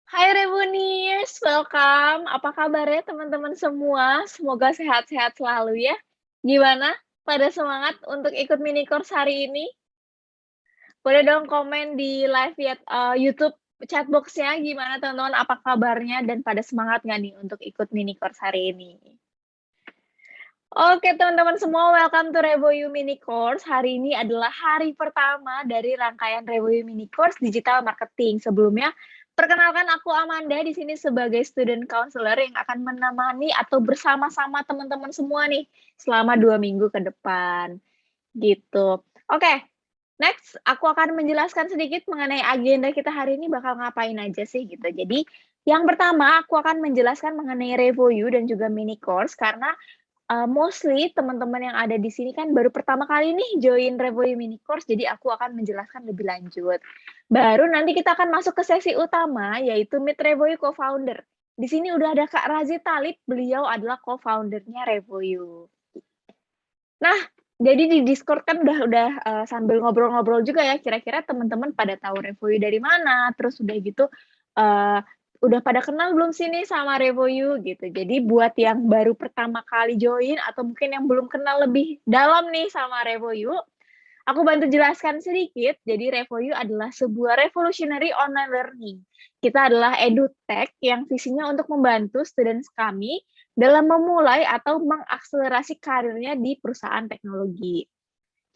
Hai Rebuniers, welcome. Apa kabarnya teman-teman semua? Semoga sehat-sehat selalu ya. Gimana? Pada semangat untuk ikut mini course hari ini? Boleh dong komen di live YouTube chat box-nya gimana teman-teman, apa kabarnya dan pada semangat nggak nih untuk ikut mini course hari ini? Oke teman-teman semua, welcome to RevoU Mini Course. Hari ini adalah hari pertama dari rangkaian RevoU Mini Course Digital Marketing. Sebelumnya, perkenalkan aku Amanda di sini sebagai student counselor yang akan menemani atau bersama-sama teman-teman semua nih selama 2 minggu ke depan. Gitu. Oke, next aku akan menjelaskan sedikit mengenai agenda kita hari ini bakal ngapain aja sih gitu. Jadi, yang pertama aku akan menjelaskan mengenai RevoU dan juga mini course karena mostly teman-teman yang ada di sini kan baru pertama kali nih join Revoyu Mini Course, jadi aku akan menjelaskan lebih lanjut. Baru nanti kita akan masuk ke sesi utama, yaitu Meet Revoyu Co-founder. Di sini udah ada Kak Razi Talib, beliau adalah co-founder-nya Revoyu. Nah, jadi di Discord kan udah sambil ngobrol-ngobrol juga ya, kira-kira teman-teman pada tahu Revoyu dari mana, terus udah gitu, eee, udah pada kenal belum sih nih sama Revoyu gitu. Jadi buat yang baru pertama kali join atau mungkin yang belum kenal lebih dalam nih sama Revoyu, aku bantu jelaskan sedikit. Jadi Revoyu adalah sebuah revolutionary online learning. Kita adalah edutech yang visinya untuk membantu students kami dalam memulai atau mengakselerasi karirnya di perusahaan teknologi.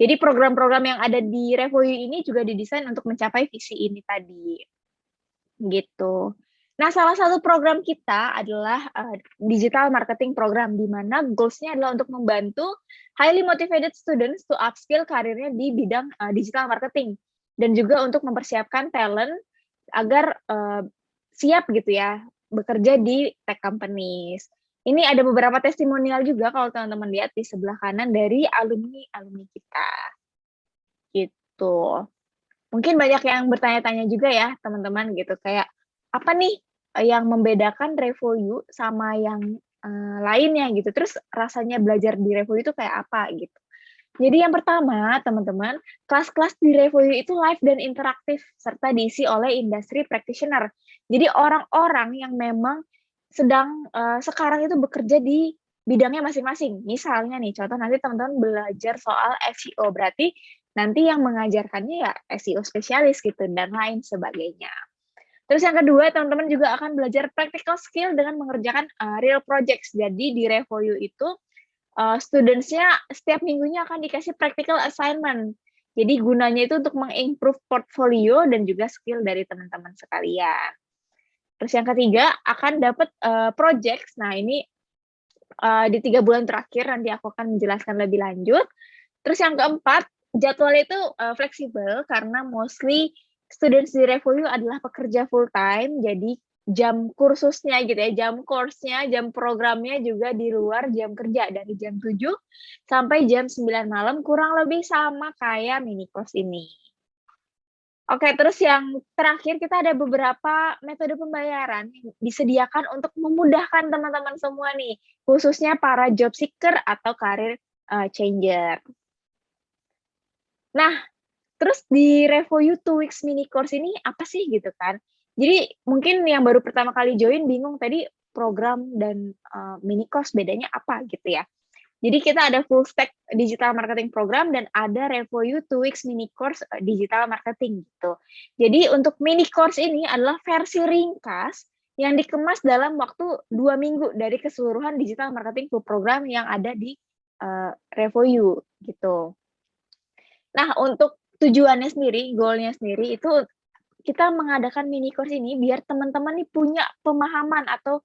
Jadi program-program yang ada di Revoyu ini juga didesain untuk mencapai visi ini tadi, gitu. Nah, salah satu program kita adalah digital marketing program, di mana goals-nya adalah untuk membantu highly motivated students to upskill karirnya di bidang digital marketing, dan juga untuk mempersiapkan talent agar siap gitu ya, bekerja di tech companies. Ini ada beberapa testimonial juga kalau teman-teman lihat di sebelah kanan dari alumni-alumni kita, gitu. Mungkin banyak yang bertanya-tanya juga ya teman-teman gitu, kayak apa nih yang membedakan Revoyu sama yang lainnya gitu, terus rasanya belajar di Revoyu itu kayak apa gitu. Jadi yang pertama teman-teman, kelas-kelas di Revoyu itu live dan interaktif serta diisi oleh industry practitioner. Jadi orang-orang yang memang sedang sekarang itu bekerja di bidangnya masing-masing. Misalnya nih contoh nanti teman-teman belajar soal SEO, berarti nanti yang mengajarkannya ya SEO spesialis gitu dan lain sebagainya. Terus yang kedua, teman-teman juga akan belajar practical skill dengan mengerjakan real projects. Jadi di Revoyu itu students-nya setiap minggunya akan dikasih practical assignment. Jadi gunanya itu untuk meng-improve portfolio dan juga skill dari teman-teman sekalian. Terus yang ketiga akan dapat projects. Nah ini di 3 bulan terakhir nanti aku akan menjelaskan lebih lanjut. Terus yang keempat, jadwalnya itu fleksibel karena mostly students di Revoyu adalah pekerja full time, jadi jam kursusnya gitu ya, jam course-nya, jam programnya juga di luar jam kerja dari jam 7 sampai jam 9 malam, kurang lebih sama kayak mini course ini. Oke, terus yang terakhir kita ada beberapa metode pembayaran yang disediakan untuk memudahkan teman-teman semua nih, khususnya para job seeker atau career changer. Nah, terus di Revoyu 2 Weeks Mini Course ini apa sih gitu kan. Jadi mungkin yang baru pertama kali join bingung tadi program dan mini course bedanya apa gitu ya. Jadi kita ada full stack digital marketing program dan ada Revoyu 2 Weeks Mini Course digital marketing gitu. Jadi untuk mini course ini adalah versi ringkas yang dikemas dalam waktu 2 minggu dari keseluruhan digital marketing full program yang ada di Revoyu gitu. Nah, untuk tujuannya sendiri, goal-nya sendiri itu kita mengadakan mini course ini biar teman-teman nih punya pemahaman atau,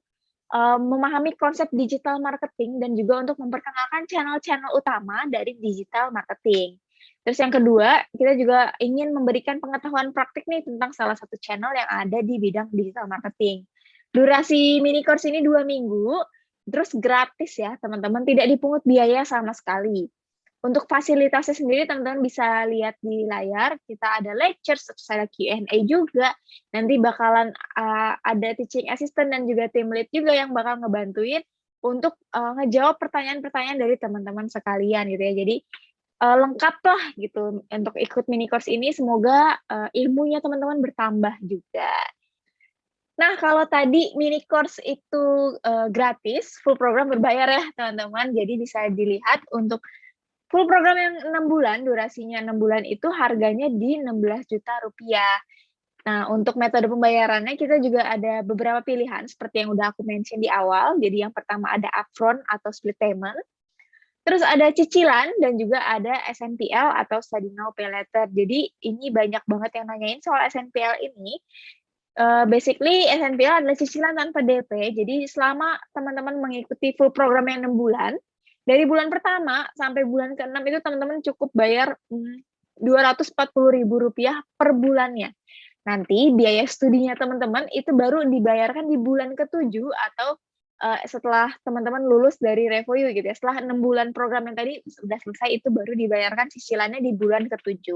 memahami konsep digital marketing dan juga untuk memperkenalkan channel-channel utama dari digital marketing. Terus yang kedua, kita juga ingin memberikan pengetahuan praktik nih tentang salah satu channel yang ada di bidang digital marketing. Durasi mini course ini 2 minggu, terus gratis ya teman-teman, tidak dipungut biaya sama sekali. Untuk fasilitasnya sendiri teman-teman bisa lihat di layar, kita ada lectures, terus ada Q&A juga, nanti bakalan, ada teaching assistant dan juga team lead juga yang bakal ngebantuin untuk, ngejawab pertanyaan-pertanyaan dari teman-teman sekalian gitu ya. Jadi, lengkap lah gitu untuk ikut mini course ini, semoga, ilmunya teman-teman bertambah juga. Nah, kalau tadi mini course itu, gratis, full program berbayar ya, teman-teman. Jadi bisa dilihat untuk full program yang 6 bulan, durasinya 6 bulan itu harganya di Rp16.000.000. Nah, untuk metode pembayarannya kita juga ada beberapa pilihan seperti yang udah aku mention di awal. Jadi yang pertama ada upfront atau split payment, terus ada cicilan dan juga ada SNPL atau study now pay later. Jadi ini banyak banget yang nanyain soal SNPL ini. Basically SNPL adalah cicilan tanpa DP. Jadi selama teman-teman mengikuti full program yang 6 bulan, dari bulan pertama sampai bulan ke-6 itu teman-teman cukup bayar, Rp240.000 per bulannya. Nanti biaya studinya teman-teman itu baru dibayarkan di bulan ke-7 atau, setelah teman-teman lulus dari Revoyu gitu ya. Setelah 6 bulan program yang tadi sudah selesai itu baru dibayarkan cicilannya di bulan ke-7.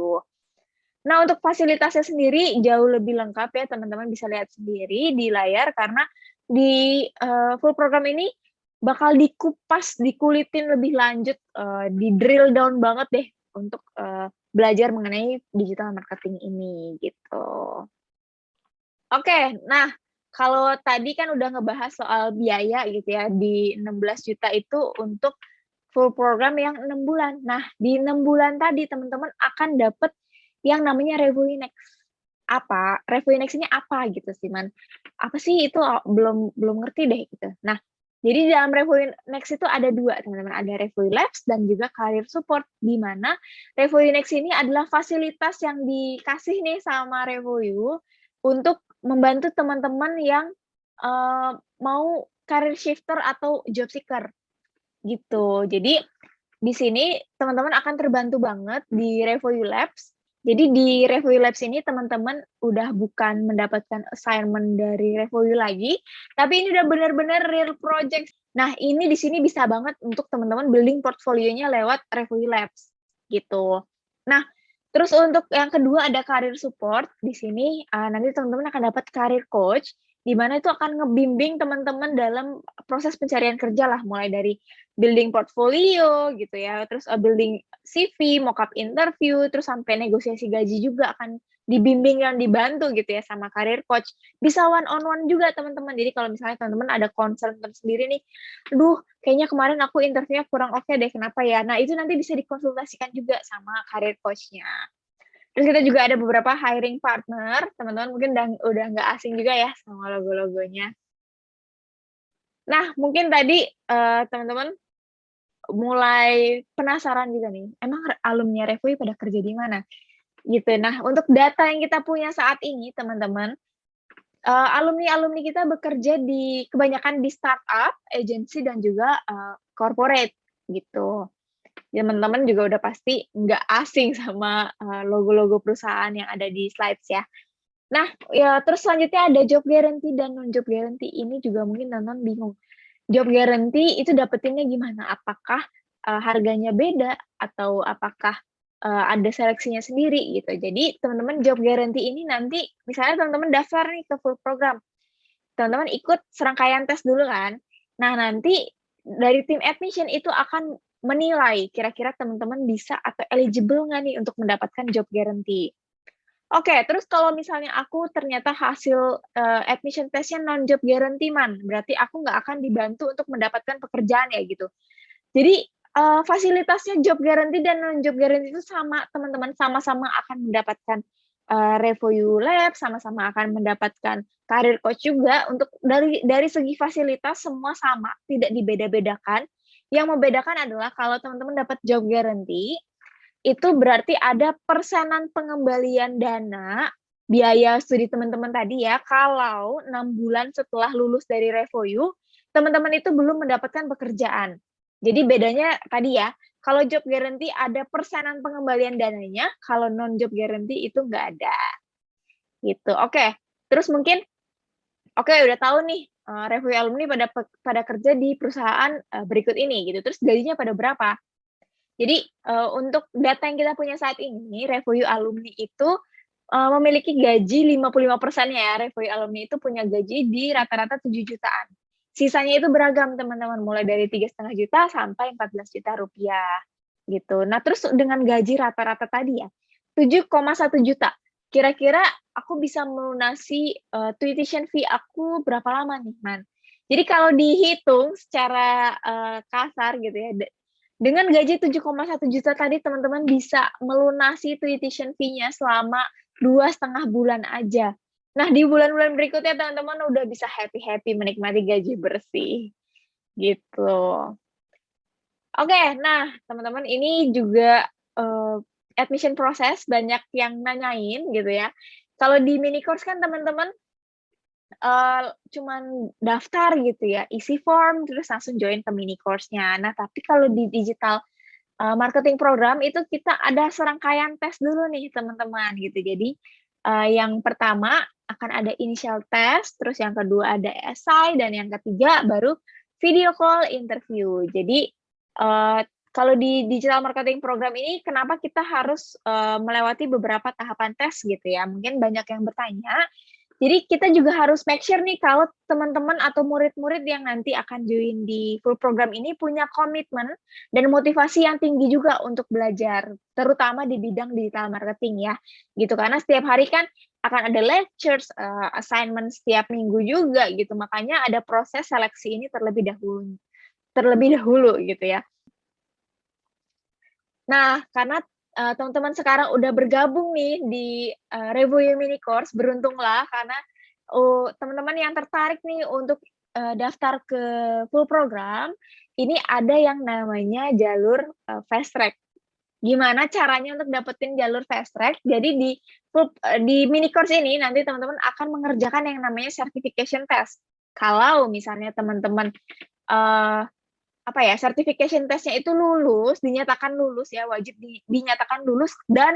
Nah, untuk fasilitasnya sendiri jauh lebih lengkap ya, teman-teman bisa lihat sendiri di layar karena di, full program ini bakal dikupas, dikulitin lebih lanjut, di-drill down banget deh untuk, belajar mengenai digital marketing ini, gitu. Oke, nah kalau tadi kan udah ngebahas soal biaya gitu ya, di 16 juta itu untuk full program yang 6 bulan. Nah, di 6 bulan tadi teman-teman akan dapet yang namanya Revoyu Next. Apa? Revoyu Next ini apa gitu sih, Man? Apa sih itu? Belum belum ngerti deh gitu. Nah, jadi di dalam Revoyu Next itu ada 2 teman-teman, ada Revoyu Labs dan juga Career Support, di mana Revoyu Next ini adalah fasilitas yang dikasih nih sama Revoyu untuk membantu teman-teman yang, mau career shifter atau job seeker. Gitu. Jadi, di sini teman-teman akan terbantu banget di Revoyu Labs. Jadi di Revoyu Labs ini teman-teman udah bukan mendapatkan assignment dari Revoyu lagi, tapi ini udah benar-benar real project. Nah, ini di sini bisa banget untuk teman-teman building portfolionya lewat Revoyu Labs, gitu. Nah, terus untuk yang kedua ada career support. Di sini, nanti teman-teman akan dapat career coach, di mana itu akan ngebimbing teman-teman dalam proses pencarian kerja lah, mulai dari building portfolio gitu ya, terus, building CV, mock-up interview, terus sampai negosiasi gaji juga akan dibimbing dan dibantu gitu ya sama career coach. Bisa one on one juga teman-teman. Jadi kalau misalnya teman-teman ada concern tersendiri nih, "Aduh, kayaknya kemarin aku interview-nya kurang oke deh, kenapa ya?" Nah, itu nanti bisa dikonsultasikan juga sama career coach-nya. Terus kita juga ada beberapa hiring partner, teman-teman mungkin udah nggak asing juga ya sama logo-logonya. Nah, mungkin tadi, teman-teman mulai penasaran juga nih, emang alumni Revoyu pada kerja di mana? Gitu. Nah, untuk data yang kita punya saat ini teman-teman, alumni-alumni kita bekerja di kebanyakan di startup, agency, dan juga, corporate, gitu. Teman-teman juga udah pasti nggak asing sama, logo-logo perusahaan yang ada di slides ya. Nah, ya terus selanjutnya ada job guarantee dan non-job guarantee. Ini juga mungkin teman-teman bingung. Job guarantee itu dapetinnya gimana? Apakah, harganya beda atau apakah, ada seleksinya sendiri gitu. Jadi teman-teman job guarantee ini nanti misalnya teman-teman daftar nih ke full program, teman-teman ikut serangkaian tes dulu kan. Nah, nanti dari tim admission itu akan menilai kira-kira teman-teman bisa atau eligible nggak nih untuk mendapatkan job guarantee. Oke, terus kalau misalnya aku ternyata hasil, admission test-nya non-job guarantee, Man, berarti aku nggak akan dibantu untuk mendapatkan pekerjaan ya, gitu. Jadi, fasilitasnya job guarantee dan non-job guarantee itu sama, teman-teman, sama-sama akan mendapatkan, Revoyu Lab, sama-sama akan mendapatkan career coach juga, untuk dari segi fasilitas semua sama, tidak dibeda-bedakan. Yang membedakan adalah kalau teman-teman dapat job guarantee, itu berarti ada persenan pengembalian dana, biaya studi teman-teman tadi ya, kalau 6 bulan setelah lulus dari Revoyu, teman-teman itu belum mendapatkan pekerjaan. Jadi bedanya tadi ya, kalau job guarantee ada persenan pengembalian dananya, kalau non-job guarantee itu nggak ada, gitu. Oke, terus mungkin oke udah tahu nih, Revoyu alumni pada kerja di perusahaan, berikut ini gitu, terus gajinya pada berapa? Jadi, untuk data yang kita punya saat ini, Revoyu alumni itu, memiliki gaji 55% ya, Revoyu alumni itu punya gaji di rata-rata 7 jutaan. Sisanya itu beragam teman-teman, mulai dari 3,5 juta sampai 14 juta rupiah, gitu. Nah, terus dengan gaji rata-rata tadi ya, 7,1 juta. Kira-kira aku bisa melunasi, tuition fee aku berapa lama nih, Man. Jadi kalau dihitung secara, kasar gitu ya, dengan gaji 7,1 juta tadi teman-teman bisa melunasi tuition fee-nya selama 2,5 bulan aja. Nah, di bulan-bulan berikutnya teman-teman udah bisa happy-happy menikmati gaji bersih, gitu. Oke, nah teman-teman ini juga, admission process banyak yang nanyain gitu ya. Kalau di mini course kan teman-teman, cuman daftar gitu ya, isi form terus langsung join ke mini course-nya. Nah, tapi kalau di digital, marketing program itu kita ada serangkaian tes dulu nih teman-teman gitu. Jadi, yang pertama akan ada initial test, terus yang kedua ada essay, dan yang ketiga baru video call interview. Jadi, kalau di digital marketing program ini kenapa kita harus, melewati beberapa tahapan tes gitu ya, mungkin banyak yang bertanya. Jadi kita juga harus make sure nih kalau teman-teman atau murid-murid yang nanti akan join di full program ini punya komitmen dan motivasi yang tinggi juga untuk belajar, terutama di bidang digital marketing ya, gitu. Karena setiap hari kan akan ada lectures, assignment setiap minggu juga gitu, makanya ada proses seleksi ini terlebih dahulu gitu ya. Nah, karena, teman-teman sekarang udah bergabung nih di, Revoyu Mini Course, beruntunglah karena, teman-teman yang tertarik nih untuk, daftar ke full program, ini ada yang namanya jalur, fast track. Gimana caranya untuk dapetin jalur fast track? Jadi di mini course ini nanti teman-teman akan mengerjakan yang namanya certification test. Kalau misalnya teman-teman, eee apa ya, certification test-nya itu lulus, dinyatakan lulus ya, wajib dinyatakan lulus dan,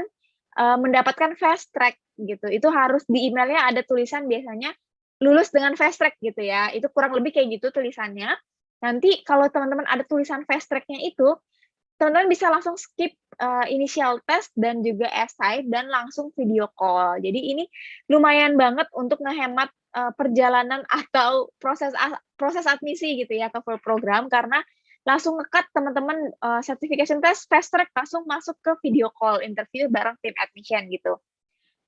mendapatkan fast track gitu. Itu harus di email-nya ada tulisan biasanya, lulus dengan fast track gitu ya, itu kurang lebih kayak gitu tulisannya. Nanti kalau teman-teman ada tulisan fast track-nya itu, teman-teman bisa langsung skip, initial test dan juga essay dan langsung video call. Jadi ini lumayan banget untuk ngehemat, perjalanan atau proses admisi gitu ya ke full program karena langsung nge-cut teman-teman, certification test fast track langsung masuk ke video call interview bareng tim admission gitu.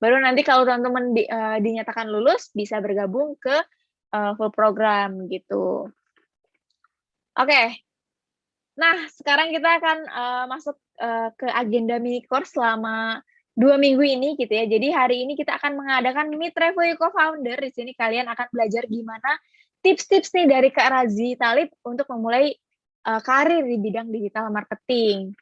Baru nanti kalau teman-teman dinyatakan lulus bisa bergabung ke, full program gitu. Oke. Nah, sekarang kita akan, masuk, ke agenda mini course selama 2 minggu ini gitu ya. Jadi hari ini kita akan mengadakan Meet Revoyu Co-founder. Di sini kalian akan belajar gimana tips-tips nih dari Kak Razi Talib untuk memulai, karir di bidang digital marketing.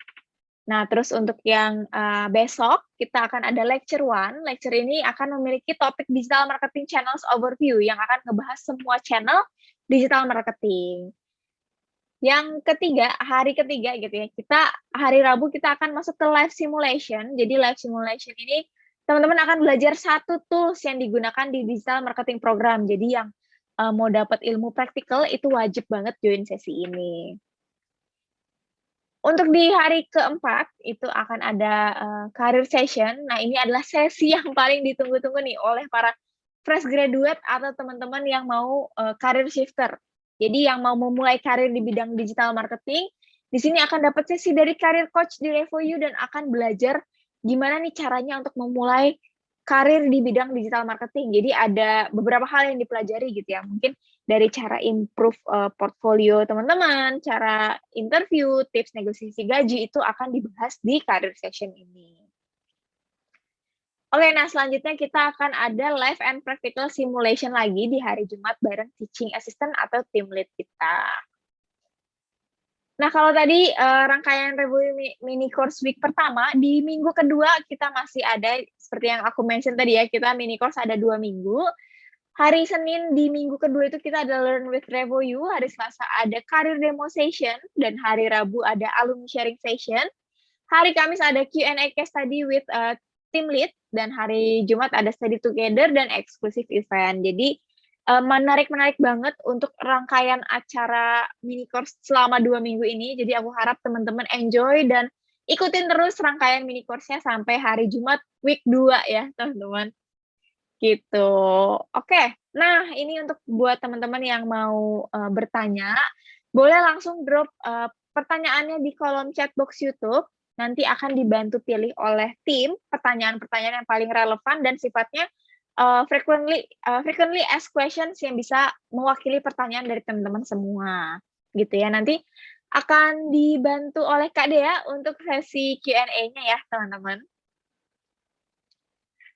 Nah, terus untuk yang, besok kita akan ada lecture one. Lecture ini akan memiliki topik digital marketing channels overview yang akan ngebahas semua channel digital marketing. Yang ketiga, hari ketiga gitu ya, hari Rabu kita akan masuk ke live simulation. Jadi live simulation ini teman-teman akan belajar satu tools yang digunakan di digital marketing program. Jadi yang, mau dapat ilmu praktikal itu wajib banget join sesi ini. Untuk di hari keempat, itu akan ada, career session. Nah, ini adalah sesi yang paling ditunggu-tunggu nih oleh para fresh graduate atau teman-teman yang mau, career shifter. Jadi yang mau memulai karir di bidang digital marketing, di sini akan dapat sesi dari career coach di Revoyu dan akan belajar gimana nih caranya untuk memulai karir di bidang digital marketing. Jadi ada beberapa hal yang dipelajari gitu ya, mungkin dari cara improve, portfolio teman-teman, cara interview, tips negosiasi gaji, itu akan dibahas di career session ini. Oke, nah selanjutnya kita akan ada live and practical simulation lagi di hari Jumat bareng teaching assistant atau team lead kita. Nah, kalau tadi, rangkaian Revoyu Mini Course Week pertama, di minggu kedua kita masih ada seperti yang aku mention tadi ya, kita mini course ada 2 minggu. Hari Senin di minggu kedua itu kita ada Learn with Revoyu, hari Selasa ada Career Demo Session, dan hari Rabu ada Alumni Sharing Session. Hari Kamis ada Q&A case study with, team lead, dan hari Jumat ada study together dan exclusive event. Jadi, menarik banget untuk rangkaian acara mini course selama 2 minggu ini. Jadi aku harap teman-teman enjoy dan ikutin terus rangkaian mini course-nya sampai hari Jumat week 2 ya, teman-teman. Gitu. Oke, nah ini untuk buat teman-teman yang mau, bertanya, boleh langsung drop, pertanyaannya di kolom chat box YouTube, nanti akan dibantu pilih oleh tim, pertanyaan-pertanyaan yang paling relevan dan sifatnya frequently asked questions yang bisa mewakili pertanyaan dari teman-teman semua, gitu ya. Nanti akan dibantu oleh Kak Dea untuk sesi Q&A-nya ya, teman-teman.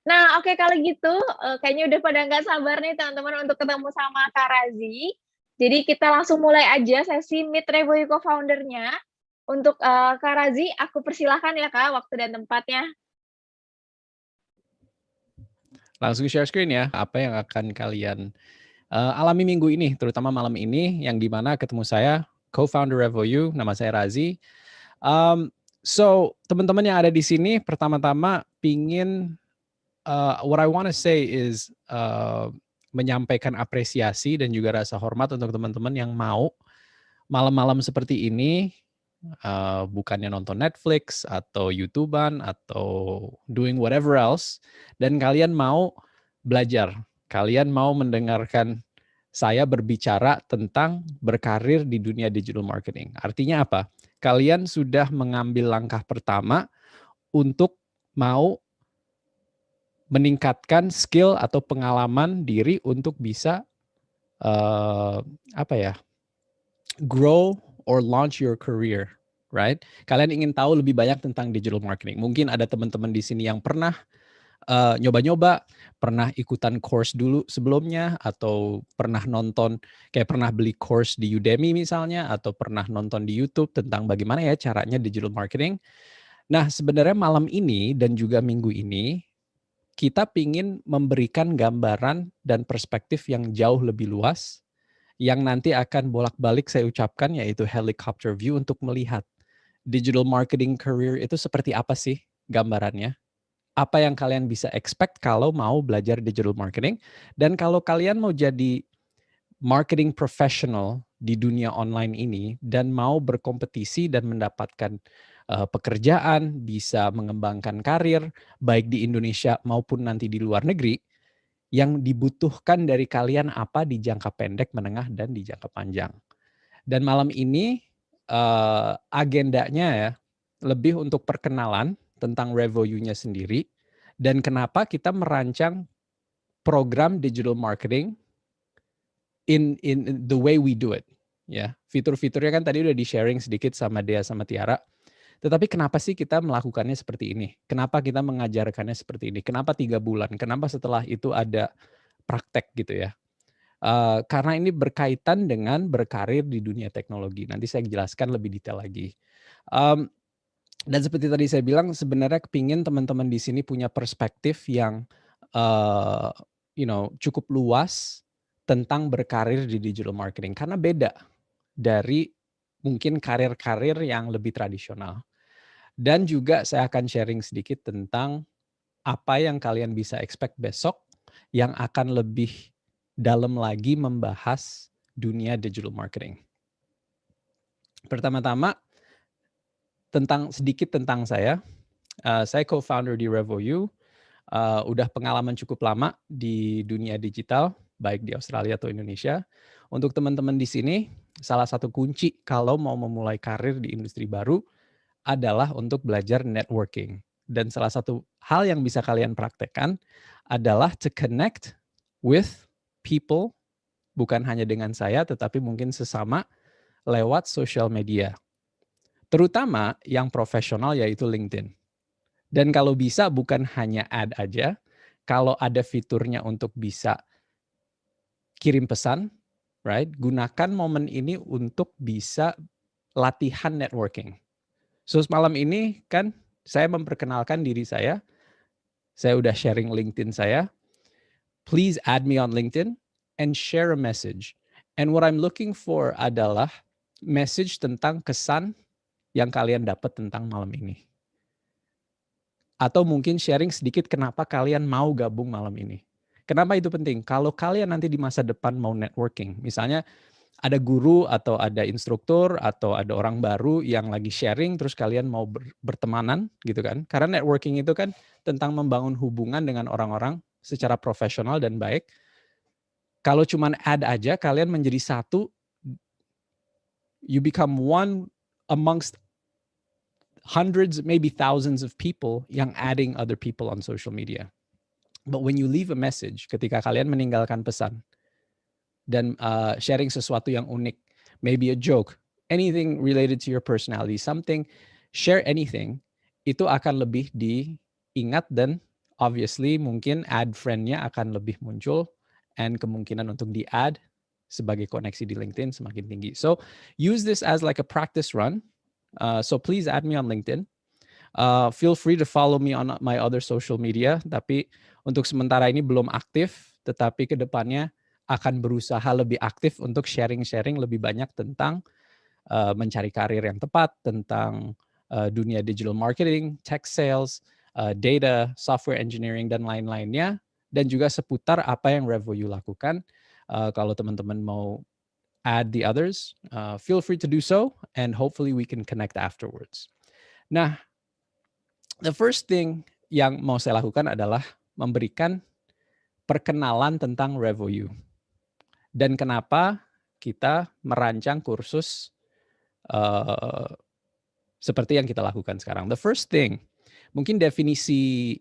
Nah, oke kalau gitu, kayaknya udah pada nggak sabar nih teman-teman untuk ketemu sama Kak Razi. Jadi kita langsung mulai aja sesi Meet Revoyu Co-founder-nya. Untuk, Kak Razi, aku persilahkan ya Kak, waktu dan tempatnya. Langsung share screen ya, apa yang akan kalian alami minggu ini, terutama malam ini, yang dimana ketemu saya, co-founder Revoyu, nama saya Razi. So, teman-teman yang ada di sini, pertama-tama pingin, what I want to say is, menyampaikan apresiasi dan juga rasa hormat untuk teman-teman yang mau malam-malam seperti ini, bukannya nonton Netflix atau YouTube-an atau doing whatever else, dan kalian mau belajar, kalian mau mendengarkan saya berbicara tentang berkarir di dunia digital marketing. Artinya apa? Kalian sudah mengambil langkah pertama untuk mau meningkatkan skill atau pengalaman diri untuk bisa grow or launch your career, right? Kalian ingin tahu lebih banyak tentang digital marketing. Mungkin ada teman-teman di sini yang pernah nyoba-nyoba, pernah ikutan course dulu sebelumnya, atau pernah nonton, kayak pernah beli course di Udemy misalnya, atau pernah nonton di YouTube tentang bagaimana ya caranya digital marketing. Nah, sebenarnya malam ini dan juga minggu ini, kita pingin memberikan gambaran dan perspektif yang jauh lebih luas, yang nanti akan bolak-balik saya ucapkan, yaitu helicopter view, untuk melihat digital marketing career itu seperti apa sih gambarannya. Apa yang kalian bisa expect kalau mau belajar digital marketing. Dan kalau kalian mau jadi marketing professional di dunia online ini dan mau berkompetisi dan mendapatkan pekerjaan, bisa mengembangkan karir, baik di Indonesia maupun nanti di luar negeri, yang dibutuhkan dari kalian apa di jangka pendek, menengah, dan di jangka panjang. Dan malam ini agendanya ya lebih untuk perkenalan tentang Revoyu-nya sendiri dan kenapa kita merancang program digital marketing in the way we do it. Ya, fitur-fiturnya kan tadi udah di-sharing sedikit sama Dea sama Tiara. Tetapi kenapa sih kita melakukannya seperti ini? Kenapa kita mengajarkannya seperti ini? Kenapa 3 bulan? Kenapa setelah itu ada praktek gitu ya? Karena ini berkaitan dengan berkarir di dunia teknologi. Nanti saya jelaskan lebih detail lagi. Dan seperti tadi saya bilang, sebenarnya kepingin teman-teman di sini punya perspektif yang cukup luas tentang berkarir di digital marketing. Karena beda dari mungkin karir-karir yang lebih tradisional. Dan juga saya akan sharing sedikit tentang apa yang kalian bisa expect besok yang akan lebih dalam lagi membahas dunia digital marketing. Pertama-tama, sedikit tentang saya. Saya co-founder di Revoyu, udah pengalaman cukup lama di dunia digital, baik di Australia atau Indonesia. Untuk teman-teman di sini, salah satu kunci kalau mau memulai karir di industri baru adalah untuk belajar networking. Dan salah satu hal yang bisa kalian praktekkan adalah to connect with people, bukan hanya dengan saya, tetapi mungkin sesama lewat social media. Terutama yang profesional, yaitu LinkedIn. Dan kalau bisa bukan hanya ad aja, kalau ada fiturnya untuk bisa kirim pesan, right? Gunakan momen ini untuk bisa latihan networking. So malam ini kan saya memperkenalkan diri saya udah sharing LinkedIn saya. Please add me on LinkedIn and share a message. And what I'm looking for adalah message tentang kesan yang kalian dapat tentang malam ini. Atau mungkin sharing sedikit kenapa kalian mau gabung malam ini. Kenapa itu penting? Kalau kalian nanti di masa depan mau networking, misalnya ada guru atau ada instruktur atau ada orang baru yang lagi sharing terus kalian mau bertemanan gitu kan. Karena networking itu kan tentang membangun hubungan dengan orang-orang secara profesional dan baik. Kalau cuman add aja kalian menjadi satu, you become one amongst hundreds, maybe thousands of people yang adding other people on social media. But when you leave a message, ketika kalian meninggalkan pesan dan sharing sesuatu yang unik, maybe a joke, anything related to your personality, something, share anything, itu akan lebih diingat dan obviously mungkin add friend-nya akan lebih muncul and kemungkinan untuk di-add sebagai koneksi di LinkedIn semakin tinggi. So use this as like a practice run. So please add me on LinkedIn. Feel free to follow me on my other social media, tapi untuk sementara ini belum aktif, tetapi kedepannya akan berusaha lebih aktif untuk sharing-sharing lebih banyak tentang mencari karir yang tepat, tentang dunia digital marketing, tech sales, data, software engineering, dan lain-lainnya, dan juga seputar apa yang Revoyu lakukan. Kalau teman-teman mau add the others, feel free to do so, and hopefully we can connect afterwards. Nah, the first thing yang mau saya lakukan adalah memberikan perkenalan tentang Revoyu. Dan kenapa kita merancang kursus seperti yang kita lakukan sekarang. The first thing, mungkin definisi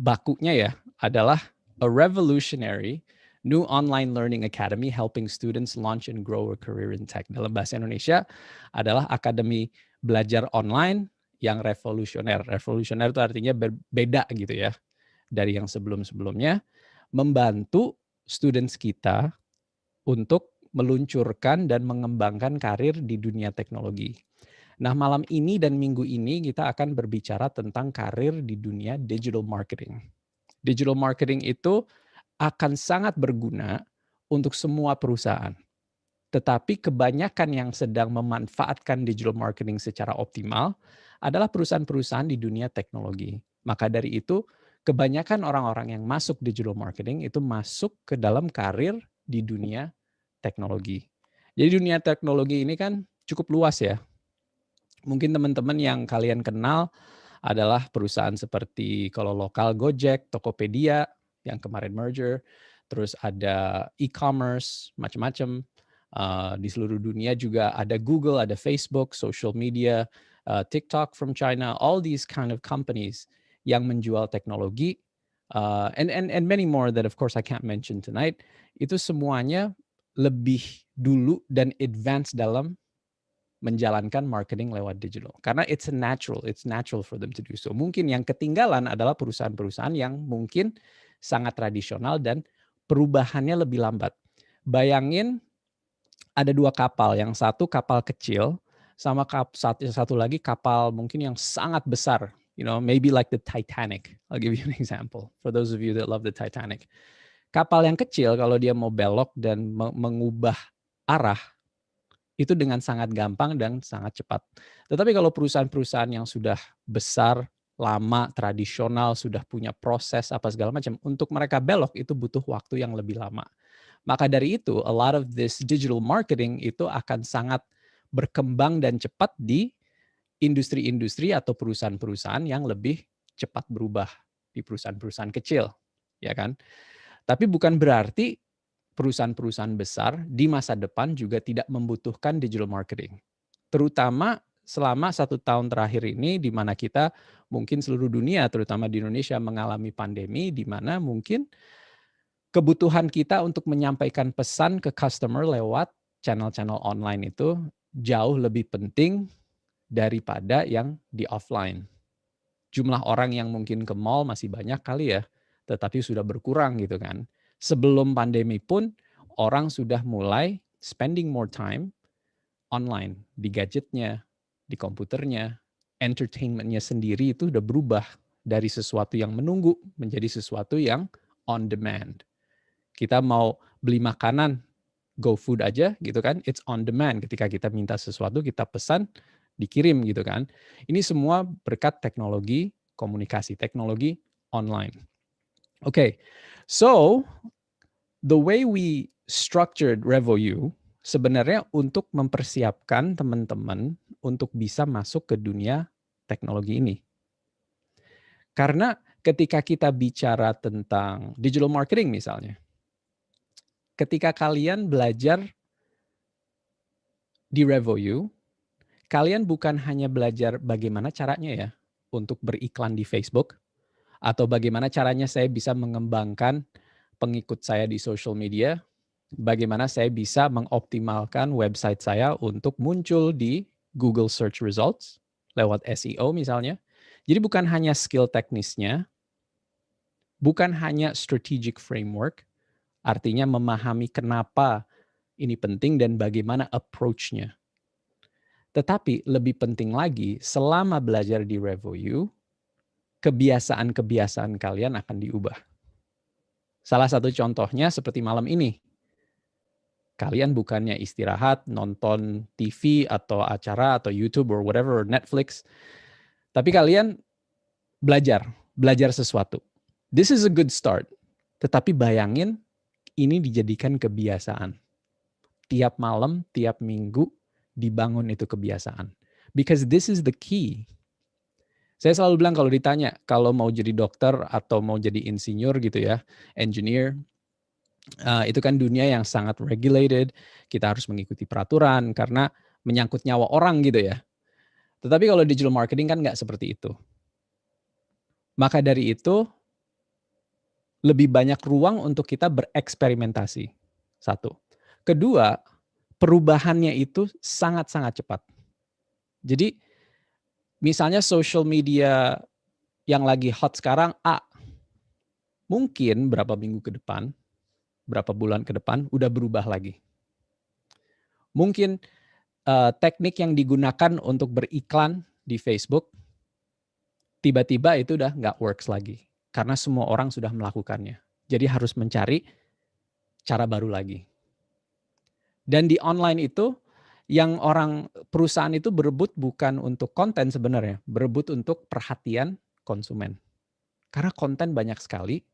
bakunya ya, adalah a revolutionary new online learning academy helping students launch and grow a career in tech. Dalam bahasa Indonesia adalah akademi belajar online yang revolusioner. Revolusioner itu artinya berbeda gitu ya dari yang sebelum-sebelumnya, membantu students kita untuk meluncurkan dan mengembangkan karir di dunia teknologi. Nah, malam ini dan minggu ini kita akan berbicara tentang karir di dunia digital marketing. Digital marketing itu akan sangat berguna untuk semua perusahaan. Tetapi kebanyakan yang sedang memanfaatkan digital marketing secara optimal adalah perusahaan-perusahaan di dunia teknologi. Maka dari itu, kebanyakan orang-orang yang masuk digital marketing itu masuk ke dalam karir di dunia teknologi. Jadi dunia teknologi ini kan cukup luas ya. Mungkin teman-teman yang kalian kenal adalah perusahaan seperti kalau lokal Gojek, Tokopedia yang kemarin merger, terus ada e-commerce, macam-macam. Di seluruh dunia juga ada Google, ada Facebook, social media, TikTok from China, all these kind of companies yang menjual teknologi, and many more that of course I can't mention tonight. Itu semuanya lebih dulu dan advance dalam menjalankan marketing lewat digital. Karena it's natural for them to do so. Mungkin yang ketinggalan adalah perusahaan-perusahaan yang mungkin sangat tradisional dan perubahannya lebih lambat. Bayangin ada dua kapal, yang satu kapal kecil sama satu lagi kapal mungkin yang sangat besar. You know, maybe like the Titanic. I'll give you an example for those of you that love the Titanic. Kapal yang kecil kalau dia mau belok dan mengubah arah, itu dengan sangat gampang dan sangat cepat. Tetapi kalau perusahaan-perusahaan yang sudah besar, lama, tradisional, sudah punya proses apa segala macam, untuk mereka belok itu butuh waktu yang lebih lama. Maka dari itu, a lot of this digital marketing itu akan sangat berkembang dan cepat di industri-industri atau perusahaan-perusahaan yang lebih cepat berubah di perusahaan-perusahaan kecil, ya kan? Tapi bukan berarti perusahaan-perusahaan besar di masa depan juga tidak membutuhkan digital marketing. Terutama selama 1 tahun terakhir ini di mana kita mungkin seluruh dunia, terutama di Indonesia mengalami pandemi di mana mungkin kebutuhan kita untuk menyampaikan pesan ke customer lewat channel-channel online itu jauh lebih penting daripada yang di offline. Jumlah orang yang mungkin ke mall masih banyak kali ya, tetapi sudah berkurang gitu kan. Sebelum pandemi pun orang sudah mulai spending more time online, di gadgetnya, di komputernya, entertainment-nya sendiri itu udah berubah dari sesuatu yang menunggu menjadi sesuatu yang on demand. Kita mau beli makanan, GoFood aja gitu kan, it's on demand. Ketika kita minta sesuatu, kita pesan, dikirim gitu kan. Ini semua berkat teknologi komunikasi, teknologi online. Okay, so the way we structured Revoyu sebenarnya untuk mempersiapkan teman-teman untuk bisa masuk ke dunia teknologi ini. Karena ketika kita bicara tentang digital marketing misalnya, ketika kalian belajar di Revoyu, kalian bukan hanya belajar bagaimana caranya ya untuk beriklan di Facebook, Atau bagaimana caranya saya bisa mengembangkan pengikut saya di social media, bagaimana saya bisa mengoptimalkan website saya untuk muncul di Google Search Results lewat SEO misalnya. Jadi bukan hanya skill teknisnya, bukan hanya strategic framework, artinya memahami kenapa ini penting dan bagaimana approach-nya. Tetapi lebih penting lagi, selama belajar di RevoU, kebiasaan-kebiasaan kalian akan diubah. Salah satu contohnya seperti malam ini. Kalian bukannya istirahat, nonton TV atau acara atau YouTube or whatever, or Netflix, tapi kalian belajar sesuatu. This is a good start. Tetapi bayangin ini dijadikan kebiasaan. Tiap malam, tiap minggu dibangun itu kebiasaan. Because this is the key. Saya selalu bilang kalau ditanya, kalau mau jadi dokter atau mau jadi insinyur gitu ya, engineer, itu kan dunia yang sangat regulated, kita harus mengikuti peraturan karena menyangkut nyawa orang gitu ya. Tetapi kalau digital marketing kan nggak seperti itu. Maka dari itu, lebih banyak ruang untuk kita bereksperimentasi. Satu. Kedua, perubahannya itu sangat-sangat cepat. Jadi, misalnya social media yang lagi hot sekarang A, mungkin berapa minggu ke depan, berapa bulan ke depan udah berubah lagi. Mungkin teknik yang digunakan untuk beriklan di Facebook, tiba-tiba itu udah nggak works lagi. Karena semua orang sudah melakukannya. Jadi harus mencari cara baru lagi. Dan di online itu, yang perusahaan itu berebut bukan untuk konten sebenarnya, berebut untuk perhatian konsumen. Karena konten banyak sekali,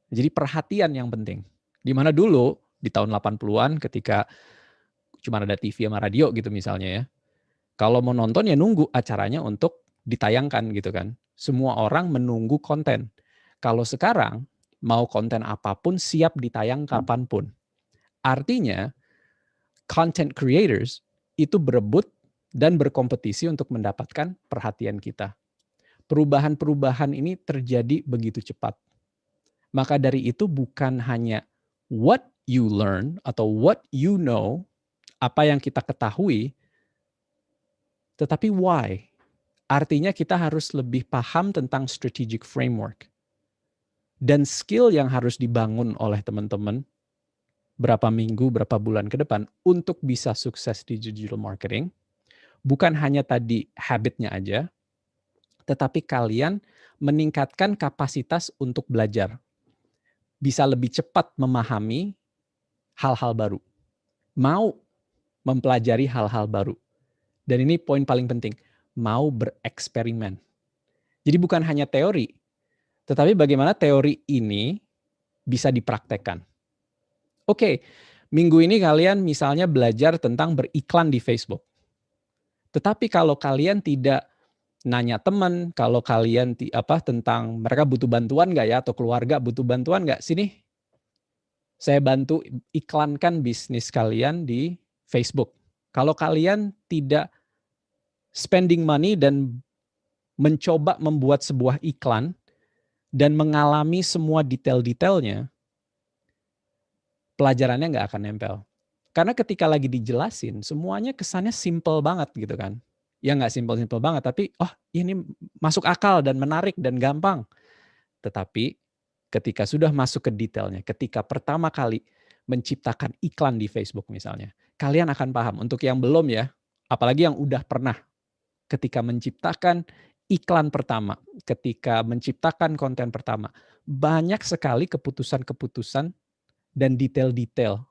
jadi perhatian yang penting. Di mana dulu, di tahun 80-an ketika cuma ada TV sama radio gitu misalnya ya, kalau mau nonton ya nunggu acaranya untuk ditayangkan gitu kan. Semua orang menunggu konten. Kalau sekarang, mau konten apapun siap ditayang kapanpun. Artinya, content creators itu berebut dan berkompetisi untuk mendapatkan perhatian kita. Perubahan-perubahan ini terjadi begitu cepat. Maka dari itu bukan hanya what you learn atau what you know, apa yang kita ketahui, tetapi why. Artinya kita harus lebih paham tentang strategic framework. Dan skill yang harus dibangun oleh teman-teman berapa minggu, berapa bulan ke depan untuk bisa sukses di digital marketing, bukan hanya tadi habitnya aja, tetapi kalian meningkatkan kapasitas untuk belajar. Bisa lebih cepat memahami hal-hal baru. Mau mempelajari hal-hal baru. Dan ini poin paling penting, mau bereksperimen. Jadi bukan hanya teori, tetapi bagaimana teori ini bisa dipraktekkan. Oke, minggu ini kalian misalnya belajar tentang beriklan di Facebook. Tetapi kalau kalian tidak nanya teman, kalau kalian tentang mereka butuh bantuan nggak ya, atau keluarga butuh bantuan nggak, sini saya bantu iklankan bisnis kalian di Facebook. Kalau kalian tidak spending money dan mencoba membuat sebuah iklan dan mengalami semua detail-detailnya, pelajarannya nggak akan nempel. Karena ketika lagi dijelasin, semuanya kesannya simple banget gitu kan. Ya nggak simple-simple banget, tapi ini masuk akal dan menarik dan gampang. Tetapi ketika sudah masuk ke detailnya, ketika pertama kali menciptakan iklan di Facebook misalnya, kalian akan paham. Untuk yang belum ya, apalagi yang udah pernah, ketika menciptakan iklan pertama, ketika menciptakan konten pertama, banyak sekali keputusan-keputusan dan detail-detail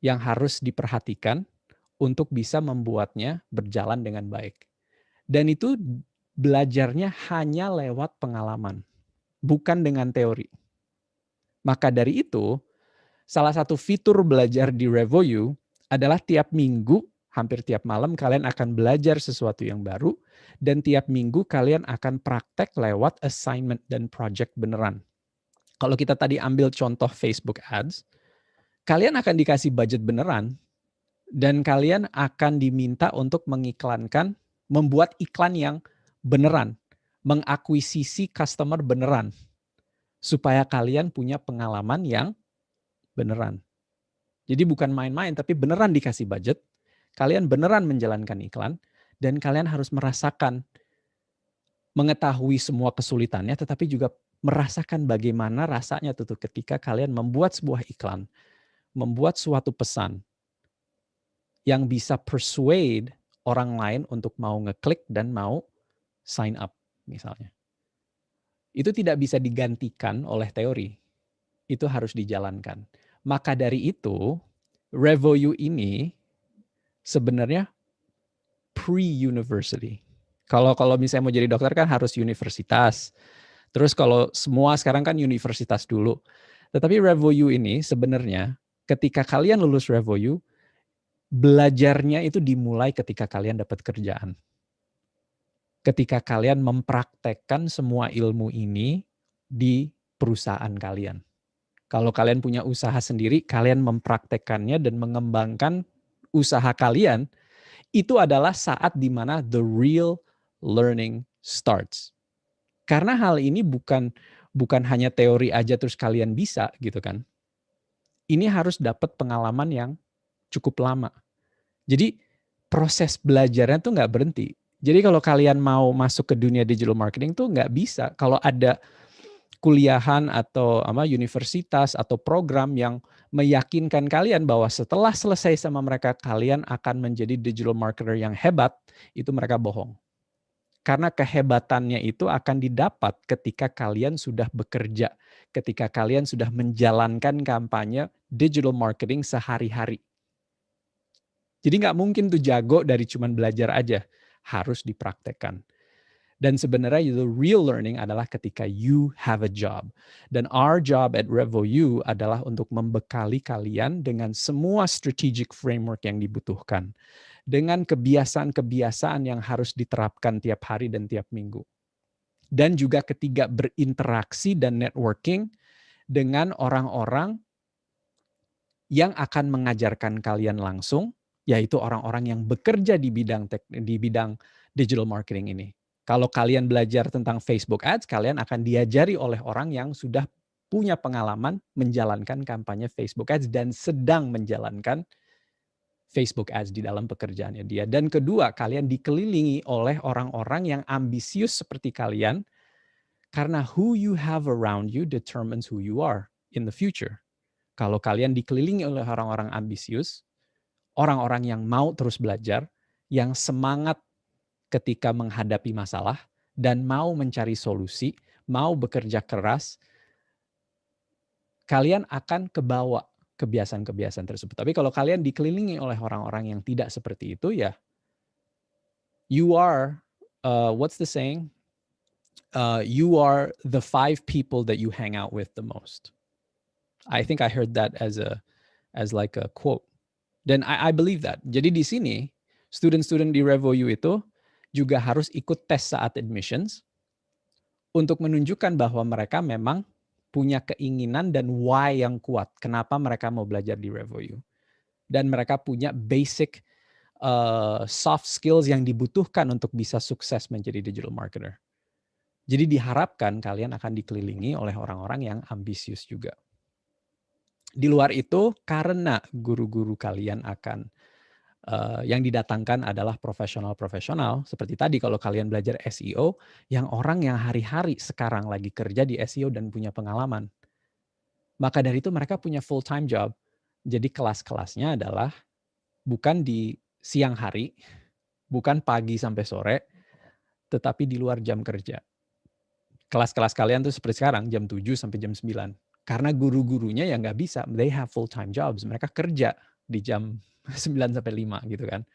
yang harus diperhatikan untuk bisa membuatnya berjalan dengan baik. Dan itu belajarnya hanya lewat pengalaman, bukan dengan teori. Maka dari itu, salah satu fitur belajar di RevoU adalah tiap minggu, hampir tiap malam kalian akan belajar sesuatu yang baru, dan tiap minggu kalian akan praktek lewat assignment dan project beneran. Kalau kita tadi ambil contoh Facebook Ads, kalian akan dikasih budget beneran dan kalian akan diminta untuk mengiklankan, membuat iklan yang beneran. mengakuisisi customer beneran supaya kalian punya pengalaman yang beneran. Jadi bukan main-main, tapi beneran dikasih budget, kalian beneran menjalankan iklan, dan kalian harus merasakan, mengetahui semua kesulitannya, tetapi juga merasakan bagaimana rasanya tuh ketika kalian membuat sebuah iklan, membuat suatu pesan yang bisa persuade orang lain untuk mau ngeklik dan mau sign up misalnya. Itu tidak bisa digantikan oleh teori. Itu harus dijalankan. Maka dari itu, RevoU ini sebenarnya pre-university. Kalau misalnya mau jadi dokter kan harus universitas. Terus kalau semua sekarang kan universitas dulu. Tetapi RevoU ini sebenarnya ketika kalian lulus RevoU, belajarnya itu dimulai ketika kalian dapat kerjaan. Ketika kalian mempraktekkan semua ilmu ini di perusahaan kalian. Kalau kalian punya usaha sendiri, kalian mempraktekkannya dan mengembangkan usaha kalian, itu adalah saat di mana the real learning starts. Karena hal ini bukan hanya teori aja terus kalian bisa gitu kan. Ini harus dapat pengalaman yang cukup lama. Jadi proses belajarnya tuh nggak berhenti. Jadi kalau kalian mau masuk ke dunia digital marketing tuh nggak bisa. Kalau ada kuliahan atau universitas atau program yang meyakinkan kalian bahwa setelah selesai sama mereka kalian akan menjadi digital marketer yang hebat, itu mereka bohong. Karena kehebatannya itu akan didapat ketika kalian sudah bekerja, ketika kalian sudah menjalankan kampanye digital marketing sehari-hari. Jadi nggak mungkin tuh jago dari cuman belajar aja, harus dipraktekkan. Dan sebenarnya the real learning adalah ketika you have a job. Dan our job at RevoU adalah untuk membekali kalian dengan semua strategic framework yang dibutuhkan. Dengan kebiasaan-kebiasaan yang harus diterapkan tiap hari dan tiap minggu. Dan juga ketiga, berinteraksi dan networking dengan orang-orang yang akan mengajarkan kalian langsung, yaitu orang-orang yang bekerja di bidang digital marketing ini. Kalau kalian belajar tentang Facebook Ads, kalian akan diajari oleh orang yang sudah punya pengalaman menjalankan kampanye Facebook Ads dan sedang menjalankan Facebook Ads di dalam pekerjaannya dia. Dan kedua, kalian dikelilingi oleh orang-orang yang ambisius seperti kalian, karena who you have around you determines who you are in the future. Kalau kalian dikelilingi oleh orang-orang ambisius, orang-orang yang mau terus belajar, yang semangat ketika menghadapi masalah, dan mau mencari solusi, mau bekerja keras, kalian akan kebawa kebiasaan-kebiasaan tersebut. Tapi kalau kalian dikelilingi oleh orang-orang yang tidak seperti itu, ya you are, what's the saying? You are the 5 people that you hang out with the most. I think I heard that as like a quote. Dan I believe that. Jadi di sini, student-student di RevoU itu juga harus ikut tes saat admissions untuk menunjukkan bahwa mereka memang punya keinginan dan why yang kuat. Kenapa mereka mau belajar di RevoU. Dan mereka punya basic soft skills yang dibutuhkan untuk bisa sukses menjadi digital marketer. Jadi diharapkan kalian akan dikelilingi oleh orang-orang yang ambisius juga. Di luar itu, karena guru-guru kalian akan yang didatangkan adalah profesional-profesional. Seperti tadi kalau kalian belajar SEO, yang orang yang hari-hari sekarang lagi kerja di SEO dan punya pengalaman. Maka dari itu mereka punya full-time job. Jadi kelas-kelasnya adalah bukan di siang hari, bukan pagi sampai sore, tetapi di luar jam kerja. Kelas-kelas kalian tuh seperti sekarang, jam 7 sampai jam 9. Karena guru-gurunya ya nggak bisa, they have full-time jobs. Mereka kerja di jam 9 sampai 5 gitu kan.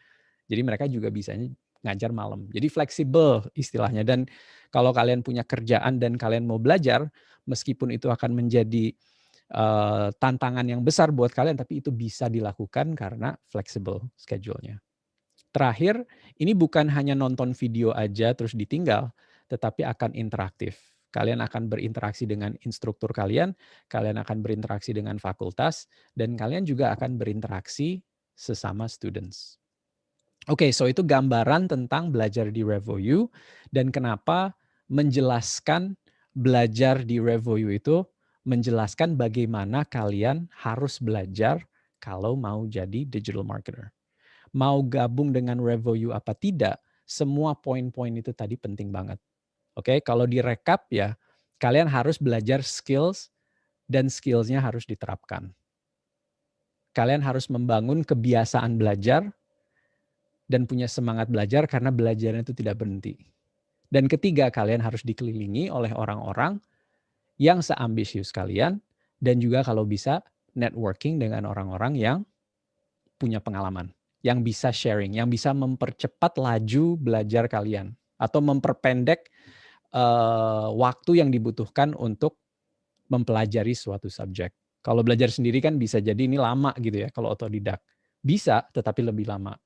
Jadi mereka juga bisanya ngajar malam. Jadi fleksibel istilahnya. Dan kalau kalian punya kerjaan dan kalian mau belajar, meskipun itu akan menjadi tantangan yang besar buat kalian, tapi itu bisa dilakukan karena fleksibel schedule-nya. Terakhir, ini bukan hanya nonton video aja terus ditinggal, tetapi akan interaktif. Kalian akan berinteraksi dengan instruktur kalian akan berinteraksi dengan fakultas, dan kalian juga akan berinteraksi sesama students. Oke, so itu gambaran tentang belajar di RevoU dan kenapa menjelaskan belajar di RevoU itu menjelaskan bagaimana kalian harus belajar kalau mau jadi digital marketer. Mau gabung dengan RevoU apa tidak, semua poin-poin itu tadi penting banget. Oke, kalau direkap ya, kalian harus belajar skills dan skills-nya harus diterapkan. Kalian harus membangun kebiasaan belajar dan punya semangat belajar karena belajarnya itu tidak berhenti. Dan ketiga, kalian harus dikelilingi oleh orang-orang yang seambisius kalian dan juga kalau bisa networking dengan orang-orang yang punya pengalaman, yang bisa sharing, yang bisa mempercepat laju belajar kalian atau memperpendek waktu yang dibutuhkan untuk mempelajari suatu subjek. Kalau belajar sendiri kan bisa jadi ini lama gitu ya kalau otodidak. Bisa, tetapi lebih lama.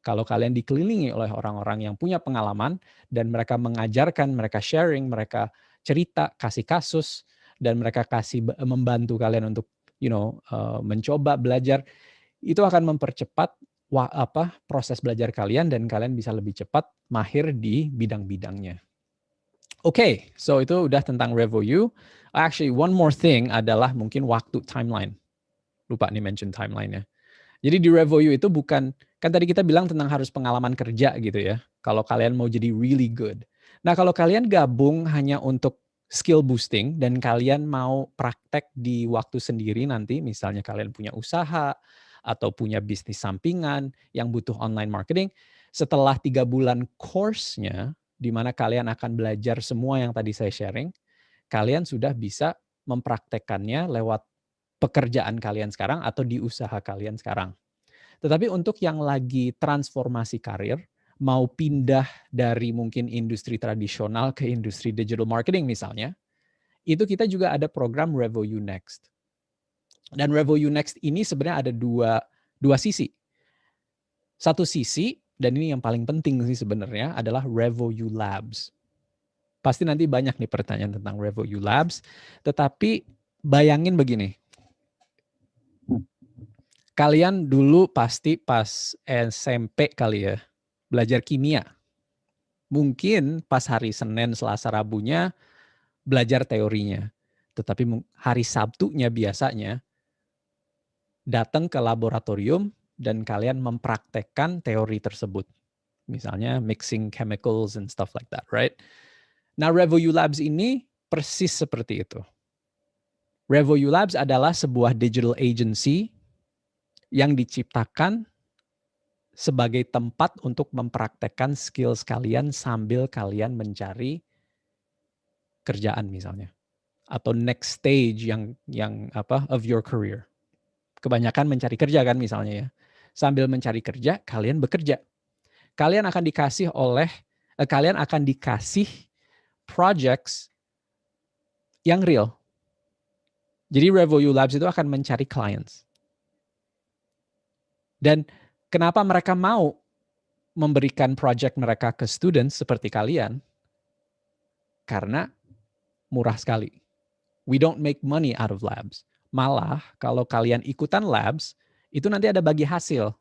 Kalau kalian dikelilingi oleh orang-orang yang punya pengalaman dan mereka mengajarkan, mereka sharing, mereka cerita, kasih kasus, dan mereka membantu kalian untuk mencoba belajar, itu akan mempercepat proses belajar kalian dan kalian bisa lebih cepat mahir di bidang-bidangnya. Oke, so itu udah tentang RevoU. Actually, one more thing adalah mungkin waktu timeline. Lupa nih mention timeline-nya. Jadi di RevoU itu bukan, kan tadi kita bilang tentang harus pengalaman kerja gitu ya. Kalau kalian mau jadi really good. Nah kalau kalian gabung hanya untuk skill boosting dan kalian mau praktek di waktu sendiri nanti, misalnya kalian punya usaha atau punya bisnis sampingan yang butuh online marketing, setelah 3 bulan course-nya, di mana kalian akan belajar semua yang tadi saya sharing, kalian sudah bisa mempraktekkannya lewat pekerjaan kalian sekarang atau di usaha kalian sekarang. Tetapi untuk yang lagi transformasi karir, mau pindah dari mungkin industri tradisional ke industri digital marketing misalnya, itu kita juga ada program RevoU Next. Dan RevoU Next ini sebenarnya ada dua sisi. Satu sisi, dan ini yang paling penting sih sebenarnya, adalah RevoU Labs. Pasti nanti banyak nih pertanyaan tentang RevoU Labs, tetapi bayangin begini. Kalian dulu pasti pas SMP kali ya, belajar kimia. Mungkin pas hari Senin, Selasa, Rabunya belajar teorinya. Tetapi hari Sabtunya biasanya datang ke laboratorium dan kalian mempraktekkan teori tersebut. Misalnya mixing chemicals and stuff like that, right? Nah, RevoU Labs ini persis seperti itu. RevoU Labs adalah sebuah digital agency yang diciptakan sebagai tempat untuk mempraktekkan skills kalian sambil kalian mencari kerjaan misalnya, atau next stage yang of your career. Kebanyakan mencari kerja kan misalnya ya. Sambil mencari kerja, kalian bekerja. Kalian akan dikasih projects yang real. Jadi RevoU Labs itu akan mencari clients. Dan kenapa mereka mau memberikan project mereka ke students seperti kalian? Karena murah sekali. We don't make money out of labs. Malah kalau kalian ikutan labs, itu nanti ada bagi hasil.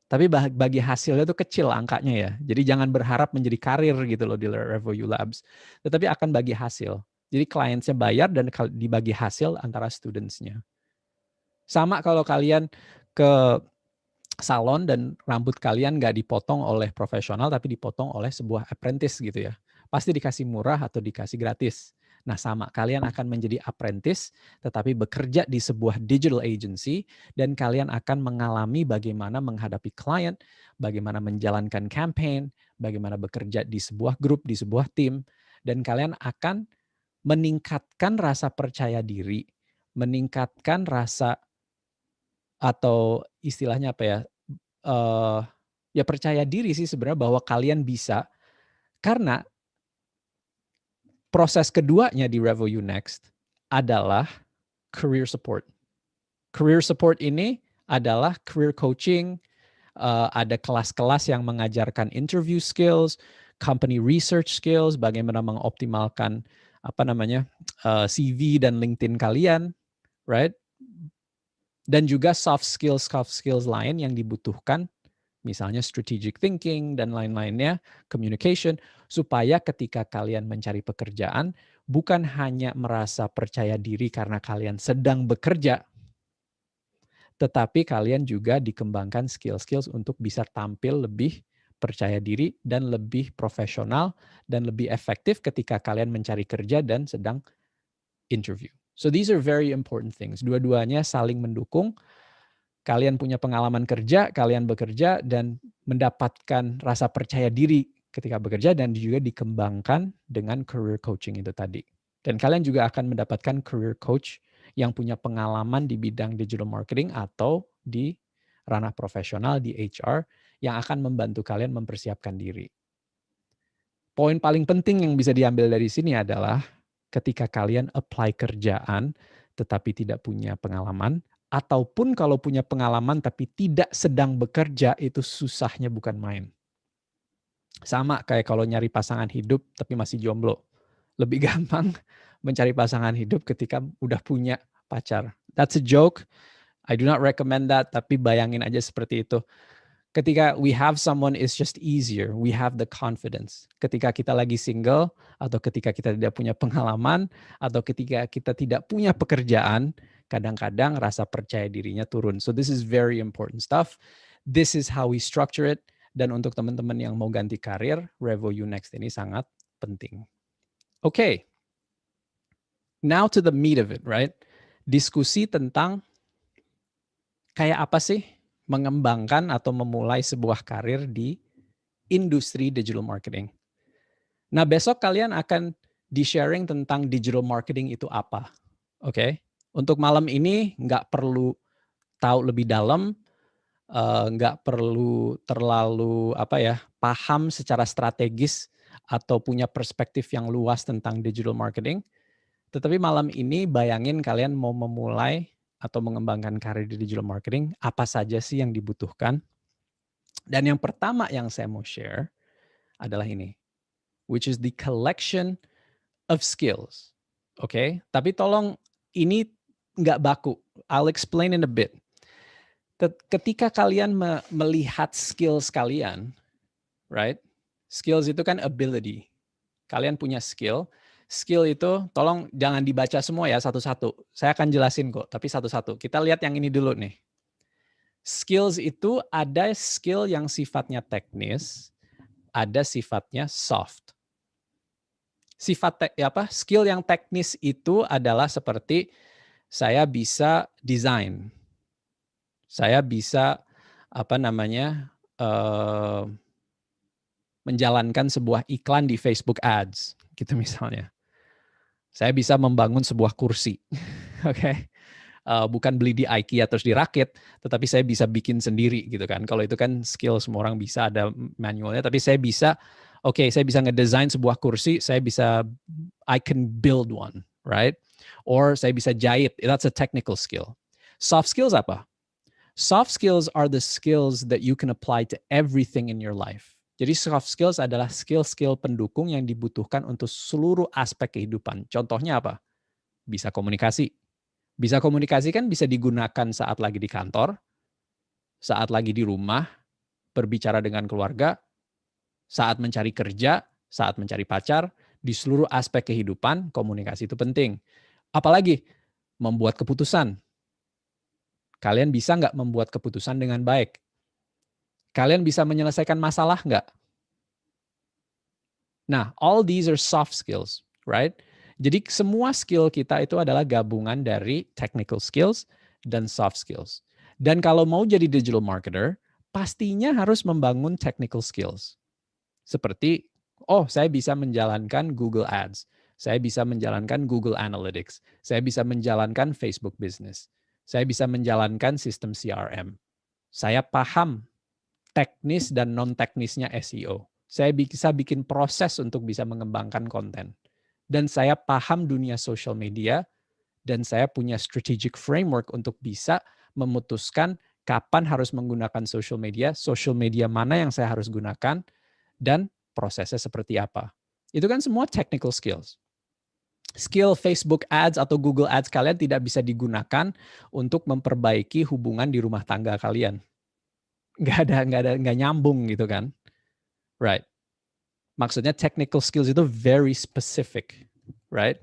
Tapi bagi hasilnya itu kecil angkanya ya. Jadi jangan berharap menjadi karir gitu loh di RevoU Labs. Tetapi akan bagi hasil. Jadi clients-nya bayar dan dibagi hasil antara students-nya. Sama kalau kalian ke salon dan rambut kalian nggak dipotong oleh profesional tapi dipotong oleh sebuah apprentice gitu ya. Pasti dikasih murah atau dikasih gratis. Nah sama, kalian akan menjadi apprentice tetapi bekerja di sebuah digital agency dan kalian akan mengalami bagaimana menghadapi klien, bagaimana menjalankan campaign, bagaimana bekerja di sebuah grup, di sebuah tim, dan kalian akan meningkatkan rasa percaya diri, meningkatkan rasa atau istilahnya apa ya, ya percaya diri sih sebenarnya bahwa kalian bisa, karena proses keduanya di RevoU Next adalah career support. Career support ini adalah career coaching, ada kelas-kelas yang mengajarkan interview skills, company research skills, bagaimana mengoptimalkan CV dan LinkedIn kalian, right? Dan juga soft skills lain yang dibutuhkan misalnya strategic thinking dan lain-lainnya, communication, supaya ketika kalian mencari pekerjaan, bukan hanya merasa percaya diri karena kalian sedang bekerja, tetapi kalian juga dikembangkan skill-skills untuk bisa tampil lebih percaya diri dan lebih profesional dan lebih efektif ketika kalian mencari kerja dan sedang interview. So these are very important things. Dua-duanya saling mendukung. Kalian punya pengalaman kerja, kalian bekerja dan mendapatkan rasa percaya diri ketika bekerja dan juga dikembangkan dengan career coaching itu tadi. Dan kalian juga akan mendapatkan career coach yang punya pengalaman di bidang digital marketing atau di ranah profesional di HR yang akan membantu kalian mempersiapkan diri. Poin paling penting yang bisa diambil dari sini adalah ketika kalian apply kerjaan tetapi tidak punya pengalaman, ataupun kalau punya pengalaman tapi tidak sedang bekerja, itu susahnya bukan main. Sama kayak kalau nyari pasangan hidup tapi masih jomblo. Lebih gampang mencari pasangan hidup ketika udah punya pacar. That's a joke. I do not recommend that, tapi bayangin aja seperti itu. Ketika we have someone, it's just easier. We have the confidence. Ketika kita lagi single, atau ketika kita tidak punya pengalaman, atau ketika kita tidak punya pekerjaan, kadang-kadang rasa percaya dirinya turun. So this is very important stuff. This is how we structure it. Dan untuk teman-teman yang mau ganti karir, Revo You Next ini sangat penting. Okay. Now to the meat of it, right? Diskusi tentang kayak apa sih mengembangkan atau memulai sebuah karir di industri digital marketing. Nah, besok kalian akan di-sharing tentang digital marketing itu apa. Oke? Untuk malam ini nggak perlu tahu lebih dalam, nggak perlu terlalu paham secara strategis atau punya perspektif yang luas tentang digital marketing. Tetapi malam ini bayangin kalian mau memulai atau mengembangkan karir di digital marketing, apa saja sih yang dibutuhkan? Dan yang pertama yang saya mau share adalah ini, which is the collection of skills. Oke, tapi tolong ini nggak baku. I'll explain in a bit. Ketika kalian melihat skills kalian, right? Skills itu kan ability. Kalian punya skill. Skill itu tolong jangan dibaca semua ya satu-satu. Saya akan jelasin kok, tapi satu-satu. Kita lihat yang ini dulu nih. Skills itu ada skill yang sifatnya teknis, ada sifatnya soft. Skill yang teknis itu adalah seperti saya bisa desain. Saya bisa menjalankan sebuah iklan di Facebook Ads, gitu misalnya. Saya bisa membangun sebuah kursi, oke? Bukan beli di IKEA terus dirakit, tetapi saya bisa bikin sendiri gitu kan. Kalau itu kan skill semua orang bisa, ada manualnya, tapi saya bisa, saya bisa ngedesain sebuah kursi, I can build one, right? Or saya bisa jahit, that's a technical skill. Soft skills apa? Soft skills are the skills that you can apply to everything in your life. Jadi soft skills adalah skill-skill pendukung yang dibutuhkan untuk seluruh aspek kehidupan. Contohnya apa? Bisa komunikasi. Bisa komunikasi kan bisa digunakan saat lagi di kantor, saat lagi di rumah, berbicara dengan keluarga, saat mencari kerja, saat mencari pacar, di seluruh aspek kehidupan, komunikasi itu penting. Apalagi membuat keputusan. Kalian bisa nggak membuat keputusan dengan baik? Kalian bisa menyelesaikan masalah nggak? Nah, all these are soft skills, right? Jadi semua skill kita itu adalah gabungan dari technical skills dan soft skills. Dan kalau mau jadi digital marketer, pastinya harus membangun technical skills. Seperti, saya bisa menjalankan Google Ads. Saya bisa menjalankan Google Analytics. Saya bisa menjalankan Facebook Business. Saya bisa menjalankan sistem CRM. Saya paham teknis dan non-teknisnya SEO. Saya bisa bikin proses untuk bisa mengembangkan konten. Dan saya paham dunia social media, dan saya punya strategic framework untuk bisa memutuskan kapan harus menggunakan social media mana yang saya harus gunakan, dan prosesnya seperti apa. Itu kan semua technical skills. Skill Facebook Ads atau Google Ads kalian tidak bisa digunakan untuk memperbaiki hubungan di rumah tangga kalian. nggak nyambung gitu kan, right? Maksudnya technical skills itu very specific, right?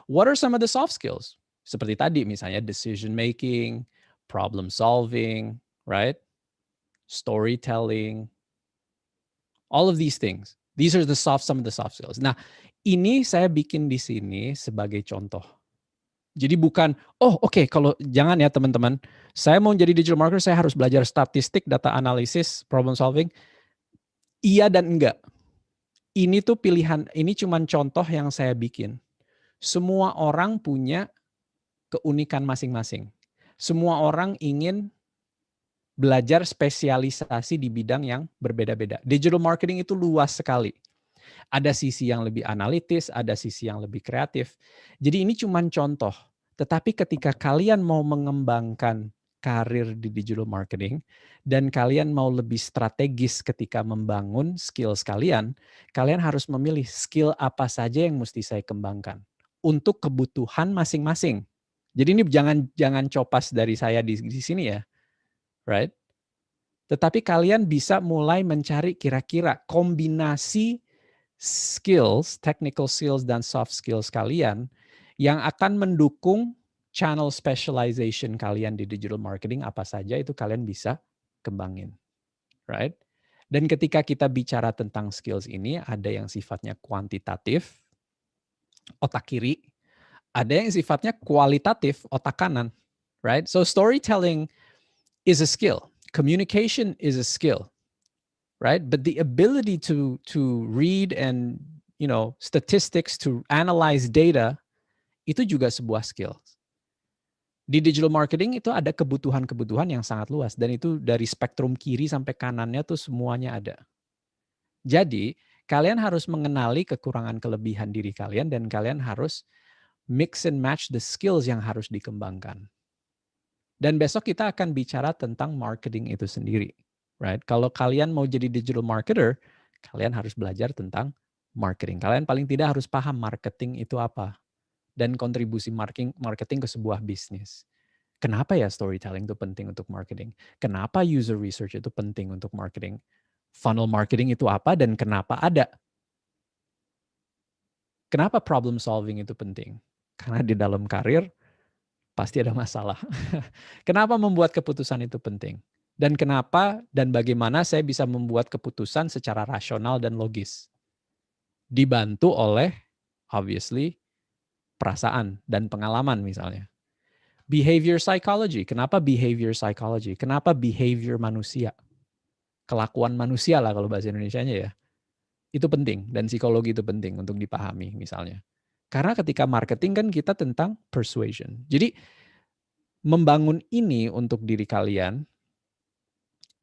What are some of the soft skills? Seperti tadi misalnya decision making, problem solving, right? Storytelling, all of these things. These are some of the soft skills. Nah, ini saya bikin di sini sebagai contoh. Jadi bukan, kalau jangan ya teman-teman, saya mau jadi digital marketer, saya harus belajar statistik, data analisis, problem solving. Iya dan enggak. Ini tuh pilihan, ini cuman contoh yang saya bikin. Semua orang punya keunikan masing-masing. Semua orang ingin belajar spesialisasi di bidang yang berbeda-beda. Digital marketing itu luas sekali. Ada sisi yang lebih analitis, ada sisi yang lebih kreatif. Jadi ini cuman contoh. Tetapi ketika kalian mau mengembangkan karir di digital marketing dan kalian mau lebih strategis ketika membangun skills kalian harus memilih skill apa saja yang mesti saya kembangkan untuk kebutuhan masing-masing. Jadi ini jangan copas dari saya di sini ya, right? Tetapi kalian bisa mulai mencari kira-kira kombinasi skills, technical skills dan soft skills kalian yang akan mendukung channel specialization kalian di digital marketing apa saja itu kalian bisa kembangin. Right? Dan ketika kita bicara tentang skills ini ada yang sifatnya kuantitatif, otak kiri, ada yang sifatnya kualitatif, otak kanan. Right? So storytelling is a skill. Communication is a skill. Right? But the ability to read and statistics, to analyze data, itu juga sebuah skill. Di digital marketing itu ada kebutuhan-kebutuhan yang sangat luas dan itu dari spektrum kiri sampai kanannya tuh semuanya ada. Jadi, kalian harus mengenali kekurangan kelebihan diri kalian dan kalian harus mix and match the skills yang harus dikembangkan. Dan besok kita akan bicara tentang marketing itu sendiri. Right? Kalau kalian mau jadi digital marketer, kalian harus belajar tentang marketing. Kalian paling tidak harus paham marketing itu apa dan kontribusi marketing ke sebuah bisnis. Kenapa ya storytelling itu penting untuk marketing? Kenapa user research itu penting untuk marketing? Funnel marketing itu apa dan kenapa ada? Kenapa problem solving itu penting? Karena di dalam karir pasti ada masalah. Kenapa membuat keputusan itu penting? Dan kenapa dan bagaimana saya bisa membuat keputusan secara rasional dan logis? Dibantu oleh, obviously, perasaan dan pengalaman misalnya. Behavior psychology. Kenapa behavior psychology? Kenapa behavior manusia? Kelakuan manusia lah kalau bahasa Indonesianya ya. Itu penting dan psikologi itu penting untuk dipahami misalnya. Karena ketika marketing kan kita tentang persuasion. Jadi membangun ini untuk diri kalian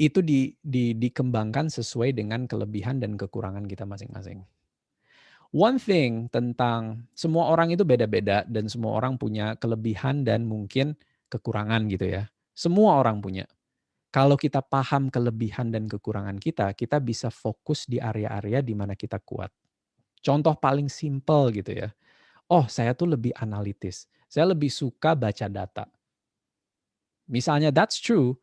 itu dikembangkan sesuai dengan kelebihan dan kekurangan kita masing-masing. One thing tentang semua orang itu beda-beda dan semua orang punya kelebihan dan mungkin kekurangan gitu ya. Semua orang punya. Kalau kita paham kelebihan dan kekurangan kita bisa fokus di area-area di mana kita kuat. Contoh paling simple gitu ya. Oh, saya tuh lebih analitis. Saya lebih suka baca data. Misalnya that's true.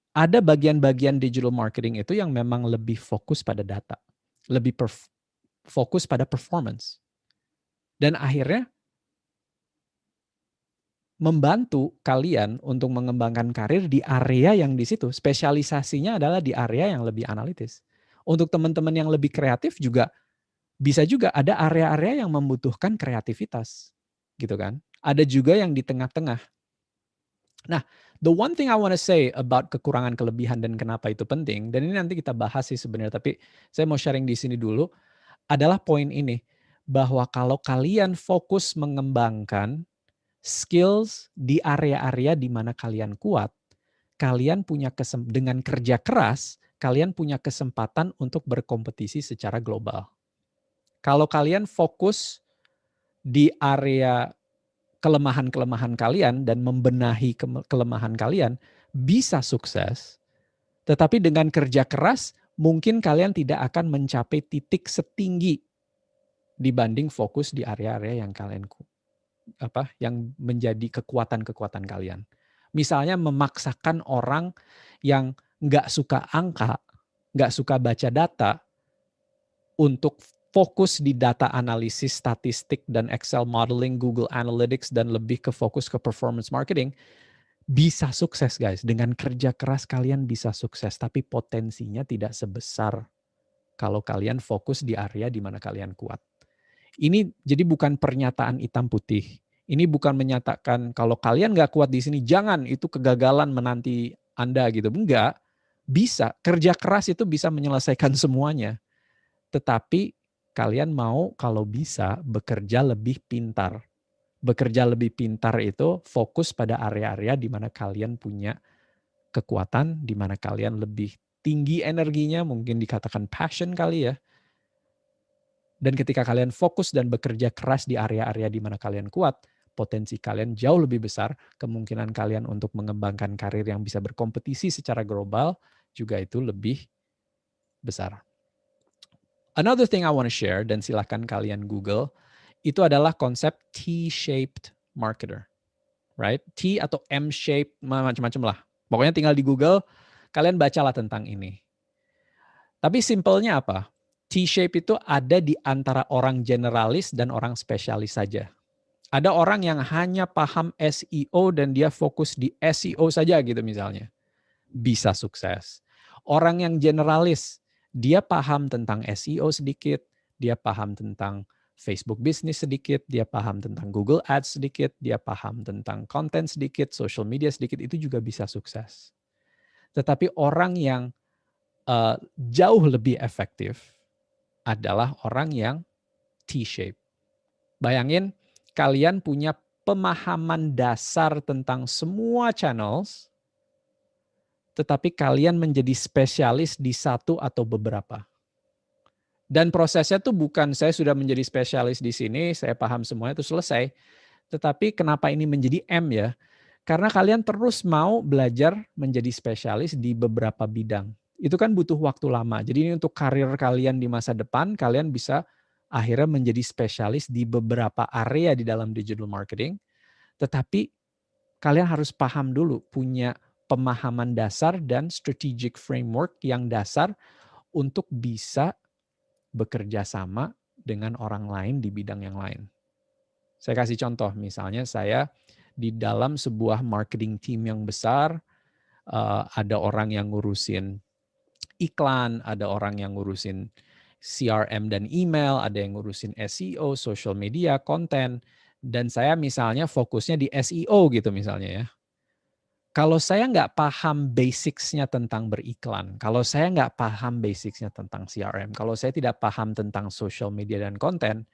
Ada bagian-bagian digital marketing itu yang memang lebih fokus pada data. Lebih fokus pada performance. Dan akhirnya membantu kalian untuk mengembangkan karir di area yang di situ. Spesialisasinya adalah di area yang lebih analitis. Untuk teman-teman yang lebih kreatif juga bisa juga ada area-area yang membutuhkan kreativitas. Gitu kan. Ada juga yang di tengah-tengah. Nah, the one thing I want to say about kekurangan kelebihan dan kenapa itu penting, dan ini nanti kita bahas sih sebenarnya, tapi saya mau sharing di sini dulu, adalah poin ini, bahwa kalau kalian fokus mengembangkan skills di area-area di mana kalian kuat, kalian punya dengan kerja keras, kalian punya kesempatan untuk berkompetisi secara global. Kalau kalian fokus di area kelemahan-kelemahan kalian dan membenahi kelemahan kalian, bisa sukses. Tetapi dengan kerja keras, mungkin kalian tidak akan mencapai titik setinggi dibanding fokus di area-area yang kalian yang menjadi kekuatan-kekuatan kalian. Misalnya memaksakan orang yang nggak suka angka, nggak suka baca data, untuk fokus di data analisis, statistik, dan Excel modeling, Google Analytics, dan lebih ke fokus ke performance marketing, bisa sukses guys. Dengan kerja keras kalian bisa sukses, tapi potensinya tidak sebesar kalau kalian fokus di area di mana kalian kuat. Ini jadi bukan pernyataan hitam putih. Ini bukan menyatakan kalau kalian nggak kuat di sini, jangan, itu kegagalan menanti Anda gitu. Enggak, bisa. Kerja keras itu bisa menyelesaikan semuanya. Tetapi kalian mau kalau bisa bekerja lebih pintar. Bekerja lebih pintar itu fokus pada area-area di mana kalian punya kekuatan, di mana kalian lebih tinggi energinya, mungkin dikatakan passion kali ya. Dan ketika kalian fokus dan bekerja keras di area-area di mana kalian kuat, potensi kalian jauh lebih besar, kemungkinan kalian untuk mengembangkan karir yang bisa berkompetisi secara global juga itu lebih besar. Another thing I want to share, dan silahkan kalian Google, itu adalah konsep T-shaped marketer. Right? T atau M-shaped, macam-macam lah. Pokoknya tinggal di Google, kalian bacalah tentang ini. Tapi simpelnya apa? T-shape itu ada di antara orang generalis dan orang spesialis saja. Ada orang yang hanya paham SEO dan dia fokus di SEO saja gitu misalnya. Bisa sukses. Orang yang generalis, dia paham tentang SEO sedikit, dia paham tentang Facebook Business sedikit, dia paham tentang Google Ads sedikit, dia paham tentang konten sedikit, social media sedikit, itu juga bisa sukses. Tetapi orang yang jauh lebih efektif adalah orang yang T-shape. Bayangin kalian punya pemahaman dasar tentang semua channels, tetapi kalian menjadi spesialis di satu atau beberapa. Dan prosesnya tuh bukan saya sudah menjadi spesialis di sini, saya paham semuanya itu selesai. Tetapi kenapa ini menjadi M ya? Karena kalian terus mau belajar menjadi spesialis di beberapa bidang. Itu kan butuh waktu lama. Jadi ini untuk karir kalian di masa depan, kalian bisa akhirnya menjadi spesialis di beberapa area di dalam digital marketing. Tetapi kalian harus paham dulu, punya pemahaman dasar dan strategic framework yang dasar untuk bisa bekerja sama dengan orang lain di bidang yang lain. Saya kasih contoh, misalnya saya di dalam sebuah marketing team yang besar, ada orang yang ngurusin iklan, ada orang yang ngurusin CRM dan email, ada yang ngurusin SEO, social media, konten, dan saya misalnya fokusnya di SEO gitu misalnya ya. Kalau saya nggak paham basics-nya tentang beriklan, kalau saya nggak paham basics-nya tentang CRM, kalau saya tidak paham tentang social media dan konten,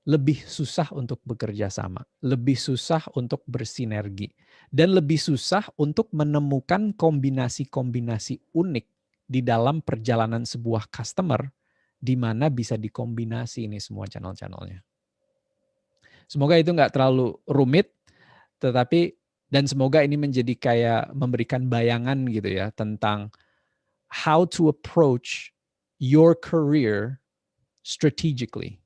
lebih susah untuk bekerja sama, lebih susah untuk bersinergi, dan lebih susah untuk menemukan kombinasi-kombinasi unik di dalam perjalanan sebuah customer di mana bisa dikombinasi ini semua channel-channelnya. Semoga itu nggak terlalu rumit, tetapi dan semoga ini menjadi kayak memberikan bayangan gitu ya tentang how to approach your career strategically.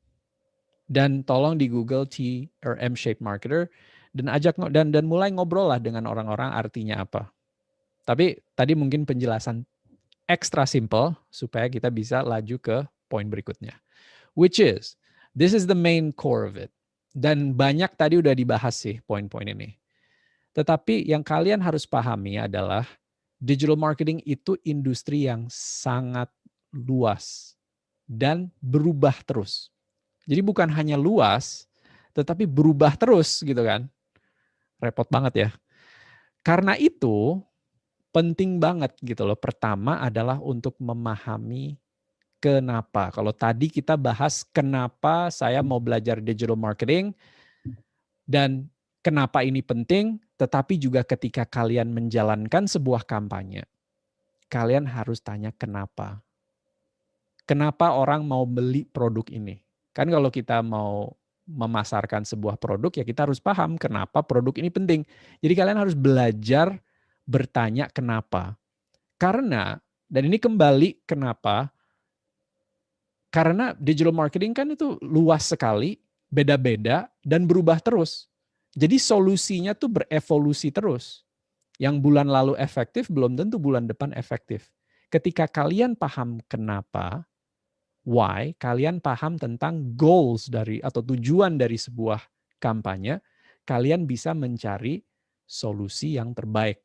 Dan tolong di Google T or M-shaped marketer dan dan mulai ngobrol lah dengan orang-orang artinya apa. Tapi tadi mungkin penjelasan ekstra simple supaya kita bisa laju ke poin berikutnya. Which is, this is the main core of it. Dan banyak tadi udah dibahas sih poin-poin ini. Tetapi yang kalian harus pahami adalah digital marketing itu industri yang sangat luas dan berubah terus. Jadi bukan hanya luas, tetapi berubah terus gitu kan. Repot banget ya. Karena itu penting banget gitu loh. Pertama adalah untuk memahami kenapa. Kalau tadi kita bahas kenapa saya mau belajar digital marketing dan kenapa ini penting, tetapi juga ketika kalian menjalankan sebuah kampanye, kalian harus tanya kenapa. Kenapa orang mau beli produk ini? Kan kalau kita mau memasarkan sebuah produk, ya kita harus paham kenapa produk ini penting. Jadi kalian harus belajar bertanya kenapa. Karena, dan ini kembali kenapa, karena digital marketing kan itu luas sekali, beda-beda, dan berubah terus. Jadi solusinya tuh berevolusi terus. Yang bulan lalu efektif, belum tentu bulan depan efektif. Ketika kalian paham kenapa, why, kalian paham tentang goals dari atau tujuan dari sebuah kampanye, kalian bisa mencari solusi yang terbaik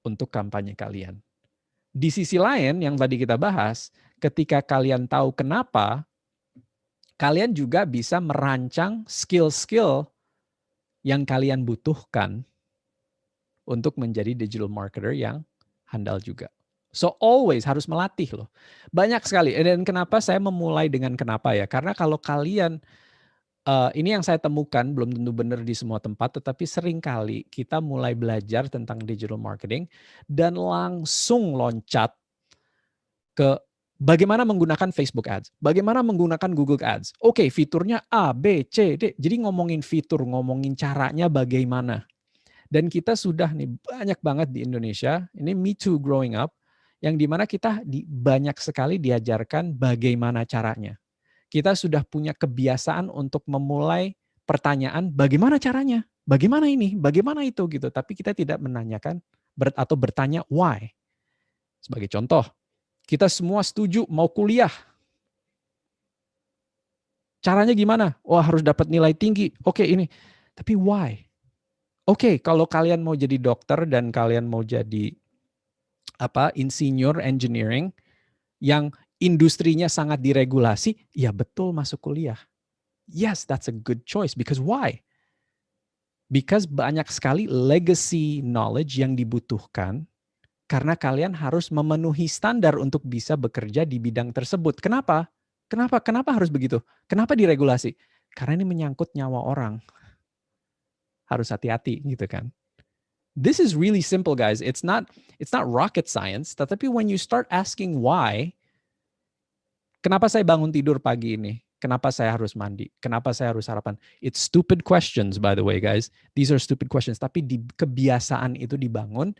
untuk kampanye kalian. Di sisi lain yang tadi kita bahas, ketika kalian tahu kenapa, kalian juga bisa merancang skill-skill yang kalian butuhkan untuk menjadi digital marketer yang handal juga. So always harus melatih loh. Banyak sekali. Dan kenapa saya memulai dengan kenapa ya? Karena kalau kalian, ini yang saya temukan belum tentu benar di semua tempat, tetapi seringkali kita mulai belajar tentang digital marketing dan langsung loncat ke bagaimana menggunakan Facebook Ads, bagaimana menggunakan Google Ads. Oke, fiturnya A, B, C, D. Jadi ngomongin fitur, ngomongin caranya bagaimana. Dan kita sudah nih banyak banget di Indonesia, ini me too growing up, yang dimana kita banyak sekali diajarkan bagaimana caranya. Kita sudah punya kebiasaan untuk memulai pertanyaan bagaimana caranya, bagaimana ini, bagaimana itu gitu. Tapi kita tidak menanyakan atau bertanya why. Sebagai contoh, kita semua setuju mau kuliah. Caranya gimana? Wah, harus dapat nilai tinggi. Oke, ini. Tapi why? Oke, kalau kalian mau jadi dokter dan kalian mau jadi insinyur engineering yang industrinya sangat diregulasi, ya betul masuk kuliah. Yes, that's a good choice. Because why? Because banyak sekali legacy knowledge yang dibutuhkan karena kalian harus memenuhi standar untuk bisa bekerja di bidang tersebut. Kenapa? Kenapa harus begitu? Kenapa diregulasi? Karena ini menyangkut nyawa orang. Harus hati-hati gitu kan. This is really simple guys. It's not rocket science, tetapi when you start asking why, kenapa saya bangun tidur pagi ini? Kenapa saya harus mandi? Kenapa saya harus sarapan? It's stupid questions by the way guys. These are stupid questions, tapi di kebiasaan itu dibangun,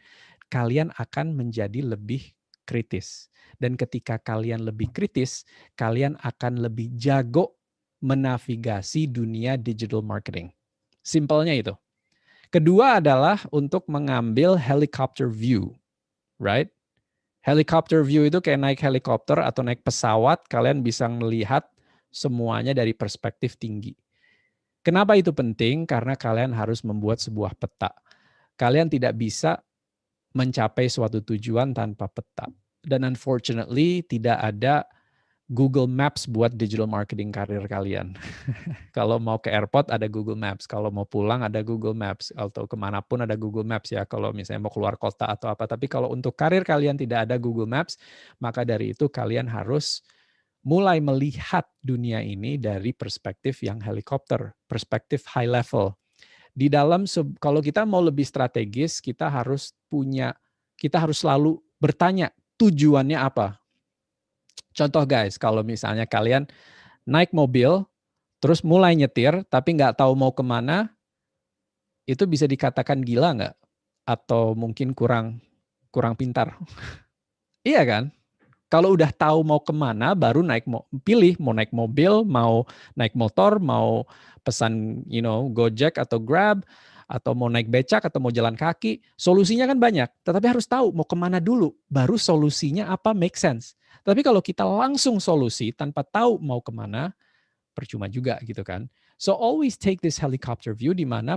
kalian akan menjadi lebih kritis. Dan ketika kalian lebih kritis, kalian akan lebih jago menavigasi dunia digital marketing. Simpelnya itu. Kedua adalah untuk mengambil helicopter view, right? Helicopter view itu kayak naik helikopter atau naik pesawat, kalian bisa melihat semuanya dari perspektif tinggi. Kenapa itu penting? Karena kalian harus membuat sebuah peta. Kalian tidak bisa mencapai suatu tujuan tanpa peta. Dan unfortunately tidak ada Google Maps buat digital marketing karir kalian. Kalau mau ke airport ada Google Maps, kalau mau pulang ada Google Maps, atau kemanapun ada Google Maps ya, kalau misalnya mau keluar kota atau apa. Tapi kalau untuk karir kalian tidak ada Google Maps, maka dari itu kalian harus mulai melihat dunia ini dari perspektif yang helikopter, perspektif high level. Di dalam, kalau kita mau lebih strategis, kita harus selalu bertanya tujuannya apa. Contoh guys, kalau misalnya kalian naik mobil, terus mulai nyetir, tapi nggak tahu mau kemana, itu bisa dikatakan gila nggak? Atau mungkin kurang pintar. Iya kan? Kalau udah tahu mau kemana, baru pilih mau naik mobil, mau naik motor, mau pesan Gojek atau Grab, atau mau naik becak, atau mau jalan kaki. Solusinya kan banyak, tetapi harus tahu mau kemana dulu, baru solusinya apa make sense. Tapi kalau kita langsung solusi tanpa tahu mau kemana, percuma juga gitu kan. So always take this helicopter view di mana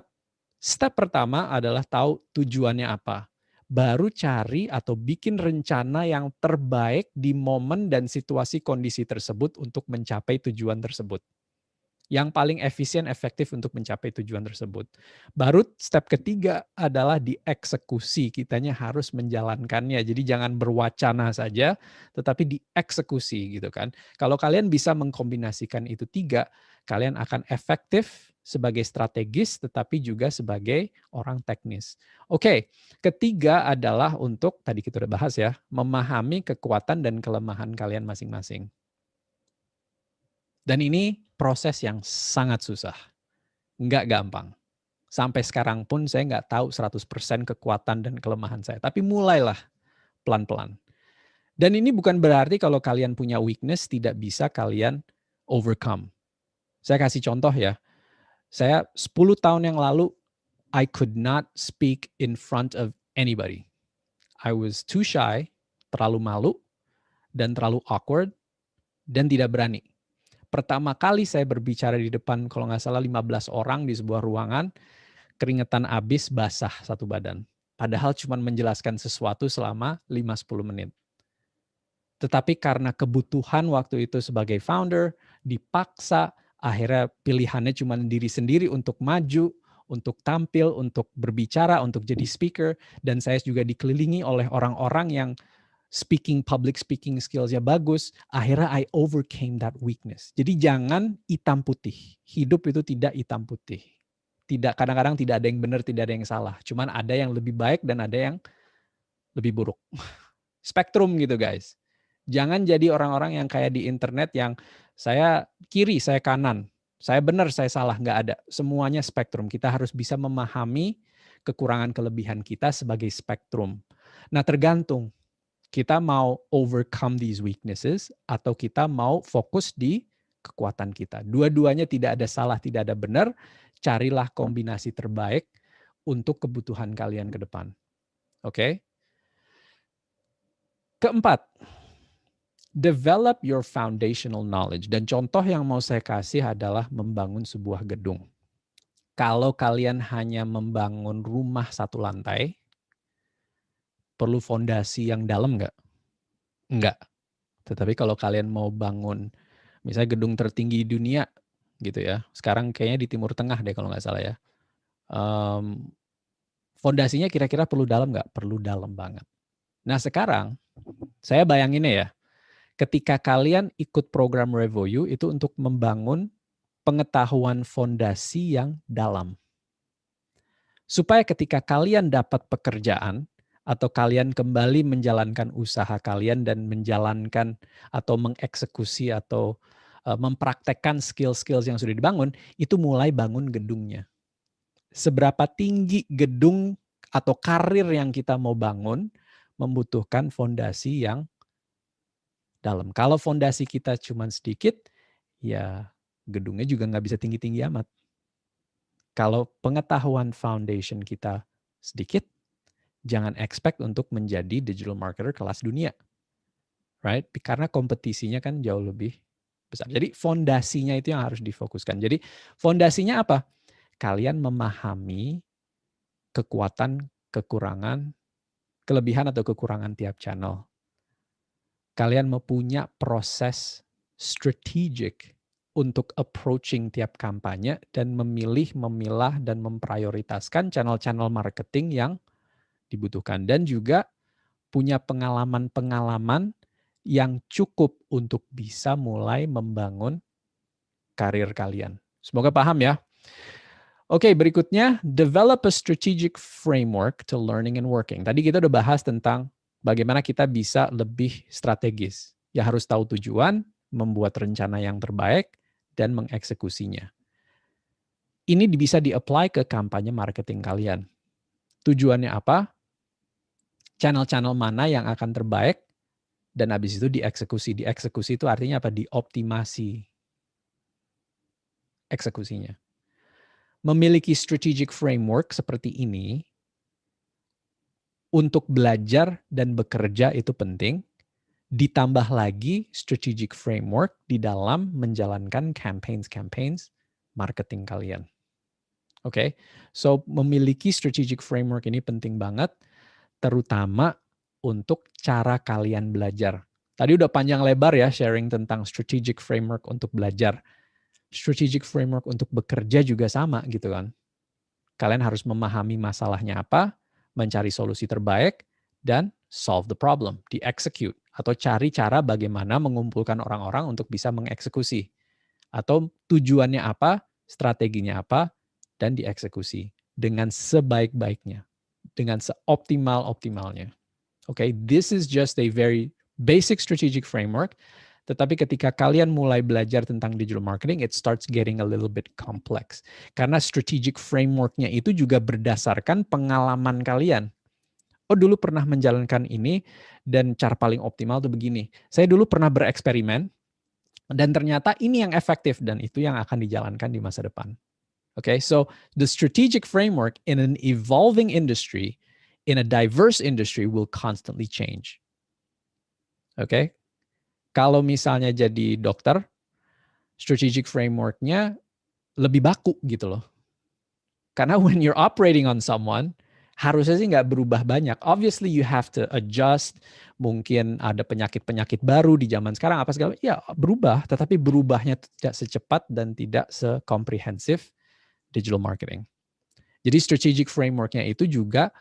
step pertama adalah tahu tujuannya apa. Baru cari atau bikin rencana yang terbaik di momen dan situasi kondisi tersebut untuk mencapai tujuan tersebut. Yang paling efisien, efektif untuk mencapai tujuan tersebut. Baru step ketiga adalah dieksekusi. Kitanya harus menjalankannya. Jadi jangan berwacana saja, tetapi dieksekusi gitu kan. Kalau kalian bisa mengkombinasikan itu tiga, kalian akan efektif sebagai strategis, tetapi juga sebagai orang teknis. Oke, ketiga adalah untuk, tadi kita udah bahas ya, memahami kekuatan dan kelemahan kalian masing-masing. Dan ini proses yang sangat susah. Nggak gampang. Sampai sekarang pun saya nggak tahu 100% kekuatan dan kelemahan saya. Tapi mulailah pelan-pelan. Dan ini bukan berarti kalau kalian punya weakness tidak bisa kalian overcome. Saya kasih contoh ya. Saya 10 tahun yang lalu, I could not speak in front of anybody. I was too shy, terlalu malu, dan terlalu awkward, dan tidak berani. Pertama kali saya berbicara di depan, kalau nggak salah 15 orang di sebuah ruangan, keringetan abis, basah satu badan. Padahal cuma menjelaskan sesuatu selama 5-10 menit. Tetapi karena kebutuhan waktu itu sebagai founder, dipaksa, akhirnya pilihannya cuma diri sendiri untuk maju, untuk tampil, untuk berbicara, untuk jadi speaker. Dan saya juga dikelilingi oleh orang-orang yang public speaking skills-nya bagus, akhirnya I overcame that weakness. Jadi jangan hitam putih. Hidup itu tidak hitam putih. Kadang-kadang tidak ada yang benar, tidak ada yang salah. Cuman ada yang lebih baik dan ada yang lebih buruk. Spektrum gitu guys. Jangan jadi orang-orang yang kayak di internet yang saya kiri, saya kanan. Saya benar, saya salah. Nggak ada. Semuanya spektrum. Kita harus bisa memahami kekurangan kelebihan kita sebagai spektrum. Nah tergantung. Kita mau overcome these weaknesses atau kita mau fokus di kekuatan kita. Dua-duanya tidak ada salah, tidak ada benar. Carilah kombinasi terbaik untuk kebutuhan kalian ke depan. Oke? Keempat, develop your foundational knowledge. Dan contoh yang mau saya kasih adalah membangun sebuah gedung. Kalau kalian hanya membangun rumah satu lantai, perlu fondasi yang dalam nggak? Enggak. Tetapi kalau kalian mau bangun misalnya gedung tertinggi di dunia gitu ya. Sekarang kayaknya di Timur Tengah deh kalau nggak salah ya. Fondasinya kira-kira perlu dalam nggak? Perlu dalam banget. Nah sekarang saya bayanginnya ya. Ketika kalian ikut program RevoU itu untuk membangun pengetahuan fondasi yang dalam. Supaya ketika kalian dapat pekerjaan, atau kalian kembali menjalankan usaha kalian dan menjalankan atau mengeksekusi atau mempraktekkan skill-skills yang sudah dibangun, itu mulai bangun gedungnya. Seberapa tinggi gedung atau karir yang kita mau bangun membutuhkan fondasi yang dalam. Kalau fondasi kita cuma sedikit, ya gedungnya juga nggak bisa tinggi-tinggi amat. Kalau pengetahuan foundation kita sedikit, jangan expect untuk menjadi digital marketer kelas dunia. Right? Karena kompetisinya kan jauh lebih besar. Jadi fondasinya itu yang harus difokuskan. Jadi fondasinya apa? Kalian memahami kekuatan, kekurangan, kelebihan atau kekurangan tiap channel. Kalian mempunyai proses strategic untuk approaching tiap kampanye dan memilih, memilah, dan memprioritaskan channel-channel marketing yang dibutuhkan. Dan juga punya pengalaman-pengalaman yang cukup untuk bisa mulai membangun karir kalian. Semoga paham ya. Oke, berikutnya develop a strategic framework to learning and working. Tadi kita udah bahas tentang bagaimana kita bisa lebih strategis. Ya harus tahu tujuan, membuat rencana yang terbaik, dan mengeksekusinya. Ini bisa di-apply ke kampanye marketing kalian. Tujuannya apa? Channel-channel mana yang akan terbaik, dan habis itu dieksekusi. Dieksekusi itu artinya apa? Dioptimasi eksekusinya. Memiliki strategic framework seperti ini untuk belajar dan bekerja itu penting. Ditambah lagi strategic framework di dalam menjalankan campaigns marketing kalian. Oke, so memiliki strategic framework ini penting banget, terutama untuk cara kalian belajar. Tadi udah panjang lebar ya sharing tentang strategic framework untuk belajar. Strategic framework untuk bekerja juga sama gitu kan. Kalian harus memahami masalahnya apa, mencari solusi terbaik, dan solve the problem, di-execute. Atau cari cara bagaimana mengumpulkan orang-orang untuk bisa mengeksekusi. Atau tujuannya apa, strateginya apa, dan dieksekusi. Dengan sebaik-baiknya. Dengan seoptimal-optimalnya. Okay, this is just a very basic strategic framework. Tetapi ketika kalian mulai belajar tentang digital marketing, it starts getting a little bit complex. Karena strategic framework-nya itu juga berdasarkan pengalaman kalian. Oh dulu pernah menjalankan ini dan cara paling optimal tuh begini. Saya dulu pernah bereksperimen dan ternyata ini yang efektif dan itu yang akan dijalankan di masa depan. Okay, so the strategic framework in an evolving industry in a diverse industry will constantly change. Oke? Kalau misalnya jadi dokter, strategic framework-nya lebih baku gitu loh. Karena when you're operating on someone, harusnya sih nggak berubah banyak. Obviously you have to adjust, mungkin ada penyakit-penyakit baru di zaman sekarang, apa segala, ya berubah, tetapi berubahnya tidak secepat dan tidak sekomprehensif digital marketing. Jadi strategic framework-nya itu juga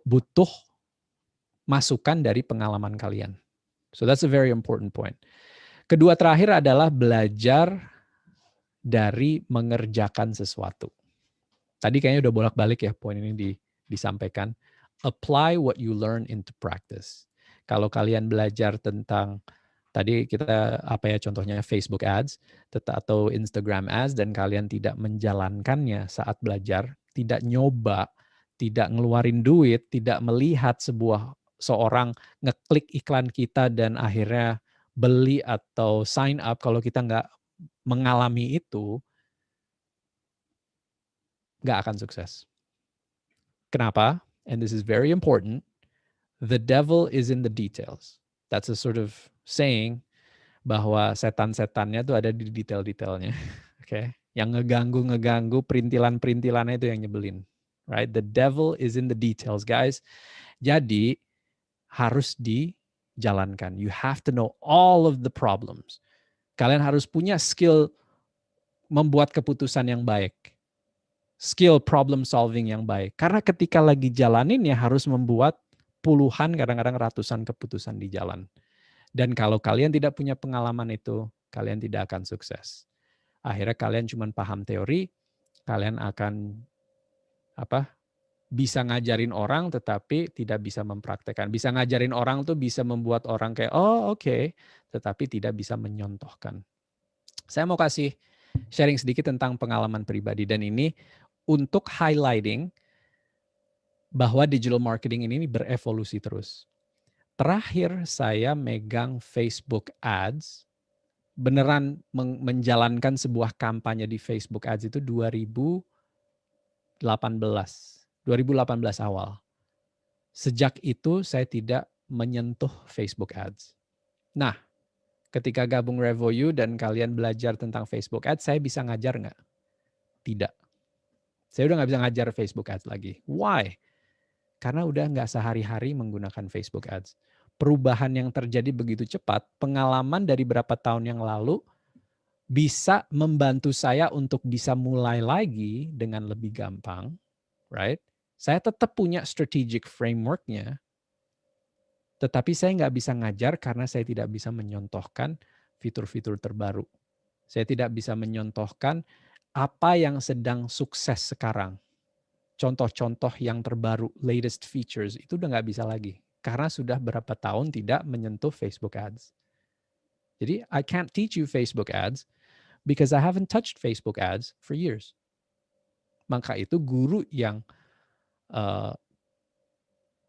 butuh masukan dari pengalaman kalian. So that's a very important point. Kedua terakhir adalah belajar dari mengerjakan sesuatu. Tadi kayaknya udah bolak-balik ya poin ini disampaikan. Apply what you learn into practice. Kalau kalian belajar tentang tadi kita contohnya Facebook ads atau Instagram ads dan kalian tidak menjalankannya saat belajar, tidak nyoba, tidak ngeluarin duit, tidak melihat seorang ngeklik iklan kita dan akhirnya beli atau sign up, kalau kita nggak mengalami itu, nggak akan sukses. Kenapa? And this is very important. The devil is in the details. That's a sort of saying bahwa setan-setannya tuh ada di detail-detailnya. Okay? Yang ngeganggu perintilan-perintilannya itu yang nyebelin. Right? The devil is in the details, guys. Jadi harus dijalankan. You have to know all of the problems. Kalian harus punya skill membuat keputusan yang baik. Skill problem solving yang baik. Karena ketika lagi jalanin ya harus membuat puluhan, kadang-kadang ratusan keputusan di jalan. Dan kalau kalian tidak punya pengalaman itu, kalian tidak akan sukses. Akhirnya kalian cuma paham teori, kalian akan bisa ngajarin orang tetapi tidak bisa mempraktekkan. Bisa ngajarin orang tuh bisa membuat orang kayak, oh oke, tetapi tidak bisa menyontohkan. Saya mau kasih sharing sedikit tentang pengalaman pribadi dan ini untuk highlighting bahwa digital marketing ini berevolusi terus. Terakhir saya megang Facebook Ads, beneran menjalankan sebuah kampanye di Facebook Ads itu 2018 awal. Sejak itu saya tidak menyentuh Facebook Ads. Nah, ketika gabung RevoU dan kalian belajar tentang Facebook Ads, saya bisa ngajar nggak? Tidak. Saya udah nggak bisa ngajar Facebook Ads lagi. Why? Karena udah nggak sehari-hari menggunakan Facebook Ads. Perubahan yang terjadi begitu cepat, pengalaman dari berapa tahun yang lalu bisa membantu saya untuk bisa mulai lagi dengan lebih gampang, right? Saya tetap punya strategic framework-nya, tetapi saya nggak bisa ngajar karena saya tidak bisa menyontohkan fitur-fitur terbaru. Saya tidak bisa menyontohkan apa yang sedang sukses sekarang. Contoh-contoh yang terbaru, latest features, itu udah nggak bisa lagi. Karena sudah berapa tahun tidak menyentuh Facebook Ads. Jadi, I can't teach you Facebook Ads because I haven't touched Facebook Ads for years. Maka itu guru yang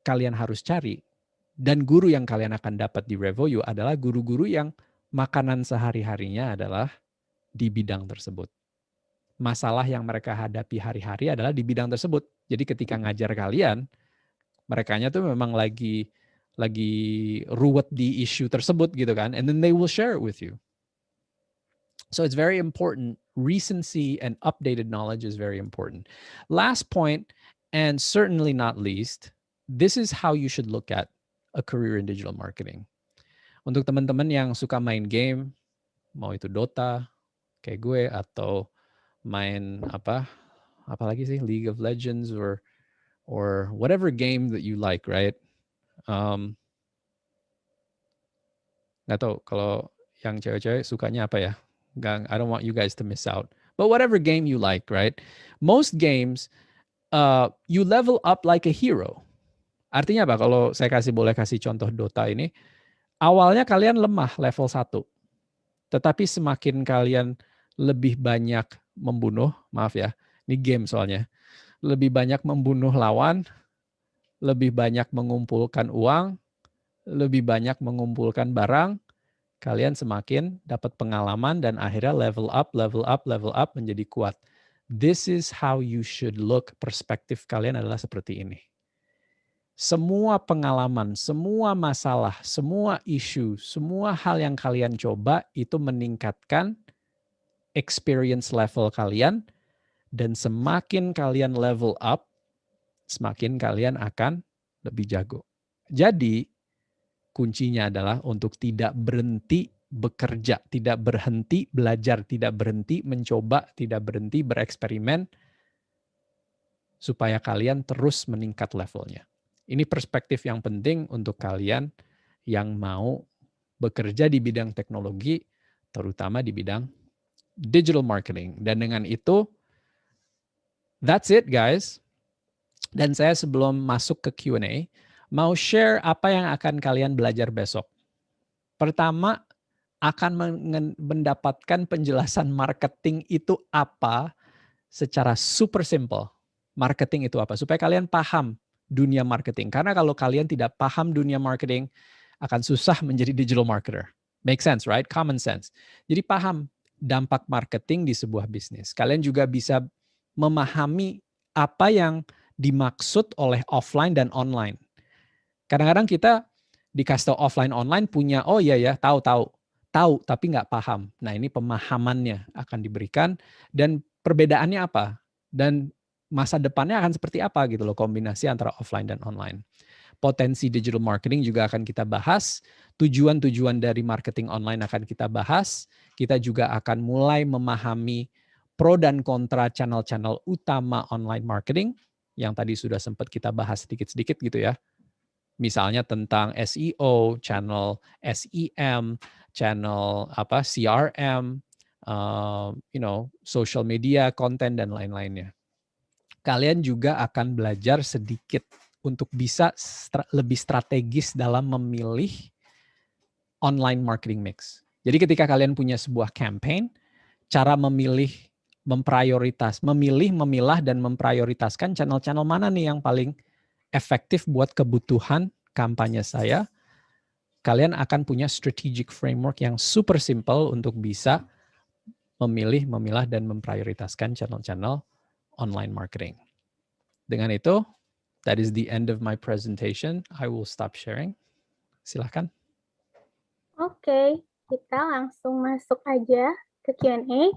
kalian harus cari dan guru yang kalian akan dapat di RevoU adalah guru-guru yang makanan sehari-harinya adalah di bidang tersebut. Masalah yang mereka hadapi hari-hari adalah di bidang tersebut. Jadi ketika ngajar kalian, merekanya tuh memang lagi ruwet di isu tersebut gitu kan, and then they will share it with you. So it's very important. Recency and updated knowledge is very important. Last point, and certainly not least, this is how you should look at a career in digital marketing. Untuk teman-teman yang suka main game, mau itu Dota kayak gue atau main apalagi sih, League of Legends or whatever game that you like, right? Nggak tahu kalau yang cewek-cewek sukanya apa ya? I don't want you guys to miss out. But whatever game you like, right? Most games, you level up like a hero. Artinya apa? Kalau saya boleh kasih contoh Dota ini, awalnya kalian lemah level 1. Tetapi semakin kalian lebih banyak membunuh, maaf ya, ini game soalnya, lebih banyak membunuh lawan, lebih banyak mengumpulkan uang, lebih banyak mengumpulkan barang, kalian semakin dapat pengalaman dan akhirnya level up menjadi kuat. This is how you should look. Perspektif kalian adalah seperti ini. semua pengalaman, semua masalah, semua isu, semua hal yang kalian coba itu meningkatkan experience level kalian, dan semakin kalian level up, semakin kalian akan lebih jago. Jadi, kuncinya adalah untuk tidak berhenti bekerja, tidak berhenti belajar, tidak berhenti mencoba, tidak berhenti bereksperimen, supaya kalian terus meningkat levelnya. Ini perspektif yang penting untuk kalian yang mau bekerja di bidang teknologi, terutama di bidang digital marketing. Dan dengan itu, that's it guys. Dan saya sebelum masuk ke Q&A, mau share apa yang akan kalian belajar besok. Pertama, akan mendapatkan penjelasan marketing itu apa secara super simple. Marketing itu apa? Supaya kalian paham dunia marketing. Karena kalau kalian tidak paham dunia marketing, akan susah menjadi digital marketer. Make sense, right? Common sense. Jadi paham dampak marketing di sebuah bisnis. Kalian juga bisa memahami apa yang dimaksud oleh offline dan online. Kadang-kadang kita dikasih tahu offline online punya, oh iya ya, tahu tapi nggak paham. Nah ini pemahamannya akan diberikan dan perbedaannya apa dan masa depannya akan seperti apa gitu loh, kombinasi antara offline dan online. Potensi digital marketing juga akan kita bahas, tujuan-tujuan dari marketing online akan kita bahas. Kita juga akan mulai memahami pro dan kontra channel-channel utama online marketing yang tadi sudah sempat kita bahas sedikit-sedikit gitu ya. Misalnya tentang SEO, channel SEM, channel CRM, social media, konten dan lain-lainnya. Kalian juga akan belajar sedikit untuk bisa lebih strategis dalam memilih online marketing mix. Jadi ketika kalian punya sebuah campaign, cara memilih, memilah dan memprioritaskan channel-channel mana nih yang paling efektif buat kebutuhan kampanye saya, kalian akan punya strategic framework yang super simple untuk bisa memilih, memilah, dan memprioritaskan channel-channel online marketing. Dengan itu, that is the end of my presentation. I will stop sharing. Silahkan. Oke, kita langsung masuk aja ke Q&A.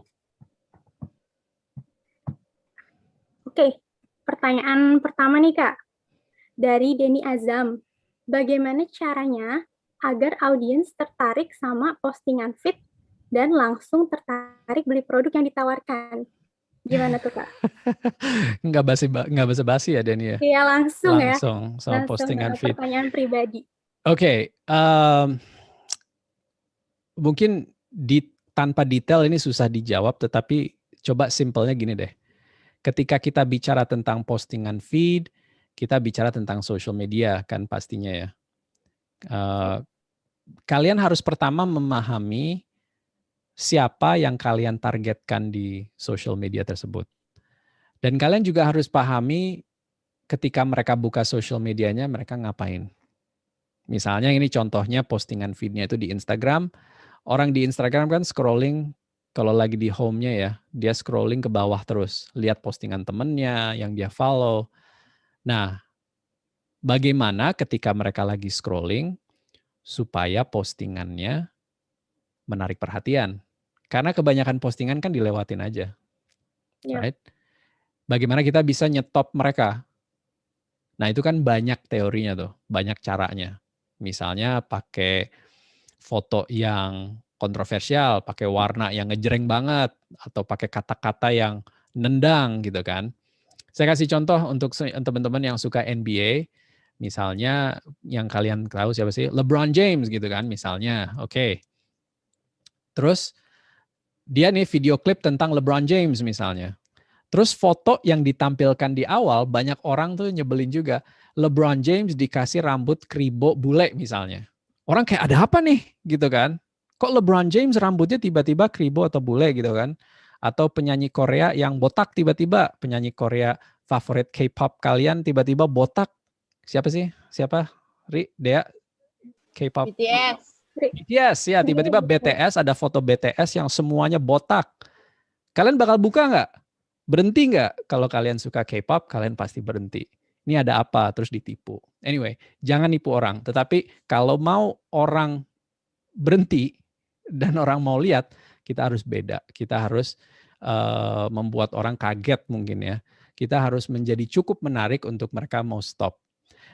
Oke, pertanyaan pertama nih Kak. Dari Denny Azam. Bagaimana caranya agar audiens tertarik sama postingan feed dan langsung tertarik beli produk yang ditawarkan? Gimana tuh Kak? Nggak basa-basi ya Denny ya? Iya langsung ya. Langsung sama postingan feed. Pertanyaan pribadi. Oke, mungkin tanpa detail ini susah dijawab, tetapi coba simpelnya gini deh. Ketika kita bicara tentang postingan feed, kita bicara tentang social media kan pastinya ya. Kalian harus pertama memahami siapa yang kalian targetkan di social media tersebut. Dan kalian juga harus pahami ketika mereka buka social medianya mereka ngapain. Misalnya ini contohnya postingan feed-nya itu di Instagram. Orang di Instagram kan scrolling, kalau lagi di home-nya ya, dia scrolling ke bawah terus. Lihat postingan temennya yang dia follow. Nah, bagaimana ketika mereka lagi scrolling supaya postingannya menarik perhatian? Karena kebanyakan postingan kan dilewatin aja. Right? Bagaimana kita bisa nyetop mereka? Nah, itu kan banyak teorinya tuh, banyak caranya. Misalnya pakai foto yang kontroversial, pakai warna yang ngejreng banget, atau pakai kata-kata yang nendang gitu kan. Saya kasih contoh untuk teman-teman yang suka NBA, misalnya yang kalian tahu siapa sih? LeBron James gitu kan misalnya. Oke. Terus dia nih video klip tentang LeBron James misalnya. Terus foto yang ditampilkan di awal banyak orang tuh nyebelin juga. LeBron James dikasih rambut kribo bule misalnya. Orang kayak ada apa nih gitu kan. Kok LeBron James rambutnya tiba-tiba kribo atau bule gitu kan. Atau penyanyi Korea yang botak tiba-tiba. Penyanyi Korea favorit K-pop kalian tiba-tiba botak. Siapa sih? Siapa? Dea? K-pop? BTS ya, tiba-tiba BTS ada foto BTS yang semuanya botak. Kalian bakal buka nggak? Berhenti nggak? Kalau kalian suka K-pop, kalian pasti berhenti. Ini ada apa, terus ditipu. Anyway, jangan nipu orang. Tetapi kalau mau orang berhenti dan orang mau lihat, kita harus beda. Kita harus membuat orang kaget mungkin ya. Kita harus menjadi cukup menarik untuk mereka mau stop.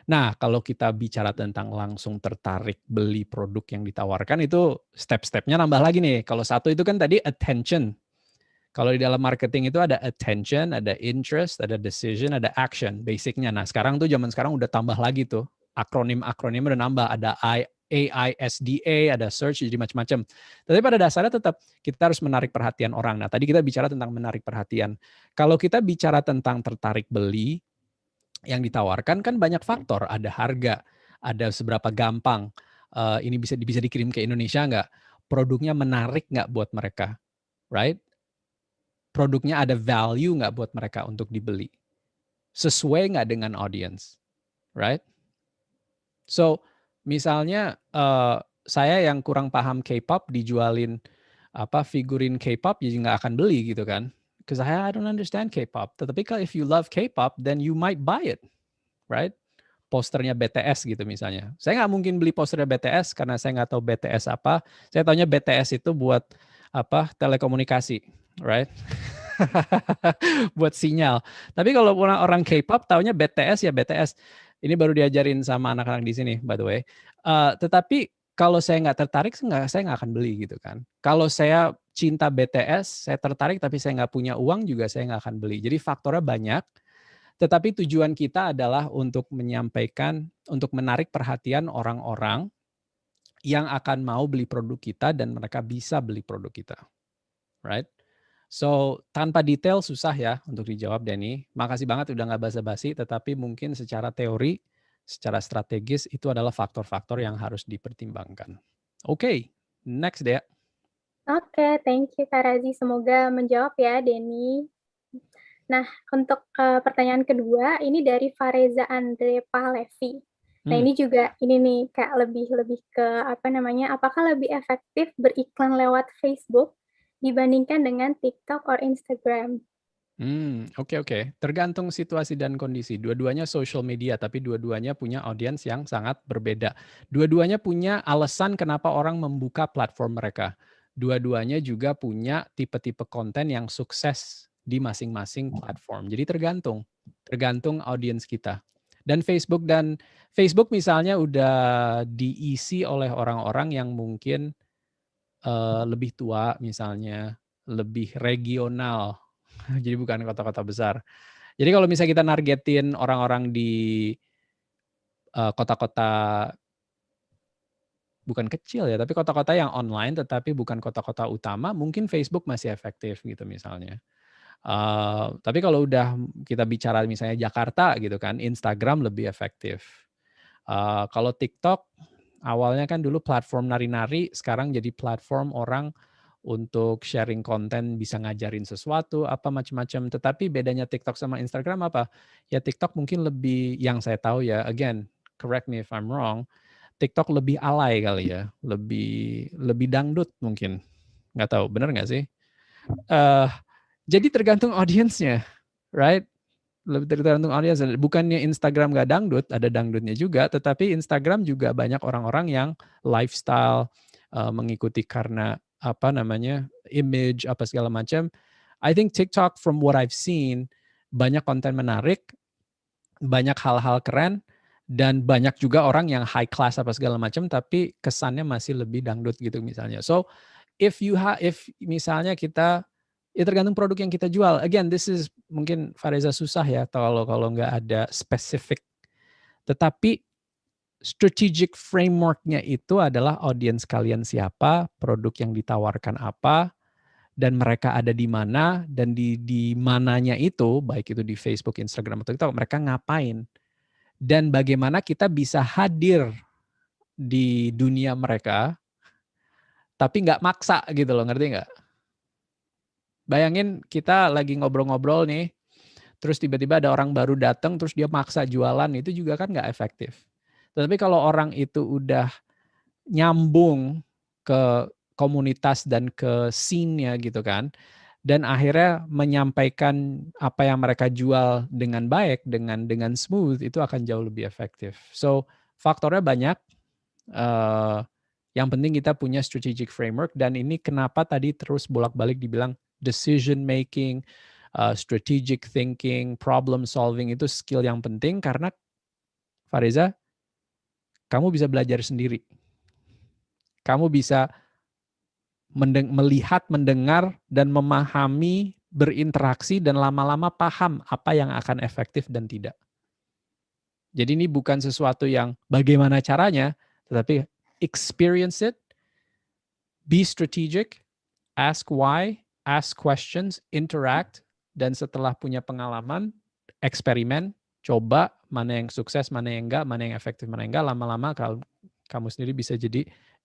Nah, kalau kita bicara tentang langsung tertarik beli produk yang ditawarkan, itu step-stepnya nambah lagi nih. Kalau satu itu kan tadi attention. Kalau di dalam marketing itu ada attention, ada interest, ada decision, ada action, basicnya. Nah, sekarang tuh zaman sekarang udah tambah lagi tuh. Akronim udah nambah, ada AISDA, ada search, jadi macam-macam. Tapi pada dasarnya tetap kita harus menarik perhatian orang. Nah, tadi kita bicara tentang menarik perhatian. Kalau kita bicara tentang tertarik beli, yang ditawarkan kan banyak faktor, ada harga, ada seberapa gampang, ini bisa dikirim ke Indonesia nggak, produknya menarik nggak buat mereka, right? Produknya ada value nggak buat mereka untuk dibeli, sesuai nggak dengan audience, right? So misalnya saya yang kurang paham K-pop dijualin figurin K-pop, jadi nggak akan beli gitu kan. Because I don't understand K-pop. Tetapi kalau if you love K-pop, then you might buy it, right? Posternya BTS gitu misalnya. Saya nggak mungkin beli posternya BTS karena saya nggak tahu BTS apa. Saya taunya BTS itu buat telekomunikasi, right? Buat sinyal. Tapi kalau orang K-pop taunya BTS ya BTS. Ini baru diajarin sama anak-anak di sini, by the way. Tetapi kalau saya nggak tertarik, saya nggak akan beli gitu kan. Kalau saya cinta BTS, saya tertarik tapi saya nggak punya uang juga saya nggak akan beli. Jadi faktornya banyak. Tetapi tujuan kita adalah untuk menyampaikan, untuk menarik perhatian orang-orang yang akan mau beli produk kita dan mereka bisa beli produk kita. Right? So, tanpa detail susah ya untuk dijawab, Denny. Makasih banget udah nggak basa-basi, tetapi mungkin secara teori, secara strategis itu adalah faktor-faktor yang harus dipertimbangkan. Oke, next Dea. Oke, thank you Kak Razi. Semoga menjawab ya, Denny. Nah, untuk pertanyaan kedua, ini dari Fareza Andre Pahlevi. Nah, ini juga ini nih Kak, lebih ke apakah lebih efektif beriklan lewat Facebook dibandingkan dengan TikTok or Instagram? Oke. Tergantung situasi dan kondisi. Dua-duanya social media, tapi dua-duanya punya audiens yang sangat berbeda. Dua-duanya punya alasan kenapa orang membuka platform mereka. Dua-duanya juga punya tipe-tipe konten yang sukses di masing-masing platform. Jadi tergantung audiens kita. Dan Facebook misalnya udah diisi oleh orang-orang yang mungkin lebih tua misalnya, lebih regional. Jadi bukan kota-kota besar. Jadi kalau misalnya kita nargetin orang-orang di kota-kota bukan kecil ya, tapi kota-kota yang online tetapi bukan kota-kota utama, mungkin Facebook masih efektif gitu misalnya. Tapi kalau udah kita bicara misalnya Jakarta gitu kan, Instagram lebih efektif. Kalau TikTok awalnya kan dulu platform nari-nari, sekarang jadi platform orang untuk sharing konten, bisa ngajarin sesuatu, apa macam-macam. Tetapi bedanya TikTok sama Instagram apa? Ya TikTok mungkin lebih, yang saya tahu ya, again, correct me if I'm wrong, TikTok lebih alay kali ya, lebih dangdut mungkin. Nggak tahu, bener nggak sih? Jadi tergantung audiensnya, right? Lebih tergantung audiens. Bukannya Instagram nggak dangdut, ada dangdutnya juga, tetapi Instagram juga banyak orang-orang yang lifestyle, mengikuti karena image apa segala macam. I think TikTok from what I've seen banyak konten menarik, banyak hal-hal keren, dan banyak juga orang yang high class apa segala macam, tapi kesannya masih lebih dangdut gitu misalnya. So if misalnya kita, ya tergantung produk yang kita jual. Again, this is mungkin Fareza susah ya kalau nggak ada spesifik. Tetapi strategic framework-nya itu adalah audiens kalian siapa, produk yang ditawarkan apa, dan mereka ada di mana, dan di mananya itu, baik itu di Facebook, Instagram, atau TikTok, mereka ngapain. Dan bagaimana kita bisa hadir di dunia mereka, tapi nggak maksa gitu loh, ngerti nggak? Bayangin kita lagi ngobrol-ngobrol nih, terus tiba-tiba ada orang baru datang, terus dia maksa jualan, itu juga kan nggak efektif. Tetapi kalau orang itu udah nyambung ke komunitas dan ke scene-nya gitu kan, dan akhirnya menyampaikan apa yang mereka jual dengan baik, dengan smooth, itu akan jauh lebih efektif. So, faktornya banyak. Yang penting kita punya strategic framework, dan ini kenapa tadi terus bolak-balik dibilang decision making, strategic thinking, problem solving itu skill yang penting, karena Fareza, kamu bisa belajar sendiri. Kamu bisa melihat, mendengar, dan memahami, berinteraksi, dan lama-lama paham apa yang akan efektif dan tidak. Jadi ini bukan sesuatu yang bagaimana caranya, tetapi experience it, be strategic, ask why, ask questions, interact, dan setelah punya pengalaman, eksperimen, coba mana yang sukses, mana yang enggak, mana yang efektif, mana yang enggak, lama-lama kamu sendiri bisa jadi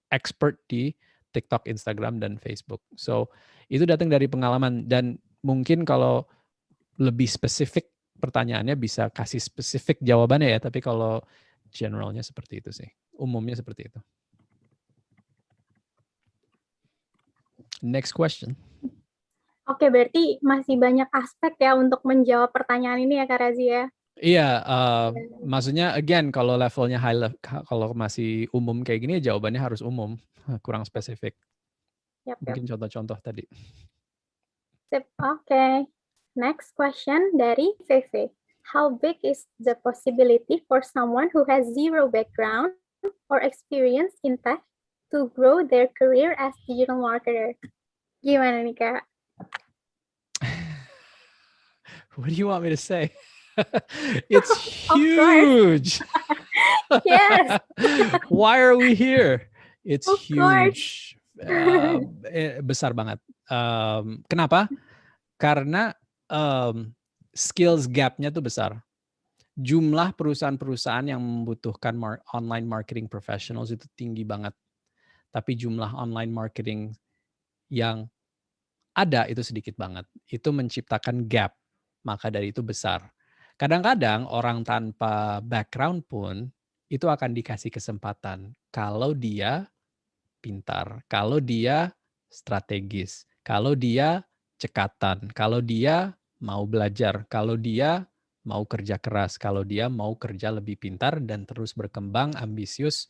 expert di TikTok, Instagram, dan Facebook. So, itu datang dari pengalaman, dan mungkin kalau lebih spesifik pertanyaannya bisa kasih spesifik jawabannya ya, tapi kalau generalnya seperti itu sih. Umumnya seperti itu. Next question. Oke, berarti masih banyak aspek ya untuk menjawab pertanyaan ini ya Kak Razi ya? Iya, maksudnya again kalau levelnya kalau masih umum kayak gini jawabannya harus umum, kurang spesifik. Mungkin contoh-contoh tadi. Sip, oke. Next question dari VV. How big is the possibility for someone who has zero background or experience in tech to grow their career as digital marketer? Gimana nih Kak? What do you want me to say? It's huge. Yes. Why are we here? It's Of huge. Besar banget. Kenapa? Karena skills gap-nya tuh besar. Jumlah perusahaan-perusahaan yang membutuhkan online marketing professionals itu tinggi banget. Tapi jumlah online marketing yang ada itu sedikit banget. Itu menciptakan gap. Maka dari itu besar. Kadang-kadang orang tanpa background pun itu akan dikasih kesempatan kalau dia pintar, kalau dia strategis, kalau dia cekatan, kalau dia mau belajar, kalau dia mau kerja keras, kalau dia mau kerja lebih pintar dan terus berkembang, ambisius.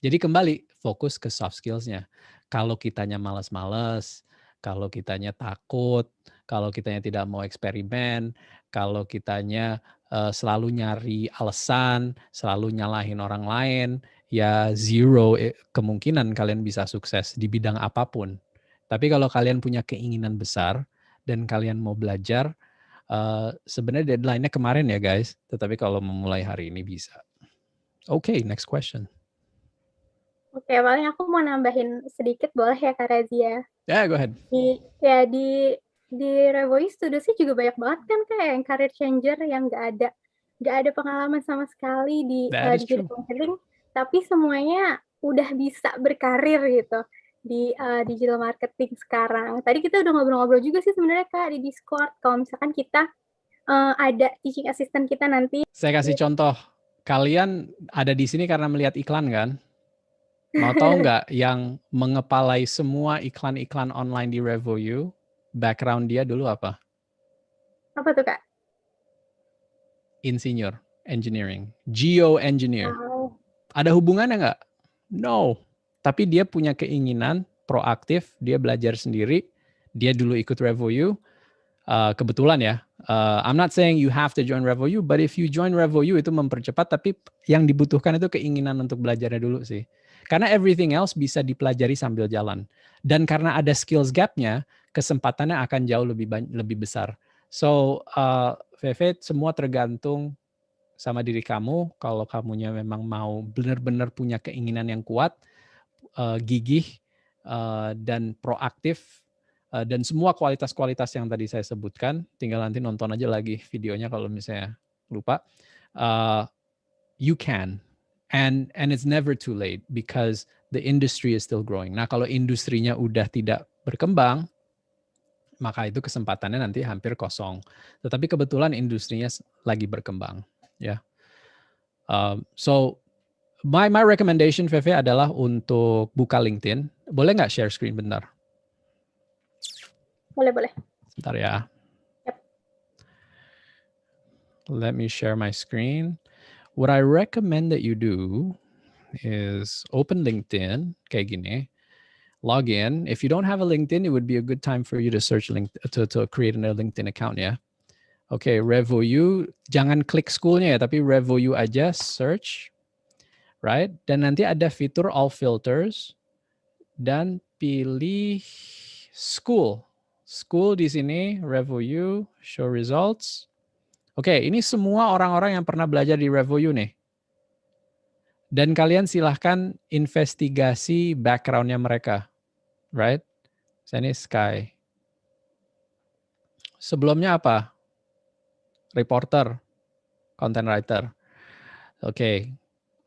Jadi kembali fokus ke soft skills-nya. Kalau kitanya malas-malas, kalau kitanya takut, kalau kitanya tidak mau eksperimen, kalau kitanya selalu nyari alasan, selalu nyalahin orang lain, ya zero kemungkinan kalian bisa sukses di bidang apapun. Tapi kalau kalian punya keinginan besar dan kalian mau belajar, sebenarnya deadline-nya kemarin ya guys, tetapi kalau memulai hari ini bisa. Okay, next question. Oke, paling aku mau nambahin sedikit boleh ya Kak Razia? Yeah, go ahead. Di Revoice Studiosnya juga banyak banget kan kayak yang career changer yang nggak ada pengalaman sama sekali di digital marketing, tapi semuanya udah bisa berkarir gitu di digital marketing sekarang. Tadi kita udah ngobrol-ngobrol juga sih sebenarnya Kak di Discord, kalau misalkan kita ada teaching assistant kita nanti. Saya kasih contoh, kalian ada di sini karena melihat iklan kan? Mau tahu nggak yang mengepalai semua iklan-iklan online di RevoU, background dia dulu apa? Apa tuh Kak? Insinyur, engineering, geoengineer. Wow. Ada hubungannya nggak? No. Tapi dia punya keinginan, proaktif, dia belajar sendiri, dia dulu ikut RevoU, kebetulan ya, I'm not saying you have to join RevoU, but if you join RevoU itu mempercepat, tapi yang dibutuhkan itu keinginan untuk belajarnya dulu sih. Karena everything else bisa dipelajari sambil jalan. Dan karena ada skills gap-nya, kesempatannya akan jauh lebih besar. So, VV, semua tergantung sama diri kamu. Kalau kamunya memang mau benar-benar punya keinginan yang kuat, gigih, dan proaktif, dan semua kualitas-kualitas yang tadi saya sebutkan, tinggal nanti nonton aja lagi videonya kalau misalnya lupa. You can. And it's never too late because the industry is still growing. Nah, kalau industrinya udah tidak berkembang, maka itu kesempatannya nanti hampir kosong. Tetapi kebetulan industrinya lagi berkembang, ya. So my recommendation, VV, adalah untuk buka LinkedIn. Boleh nggak share screen bentar? Boleh. Sebentar ya. Yep. Let me share my screen. What I recommend that you do is open LinkedIn, kayak gini. Log in. If you don't have a LinkedIn, it would be a good time for you to search to create a LinkedIn account ya. Oke, RevoU, jangan klik schoolnya ya, tapi RevoU aja, search, right? Dan nanti ada fitur all filters dan pilih school. School di sini, RevoU, show results. Oke, ini semua orang-orang yang pernah belajar di RevoU nih. Dan kalian silahkan investigasi background-nya mereka. Right? Ini Sky. Sebelumnya apa? Reporter, content writer. Oke.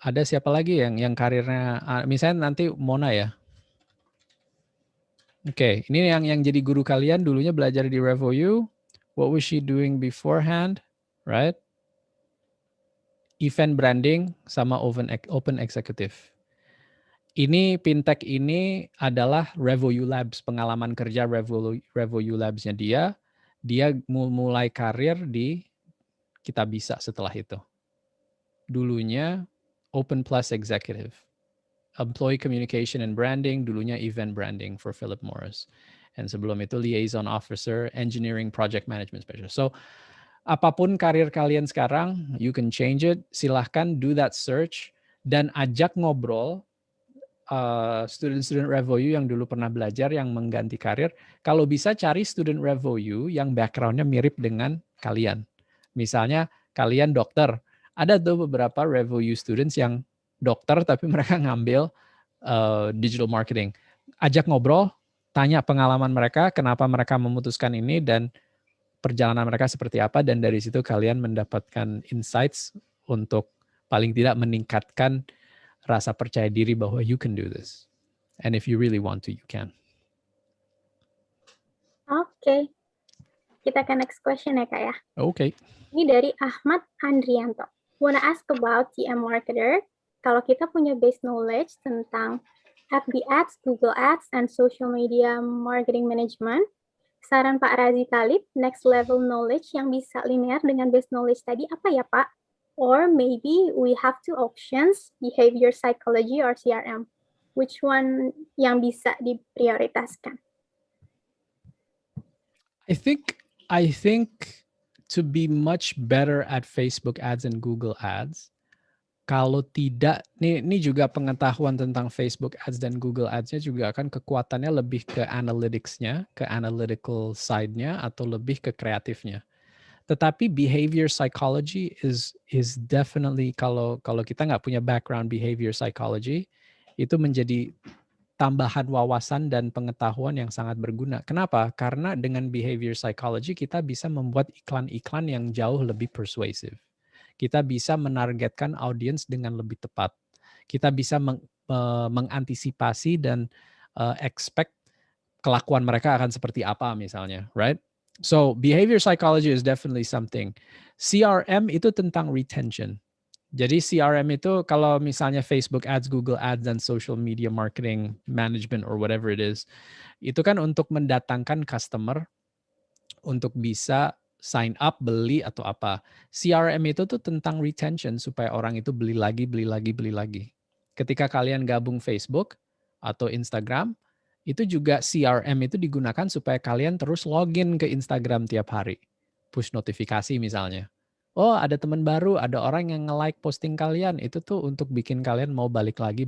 Ada siapa lagi yang karirnya, misalnya nanti Mona ya. Oke, ini yang jadi guru kalian dulunya belajar di RevoU. What was she doing beforehand? Right? Event branding sama open executive. Ini fintech ini adalah RevoU Labs, pengalaman kerja RevoU Labs-nya dia. Dia mulai karir di Kitabisa setelah itu. Dulunya Open Plus Executive. Employee Communication and Branding, dulunya Event Branding for Philip Morris. Dan sebelum itu Liaison Officer, Engineering Project Management Specialist. So, apapun karir kalian sekarang, you can change it. Silahkan do that search dan ajak ngobrol student-student RevoU yang dulu pernah belajar, yang mengganti karir. Kalau bisa cari student RevoU yang background-nya mirip dengan kalian. Misalnya kalian dokter. Ada tuh beberapa RevoU students yang dokter tapi mereka ngambil digital marketing. Ajak ngobrol, tanya pengalaman mereka, kenapa mereka memutuskan ini, dan perjalanan mereka seperti apa, dan dari situ kalian mendapatkan insights untuk paling tidak meningkatkan rasa percaya diri bahwa you can do this. And if you really want to, you can. Oke. Kita ke next question ya, Kak ya. Oke. Ini dari Ahmad Andrianto. Wanna ask about TM Marketer. Kalau kita punya base knowledge tentang FB Ads, Google Ads, and social media marketing management, saran Pak Razi Talib, next level knowledge yang bisa linear dengan base knowledge tadi apa ya, Pak? Or maybe we have two options, behavior psychology or CRM. Which one yang bisa diprioritaskan? I think to be much better at Facebook ads and Google ads, kalau tidak, ini juga pengetahuan tentang Facebook ads dan Google ads-nya juga akan kekuatannya lebih ke analytics-nya, ke analytical side-nya, atau lebih ke kreatifnya. Tetapi behavior psychology is definitely, kalau kita nggak punya background behavior psychology, itu menjadi tambahan wawasan dan pengetahuan yang sangat berguna. Kenapa? Karena dengan behavior psychology kita bisa membuat iklan-iklan yang jauh lebih persuasive. Kita bisa menargetkan audiens dengan lebih tepat. Kita bisa mengantisipasi dan expect kelakuan mereka akan seperti apa misalnya, right? So behavior psychology is definitely something. CRM itu tentang retention. Jadi CRM itu kalau misalnya Facebook ads, Google ads, dan social media marketing management or whatever it is, itu kan untuk mendatangkan customer untuk bisa sign up, beli atau apa. CRM itu tuh tentang retention supaya orang itu beli lagi. Ketika kalian gabung Facebook atau Instagram, itu juga CRM itu digunakan supaya kalian terus login ke Instagram tiap hari. Push notifikasi misalnya. Oh, ada teman baru, ada orang yang nge-like posting kalian. Itu tuh untuk bikin kalian mau balik lagi,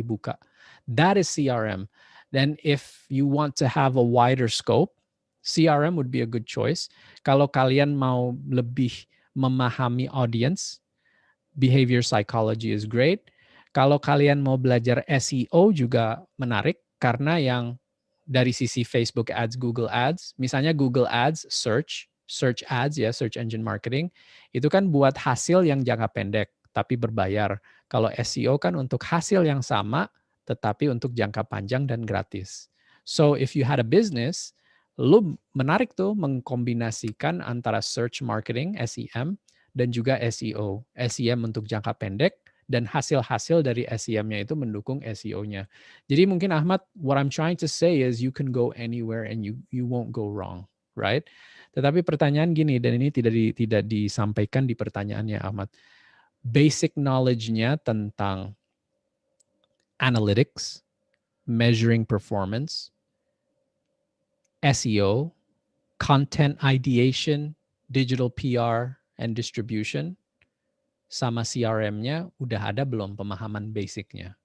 buka. That is CRM. Then if you want to have a wider scope, CRM would be a good choice. Kalau kalian mau lebih memahami audience, behavior psychology is great. Kalau kalian mau belajar SEO juga menarik. Karena yang dari sisi Facebook ads, Google ads, misalnya Google ads, search ads ya, search engine marketing, itu kan buat hasil yang jangka pendek, tapi berbayar. Kalau SEO kan untuk hasil yang sama, tetapi untuk jangka panjang dan gratis. So if you had a business, lu menarik tuh mengkombinasikan antara search marketing, SEM, dan juga SEO. SEM untuk jangka pendek, dan hasil-hasil dari SEM-nya itu mendukung SEO-nya. Jadi mungkin Ahmad, what I'm trying to say is you can go anywhere and you won't go wrong. right? Tetapi pertanyaan gini, dan ini tidak disampaikan di pertanyaannya Ahmad. Basic knowledge-nya tentang analytics, measuring performance, SEO, content ideation, digital PR, and distribution, sama CRM-nya udah ada belum pemahaman basic-nya?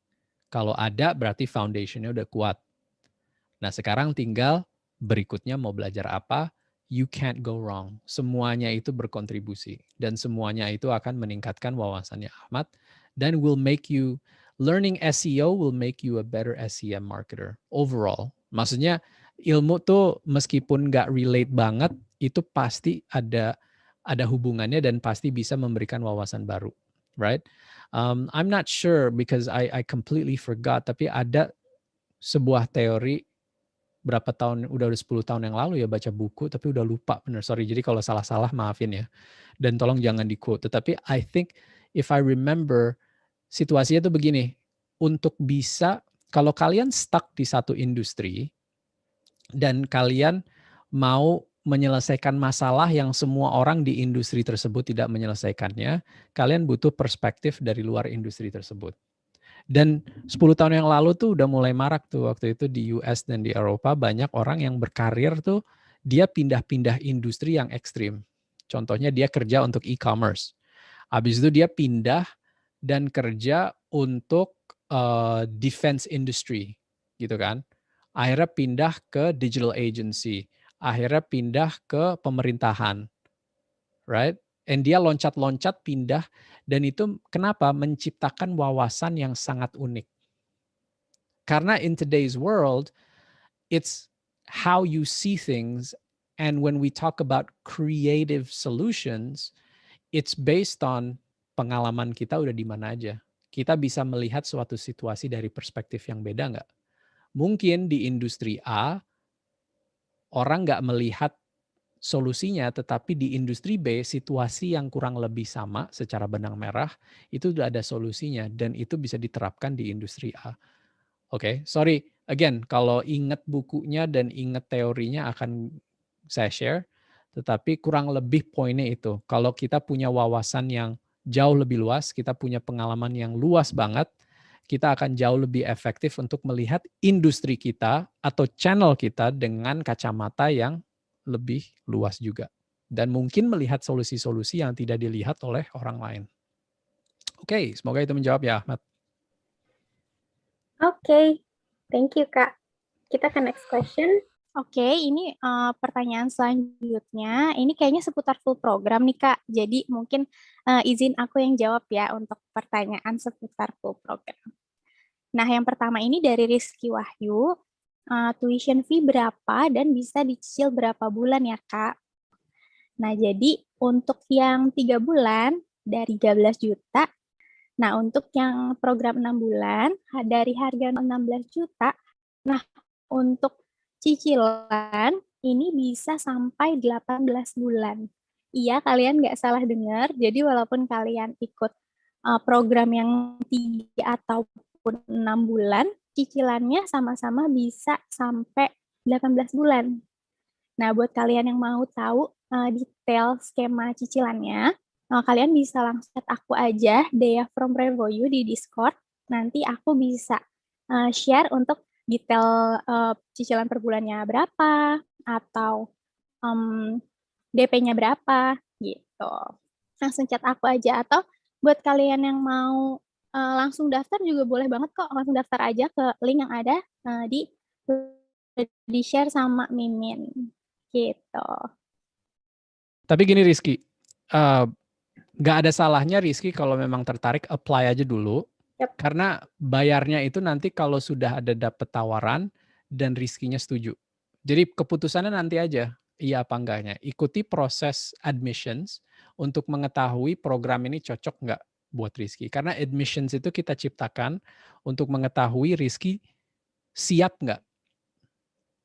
Kalau ada berarti foundation-nya udah kuat. Nah sekarang tinggal berikutnya mau belajar apa, you can't go wrong. Semuanya itu berkontribusi dan semuanya itu akan meningkatkan wawasannya Ahmad dan will make you, learning SEO will make you a better SEM marketer overall. Maksudnya ilmu tuh meskipun nggak relate banget, itu pasti ada hubungannya dan pasti bisa memberikan wawasan baru, right? I'm not sure because I completely forgot, tapi ada sebuah teori berapa tahun, udah 10 tahun yang lalu ya baca buku, tapi udah lupa bener, sorry. Jadi kalau salah-salah maafin ya. Dan tolong jangan di-quote. Tetapi I think if I remember, situasinya tuh begini, untuk bisa, kalau kalian stuck di satu industri, dan kalian mau menyelesaikan masalah yang semua orang di industri tersebut tidak menyelesaikannya, kalian butuh perspektif dari luar industri tersebut. Dan 10 tahun yang lalu tuh udah mulai marak tuh waktu itu di US dan di Eropa, banyak orang yang berkarir tuh dia pindah-pindah industri yang ekstrim. Contohnya dia kerja untuk e-commerce. Habis itu dia pindah dan kerja untuk defense industry gitu kan. Akhirnya pindah ke digital agency, akhirnya pindah ke pemerintahan, right? And dia loncat-loncat pindah, dan itu kenapa? Menciptakan wawasan yang sangat unik. Karena in today's world, it's how you see things, and when we talk about creative solutions, it's based on pengalaman kita udah di mana aja. Kita bisa melihat suatu situasi dari perspektif yang beda nggak? Mungkin di industri A, orang nggak melihat solusinya, tetapi di industri B, situasi yang kurang lebih sama secara benang merah, itu sudah ada solusinya, dan itu bisa diterapkan di industri A. Oke, sorry, again, kalau ingat bukunya dan ingat teorinya akan saya share, tetapi kurang lebih poinnya itu. Kalau kita punya wawasan yang jauh lebih luas, kita punya pengalaman yang luas banget, kita akan jauh lebih efektif untuk melihat industri kita atau channel kita dengan kacamata yang lebih luas juga. Dan mungkin melihat solusi-solusi yang tidak dilihat oleh orang lain. Oke, semoga itu menjawab ya, Ahmad. Oke, thank you Kak. Kita ke next question. Oke, ini pertanyaan selanjutnya. Ini kayaknya seputar full program nih Kak. Jadi mungkin izin aku yang jawab ya untuk pertanyaan seputar full program. Nah, yang pertama ini dari Rizky Wahyu. Tuition fee berapa dan bisa dicicil berapa bulan ya Kak? Nah, jadi untuk yang 3 bulan dari 13 juta. Nah, untuk yang program 6 bulan dari harga 16 juta. Nah, untuk cicilan ini bisa sampai 18 bulan. Iya, kalian nggak salah dengar. Jadi walaupun kalian ikut program yang 3 ataupun 6 bulan, cicilannya sama-sama bisa sampai 18 bulan. Nah, buat kalian yang mau tahu detail skema cicilannya, kalian bisa langsung chat aku aja, Dea from Revoyu di Discord. Nanti aku bisa share untuk detail cicilan per bulannya berapa, atau DP-nya berapa, gitu. Langsung chat aku aja, atau buat kalian yang mau langsung daftar juga boleh banget kok, langsung daftar aja ke link yang ada di share sama Mimin, gitu. Tapi gini Rizky, nggak ada salahnya Rizky kalau memang tertarik apply aja dulu. Yep. Karena bayarnya itu nanti kalau sudah ada dapet tawaran dan Rizky-nya setuju. Jadi keputusannya nanti aja, iya apa enggaknya. Ikuti proses admissions untuk mengetahui program ini cocok nggak buat Rizky. Karena admissions itu kita ciptakan untuk mengetahui Rizky siap nggak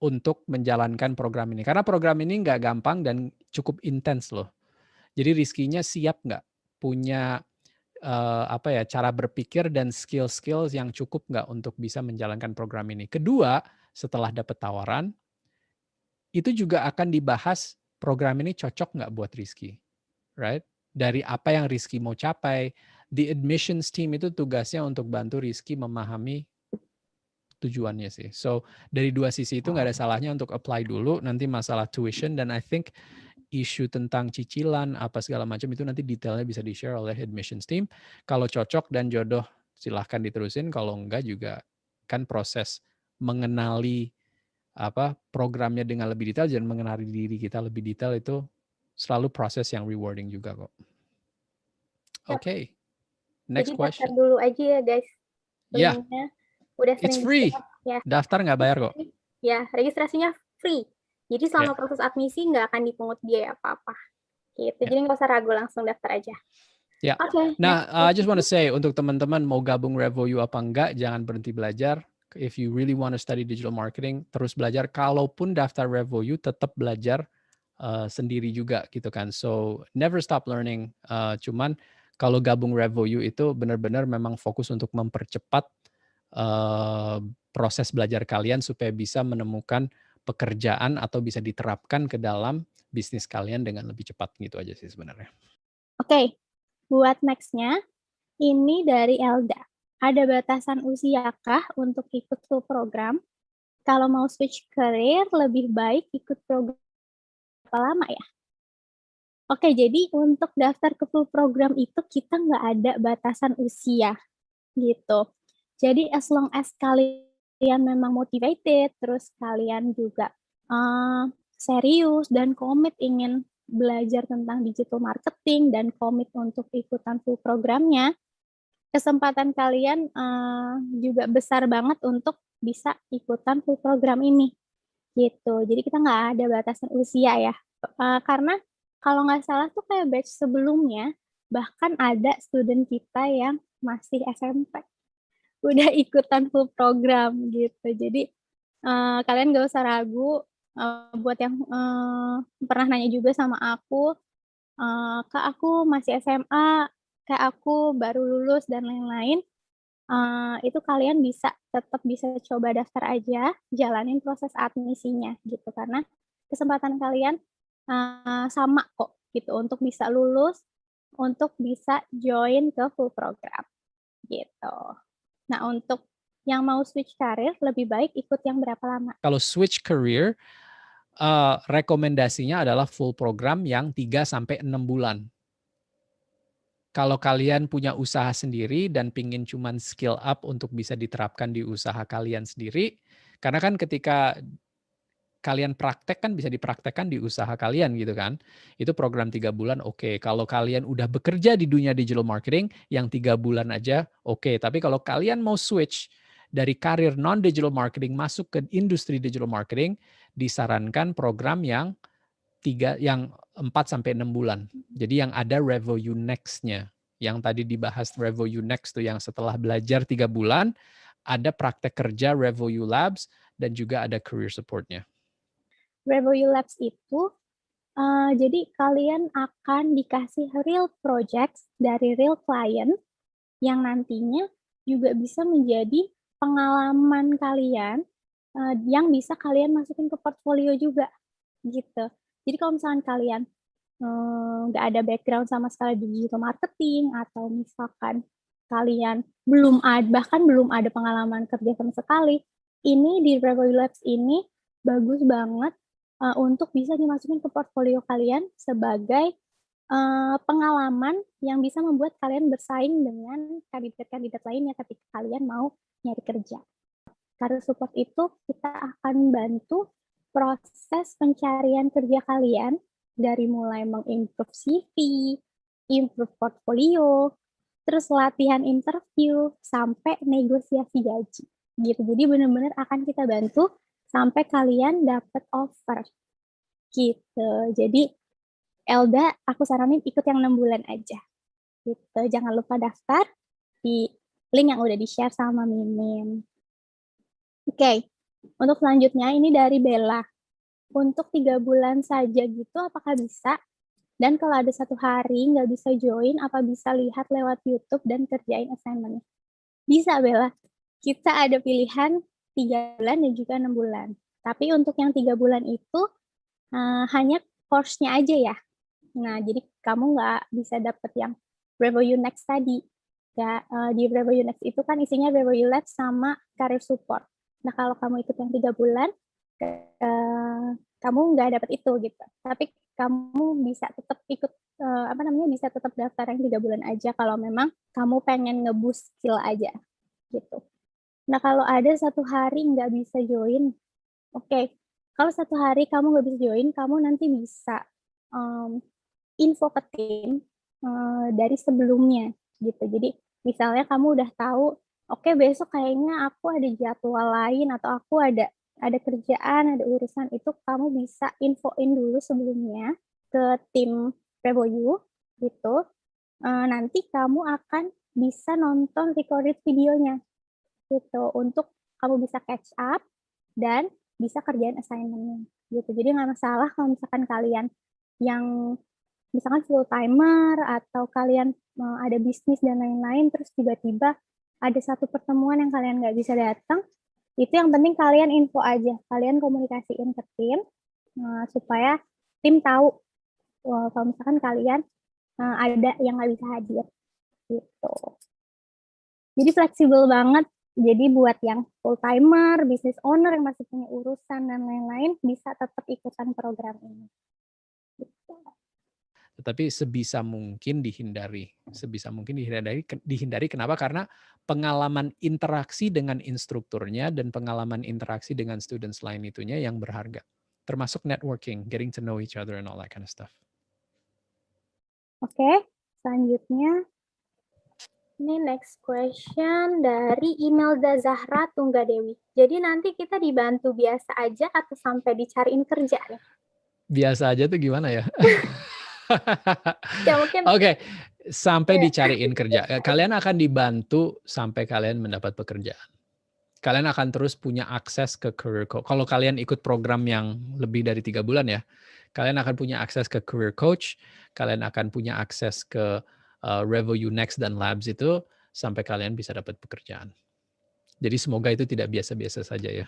untuk menjalankan program ini. Karena program ini nggak gampang dan cukup intens loh. Jadi Rizky-nya siap nggak? Punya cara berpikir dan skill-skill yang cukup nggak untuk bisa menjalankan program ini. Kedua, setelah dapat tawaran, itu juga akan dibahas program ini cocok nggak buat Rizky, right? Dari apa yang Rizky mau capai, the admissions team itu tugasnya untuk bantu Rizky memahami tujuannya sih. So dari dua sisi itu nggak ada salahnya untuk apply dulu, nanti masalah tuition, dan I think isu tentang cicilan apa segala macam itu nanti detailnya bisa di-share oleh admissions team. Kalau cocok dan jodoh silahkan diterusin, kalau enggak juga kan proses mengenali programnya dengan lebih detail dan mengenali diri kita lebih detail itu selalu proses yang rewarding juga kok. Okay, next Jadi question. daftar dulu aja ya guys. Yeah, Linknya udah it's sering free. ya. Daftar nggak bayar kok. Ya, registrasinya free. Jadi selama Yeah. proses admisi nggak akan dipungut biaya apa-apa. Gitu. Yeah. Jadi nggak usah ragu, langsung daftar aja. Ya. Oke. Nah, I just want to say untuk teman-teman mau gabung RevoU apa enggak, jangan berhenti belajar. If you really want to study digital marketing, terus belajar. Kalaupun daftar RevoU, tetap belajar sendiri juga gitu kan. So never stop learning. Cuman kalau gabung RevoU itu benar-benar memang fokus untuk mempercepat proses belajar kalian supaya bisa menemukan pekerjaan atau bisa diterapkan ke dalam bisnis kalian dengan lebih cepat gitu aja sih sebenarnya. Oke, buat next-nya, ini dari Elda. Ada batasan usiakah untuk ikut full program? Kalau mau switch career, lebih baik ikut program berapa lama ya? Oke, jadi untuk daftar ke full program itu kita nggak ada batasan usia gitu. Jadi as long as kalian memang motivated, terus kalian juga serius dan komit ingin belajar tentang digital marketing dan komit untuk ikutan full programnya, kesempatan kalian juga besar banget untuk bisa ikutan full program ini gitu. Jadi kita nggak ada batasan usia ya, karena kalau nggak salah tuh kayak batch sebelumnya bahkan ada student kita yang masih SMP udah ikutan full program gitu. Jadi kalian nggak usah ragu. Buat yang pernah nanya juga sama aku, Kak aku masih SMA, Kak aku baru lulus dan lain-lain, itu kalian tetap bisa coba daftar aja, jalanin proses admisinya gitu, karena kesempatan kalian sama kok gitu untuk bisa lulus, untuk bisa join ke full program gitu. Nah untuk yang mau switch karir lebih baik ikut yang berapa lama? Kalau switch career, rekomendasinya adalah full program yang 3-6 bulan. Kalau kalian punya usaha sendiri dan pingin cuman skill up untuk bisa diterapkan di usaha kalian sendiri, karena kan ketika kalian praktek kan bisa dipraktekkan di usaha kalian gitu kan. Itu program 3 bulan oke. Kalau kalian udah bekerja di dunia digital marketing, yang 3 bulan aja oke. Tapi kalau kalian mau switch dari karir non-digital marketing masuk ke industri digital marketing, disarankan program yang 4-6 bulan. Jadi yang ada RevoU Next-nya. Yang tadi dibahas RevoU Next tuh yang setelah belajar 3 bulan, ada praktek kerja RevoU Labs, dan juga ada career support-nya. RevoU Labs itu, jadi kalian akan dikasih real projects dari real client, yang nantinya juga bisa menjadi pengalaman kalian yang bisa kalian masukin ke portfolio juga gitu. Jadi kalau misalkan kalian nggak ada background sama sekali di digital marketing, atau misalkan kalian belum ada pengalaman kerja sama sekali, ini di RevoU Labs ini bagus banget untuk bisa dimasukin ke portfolio kalian sebagai pengalaman yang bisa membuat kalian bersaing dengan kandidat-kandidat lainnya ketika kalian mau nyari kerja. Career support itu kita akan bantu proses pencarian kerja kalian dari mulai mengimprove CV, improve portfolio, terus latihan interview, sampai negosiasi gaji. Gitu. Jadi benar-benar akan kita bantu sampai kalian dapat offer. Gitu. Jadi Elda, aku saranin ikut yang 6 bulan aja. Gitu. Jangan lupa daftar di link yang udah di-share sama Mimin. Oke, untuk selanjutnya ini dari Bella. Untuk 3 bulan saja gitu, apakah bisa? Dan kalau ada 1 hari nggak bisa join, apa bisa lihat lewat YouTube dan kerjain assignment-nya? Bisa, Bella. Kita ada pilihan 3 bulan dan juga 6 bulan. Tapi untuk yang 3 bulan itu, hanya course-nya aja ya. Nah, jadi kamu nggak bisa dapet yang Revo You Next tadi. Ya, di Revo You Next itu kan isinya Revo You Labs sama Career Support. Nah, kalau kamu ikut yang 3 bulan, kamu nggak dapet itu gitu. Tapi kamu bisa tetap ikut, bisa tetap daftar yang 3 bulan aja kalau memang kamu pengen nge-boost skill aja gitu. Nah, kalau ada satu hari nggak bisa join, oke. Kalau satu hari kamu nggak bisa join, kamu nanti bisa info ke tim dari sebelumnya gitu. Jadi misalnya kamu udah tahu, oke besok kayaknya aku ada jadwal lain atau aku ada kerjaan, ada urusan, itu kamu bisa infoin dulu sebelumnya ke tim Revo You gitu. Nanti kamu akan bisa nonton recorded videonya gitu untuk kamu bisa catch up dan bisa kerjain assignment-nya gitu. Jadi nggak masalah kalau misalkan kalian yang misalkan full timer atau kalian ada bisnis dan lain-lain, terus tiba-tiba ada satu pertemuan yang kalian nggak bisa datang, itu yang penting kalian info aja, kalian komunikasiin ke tim supaya tim tahu kalau misalkan kalian ada yang nggak bisa hadir gitu. Jadi fleksibel banget. Jadi buat yang full timer, business owner yang masih punya urusan dan lain-lain bisa tetap ikutan program ini. Gitu. Tetapi sebisa mungkin dihindari. Dihindari kenapa? Karena pengalaman interaksi dengan instrukturnya dan pengalaman interaksi dengan students lain itunya yang berharga. Termasuk networking, getting to know each other and all that kind of stuff. Oke, selanjutnya. Ini next question dari Imelda Zahra Tunggadewi. Jadi nanti kita dibantu biasa aja atau sampai dicariin kerja nih? Biasa aja tuh gimana ya? Ya mungkin. Oke, sampai dicariin kerja. Kalian akan dibantu sampai kalian mendapat pekerjaan. Kalian akan terus punya akses ke career coach. Kalau kalian ikut program yang lebih dari 3 bulan ya, kalian akan punya akses ke career coach, kalian akan punya akses ke Revo You Next dan Labs itu sampai kalian bisa dapat pekerjaan. Jadi semoga itu tidak biasa-biasa saja ya.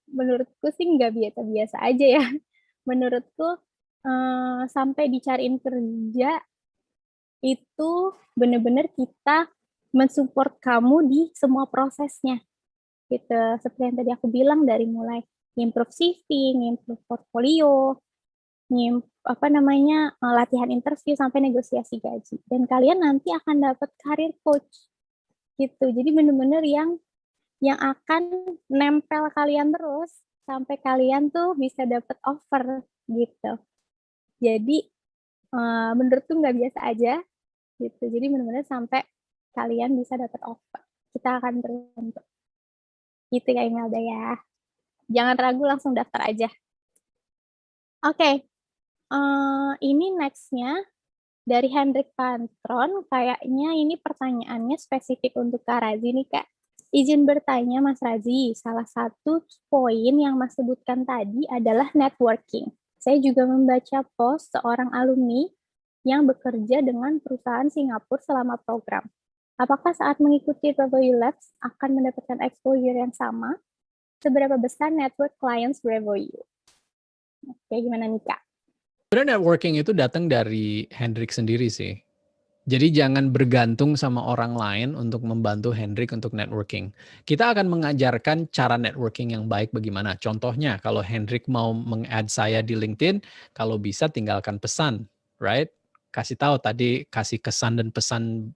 Menurutku sih nggak biasa-biasa aja ya. Menurutku sampai dicariin kerja itu benar-benar kita mensupport kamu di semua prosesnya. Gitu. Seperti yang tadi aku bilang, dari mulai improve CV, improve portfolio, latihan interview sampai negosiasi gaji. Dan kalian nanti akan dapat career coach gitu. Jadi benar-benar yang akan nempel kalian terus sampai kalian tuh bisa dapat offer gitu. Jadi menurutku nggak biasa aja gitu. Jadi benar-benar sampai kalian bisa dapat offer. Kita akan terbentuk. Gitu ya Imelda ya. Jangan ragu, langsung daftar aja. Oke. Ini next-nya dari Hendrik Pantron, kayaknya ini pertanyaannya spesifik untuk Kak Razi nih Kak. Izin bertanya Mas Razi, salah satu poin yang Mas sebutkan tadi adalah networking. Saya juga membaca post seorang alumni yang bekerja dengan perusahaan Singapura selama program. Apakah saat mengikuti Revo You Labs akan mendapatkan exposure yang sama? Seberapa besar network clients Revo You? Oke, gimana nih Kak? Sebenarnya networking itu datang dari Hendrik sendiri sih. Jadi jangan bergantung sama orang lain untuk membantu Hendrik untuk networking. Kita akan mengajarkan cara networking yang baik bagaimana. Contohnya kalau Hendrik mau meng-add saya di LinkedIn, kalau bisa tinggalkan pesan, right? Kasih tahu tadi, kasih kesan dan pesan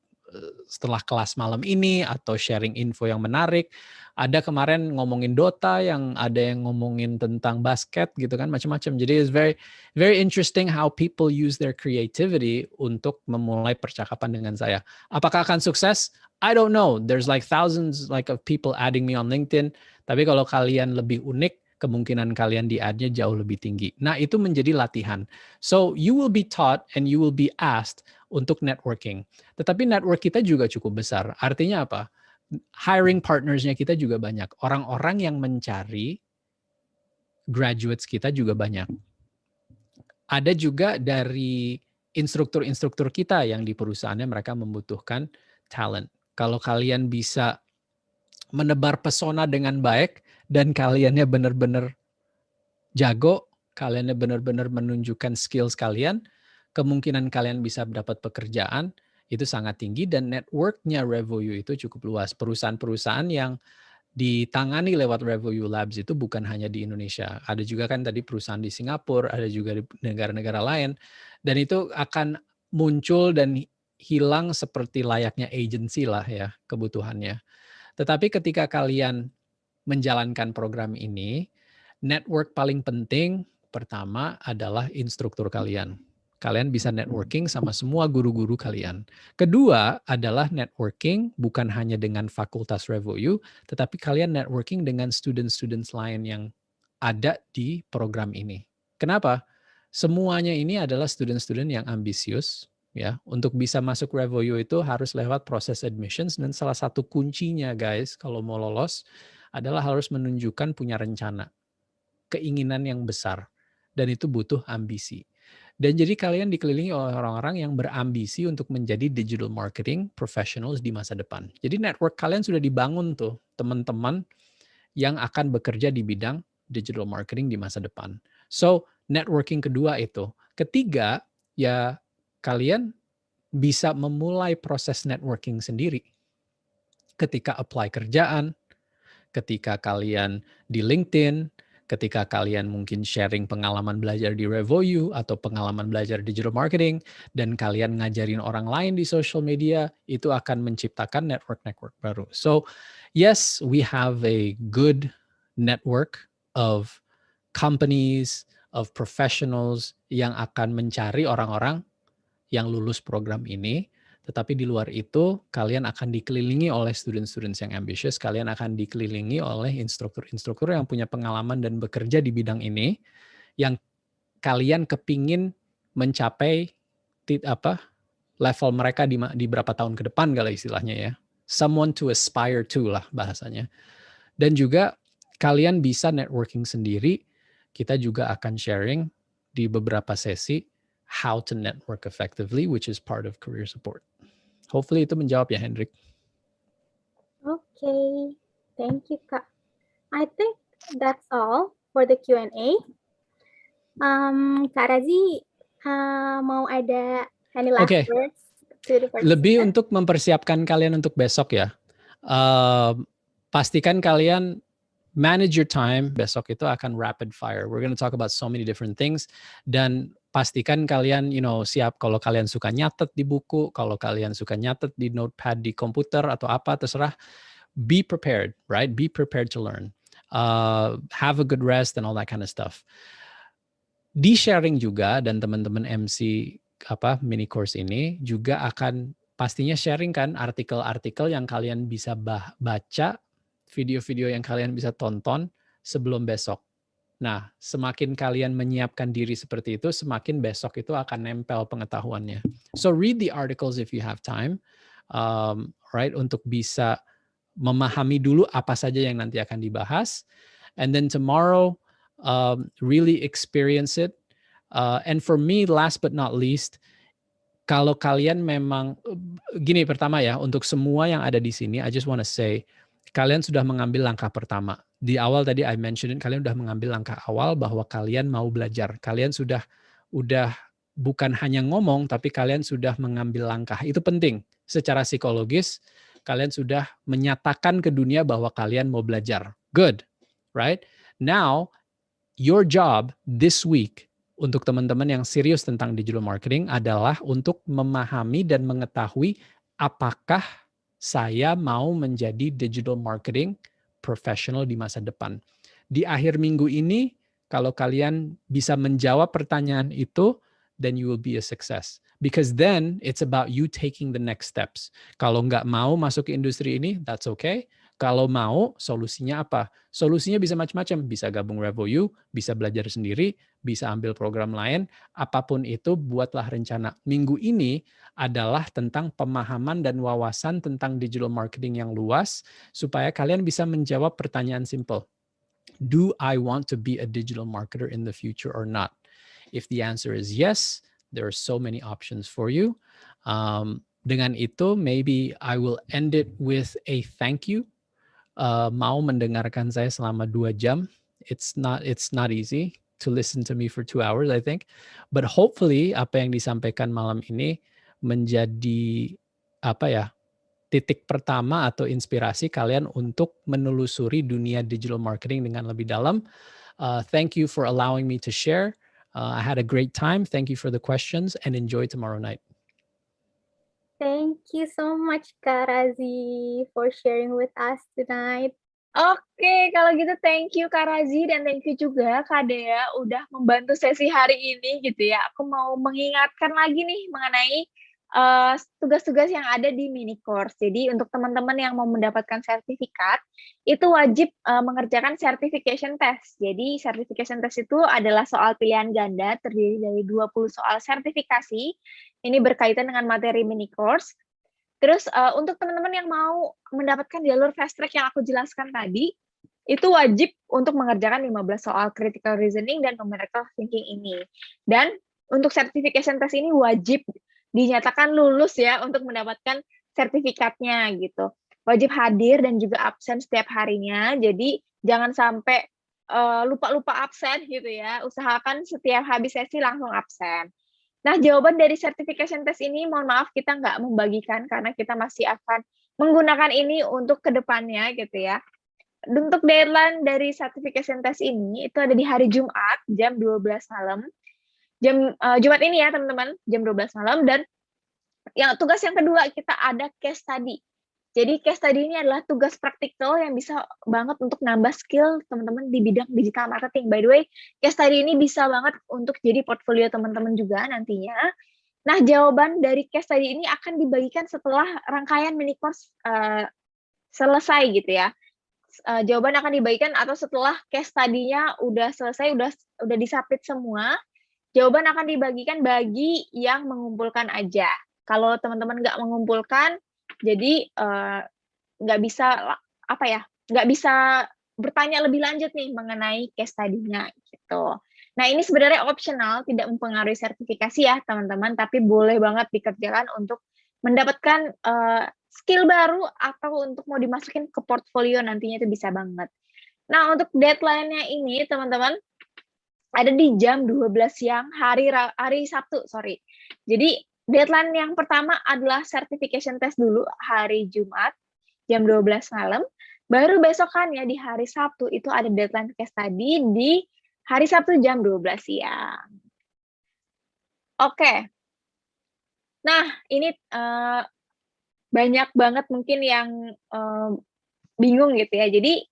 setelah kelas malam ini atau sharing info yang menarik. Ada kemarin ngomongin Dota, yang ada yang ngomongin tentang basket gitu kan, macam-macam. Jadi it's very very interesting how people use their creativity untuk memulai percakapan dengan saya. Apakah akan sukses? I don't know. There's like thousands of people adding me on LinkedIn. Tapi kalau kalian lebih unik, kemungkinan kalian di-add-nya jauh lebih tinggi. Nah, itu menjadi latihan. So, you will be taught and you will be asked untuk networking. Tetapi network kita juga cukup besar. Artinya apa? Hiring partners-nya kita juga banyak. Orang-orang yang mencari graduates kita juga banyak. Ada juga dari instruktur-instruktur kita yang di perusahaannya mereka membutuhkan talent. Kalau kalian bisa menebar pesona dengan baik dan kaliannya benar-benar jago, kalian benar-benar menunjukkan skills kalian, kemungkinan kalian bisa dapat pekerjaan itu sangat tinggi, dan network-nya RevoU itu cukup luas. Perusahaan-perusahaan yang ditangani lewat RevoU Labs itu bukan hanya di Indonesia. Ada juga kan tadi perusahaan di Singapura, ada juga di negara-negara lain. Dan itu akan muncul dan hilang seperti layaknya agency lah ya kebutuhannya. Tetapi ketika kalian menjalankan program ini, network paling penting pertama adalah instruktur kalian. Kalian bisa networking sama semua guru-guru kalian. Kedua adalah networking bukan hanya dengan fakultas RevoU, tetapi kalian networking dengan students-students lain yang ada di program ini. Kenapa? Semuanya ini adalah student-student yang ambisius. Ya, untuk bisa masuk RevoU itu harus lewat proses admissions, dan salah satu kuncinya guys kalau mau lolos adalah harus menunjukkan punya rencana, keinginan yang besar, dan itu butuh ambisi. Dan jadi kalian dikelilingi oleh orang-orang yang berambisi untuk menjadi digital marketing professionals di masa depan. Jadi network kalian sudah dibangun tuh, teman-teman yang akan bekerja di bidang digital marketing di masa depan. So, networking kedua itu. Ketiga, ya kalian bisa memulai proses networking sendiri. Ketika apply kerjaan, ketika kalian di LinkedIn, ketika kalian mungkin sharing pengalaman belajar di RevoU atau pengalaman belajar digital marketing, dan kalian ngajarin orang lain di social media, itu akan menciptakan network-network baru. So, yes, we have a good network of companies, of professionals yang akan mencari orang-orang yang lulus program ini. Tetapi di luar itu, kalian akan dikelilingi oleh student-students yang ambitious, kalian akan dikelilingi oleh instruktur-instruktur yang punya pengalaman dan bekerja di bidang ini, yang kalian kepingin mencapai level mereka di berapa tahun ke depan kalau istilahnya ya. Someone to aspire to lah bahasanya. Dan juga kalian bisa networking sendiri, kita juga akan sharing di beberapa sesi how to network effectively, which is part of career support. Hopefully itu menjawab ya, Hendrik. Okay, thank you, Kak. I think that's all for the Q&A. Kak Razi, mau ada any last words to the participants? Lebih untuk mempersiapkan kalian untuk besok ya. Pastikan kalian manage your time. Besok itu akan rapid fire. We're going to talk about so many different things. Dan pastikan kalian, siap kalau kalian suka nyatet di buku, kalau kalian suka nyatet di notepad di komputer atau apa, terserah. Be prepared, right? Be prepared to learn. Have a good rest and all that kind of stuff. Di sharing juga, dan teman-teman MC mini course ini juga akan pastinya sharing kan artikel-artikel yang kalian bisa baca, video-video yang kalian bisa tonton sebelum besok. Nah, semakin kalian menyiapkan diri seperti itu, semakin besok itu akan nempel pengetahuannya. So read the articles if you have time, right? Untuk bisa memahami dulu apa saja yang nanti akan dibahas, and then tomorrow really experience it. And for me, last but not least, kalau kalian memang gini, pertama ya, untuk semua yang ada di sini, I just want to say, kalian sudah mengambil langkah pertama. Di awal tadi I mentioned, kalian sudah mengambil langkah awal bahwa kalian mau belajar. Kalian sudah bukan hanya ngomong, tapi kalian sudah mengambil langkah. Itu penting. Secara psikologis, kalian sudah menyatakan ke dunia bahwa kalian mau belajar. Good, right? Now, your job this week untuk teman-teman yang serius tentang digital marketing adalah untuk memahami dan mengetahui apakah saya mau menjadi digital marketing professional di masa depan. Di akhir minggu ini, kalau kalian bisa menjawab pertanyaan itu, then you will be a success. Because then, it's about you taking the next steps. Kalau nggak mau masuk ke industri ini, that's okay. Kalau mau, solusinya apa? Solusinya bisa macam-macam. Bisa gabung RevoU, bisa belajar sendiri, bisa ambil program lain. Apapun itu, buatlah rencana. Minggu ini adalah tentang pemahaman dan wawasan tentang digital marketing yang luas, supaya kalian bisa menjawab pertanyaan simple. Do I want to be a digital marketer in the future or not? If the answer is yes, there are so many options for you. Dengan itu, maybe I will end it with a thank you. Mau mendengarkan saya selama 2 jam. It's not easy. to listen to me for 2 hours, I think. But hopefully apa yang disampaikan malam ini menjadi titik pertama atau inspirasi kalian untuk menelusuri dunia digital marketing dengan lebih dalam. Thank you for allowing me to share. I had a great time. Thank you for the questions and enjoy tomorrow night. Thank you so much, Kak Razi, for sharing with us tonight. Oke, kalau gitu thank you Kak Razi dan thank you juga Kak Dea udah membantu sesi hari ini gitu ya. Aku mau mengingatkan lagi nih mengenai tugas-tugas yang ada di mini course. Jadi untuk teman-teman yang mau mendapatkan sertifikat, itu wajib mengerjakan certification test. Jadi certification test itu adalah soal pilihan ganda terdiri dari 20 soal sertifikasi. Ini berkaitan dengan materi mini course. Terus untuk teman-teman yang mau mendapatkan jalur fast track yang aku jelaskan tadi, itu wajib untuk mengerjakan 15 soal critical reasoning dan numerical thinking ini. Dan untuk certification test ini wajib dinyatakan lulus ya untuk mendapatkan sertifikatnya gitu. Wajib hadir dan juga absen setiap harinya. Jadi jangan sampai lupa-lupa absen gitu ya. Usahakan setiap habis sesi langsung absen. Nah, jawaban dari certification test ini, mohon maaf kita nggak membagikan karena kita masih akan menggunakan ini untuk kedepannya gitu ya. Untuk deadline dari certification test ini itu ada di hari Jumat jam 12 malam. Jumat ini ya teman-teman, jam 12 malam. Dan tugas yang kedua kita ada case study. Jadi case study ini adalah tugas praktikal yang bisa banget untuk nambah skill teman-teman di bidang digital marketing. By the way, case study ini bisa banget untuk jadi portfolio teman-teman juga nantinya. Nah, jawaban dari case study ini akan dibagikan setelah rangkaian mini course selesai gitu ya. Jawaban akan dibagikan atau setelah case study-nya udah selesai, udah disubmit semua. Jawaban akan dibagikan bagi yang mengumpulkan aja. Kalau teman-teman nggak mengumpulkan, jadi nggak bisa nggak bisa bertanya lebih lanjut nih mengenai case study-nya gitu. Nah ini sebenarnya optional, tidak mempengaruhi sertifikasi ya teman-teman, tapi boleh banget dikerjakan untuk mendapatkan skill baru atau untuk mau dimasukin ke portfolio nantinya itu bisa banget. Nah untuk deadline-nya ini teman-teman ada di jam 12 siang hari Sabtu, sorry. Jadi deadline yang pertama adalah certification test dulu hari Jumat jam 12 malam. Baru besokannya di hari Sabtu itu ada deadline case study di hari Sabtu jam 12 siang. Oke. Nah, ini banyak banget mungkin yang bingung gitu ya. Jadi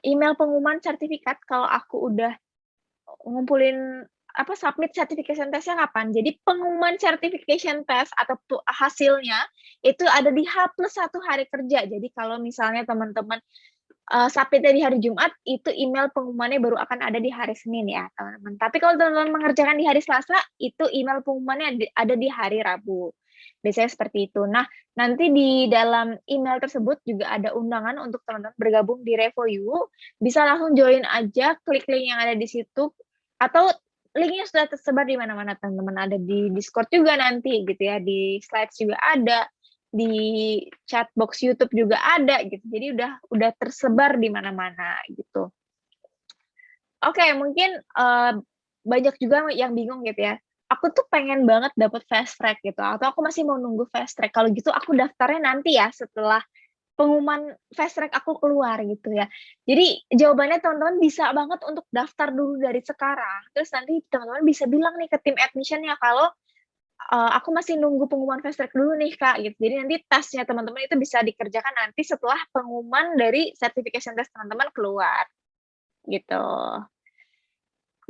email pengumuman sertifikat kalau aku udah ngumpulin submit certification testnya kapan? Jadi pengumuman certification test atau hasilnya itu ada di H+1 hari kerja. Jadi kalau misalnya teman-teman submitnya di hari Jumat, itu email pengumumannya baru akan ada di hari Senin ya teman-teman. Tapi kalau teman-teman mengerjakan di hari Selasa, itu email pengumumannya ada di hari Rabu. Biasanya seperti itu. Nah, nanti di dalam email tersebut juga ada undangan untuk teman-teman bergabung di RevoU. Bisa langsung join aja, klik link yang ada di situ. Atau linknya sudah tersebar di mana-mana teman-teman. Ada di Discord juga nanti gitu ya. Di slides juga ada. Di chat box YouTube juga ada gitu. Jadi udah tersebar di mana-mana gitu. Oke, mungkin banyak juga yang bingung gitu ya. Aku tuh pengen banget dapat fast track gitu, atau aku masih mau nunggu fast track. Kalau gitu aku daftarnya nanti ya setelah pengumuman fast track aku keluar gitu ya. Jadi jawabannya teman-teman bisa banget untuk daftar dulu dari sekarang. Terus nanti teman-teman bisa bilang nih ke tim admission-nya kalau aku masih nunggu pengumuman fast track dulu nih Kak gitu. Jadi nanti tesnya teman-teman itu bisa dikerjakan nanti setelah pengumuman dari certification test teman-teman keluar. Gitu.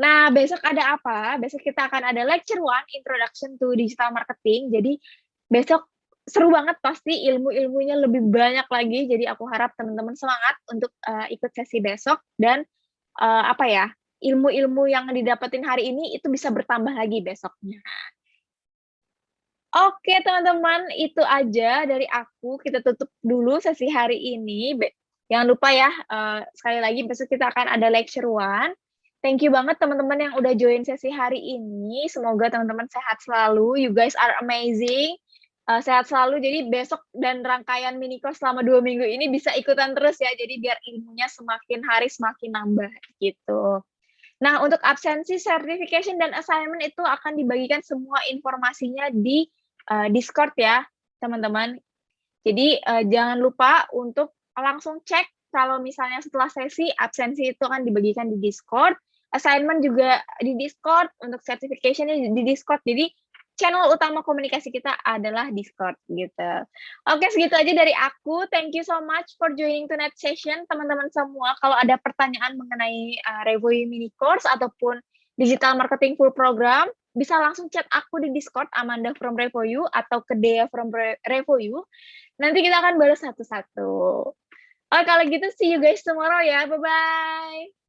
Nah, besok ada apa? Besok kita akan ada lecture 1, Introduction to Digital Marketing. Jadi besok seru banget pasti, ilmu-ilmunya lebih banyak lagi. Jadi aku harap teman-teman semangat untuk ikut sesi besok. Dan ilmu-ilmu yang didapetin hari ini itu bisa bertambah lagi besoknya. Oke teman-teman, itu aja dari aku. Kita tutup dulu sesi hari ini. Jangan lupa ya, sekali lagi besok kita akan ada lecture 1. Thank you banget teman-teman yang udah join sesi hari ini. Semoga teman-teman sehat selalu. You guys are amazing. Sehat selalu. Jadi besok dan rangkaian mini course selama 2 minggu ini bisa ikutan terus ya. Jadi biar ilmunya semakin hari semakin nambah gitu. Nah, untuk absensi, certification, dan assignment itu akan dibagikan semua informasinya di Discord ya, teman-teman. Jadi jangan lupa untuk langsung cek kalau misalnya setelah sesi, absensi itu akan dibagikan di Discord, assignment juga di Discord, untuk certification-nya di Discord. Jadi channel utama komunikasi kita adalah Discord gitu. Oke, segitu aja dari aku. Thank you so much for joining tonight session, teman-teman semua. Kalau ada pertanyaan mengenai Revoyu Mini Course ataupun Digital Marketing Full Program, bisa langsung chat aku di Discord, Amanda from Revoyu atau ke Dea from Revoyu. Nanti kita akan balas satu-satu. Oh, kalau gitu see you guys tomorrow ya. Bye-bye.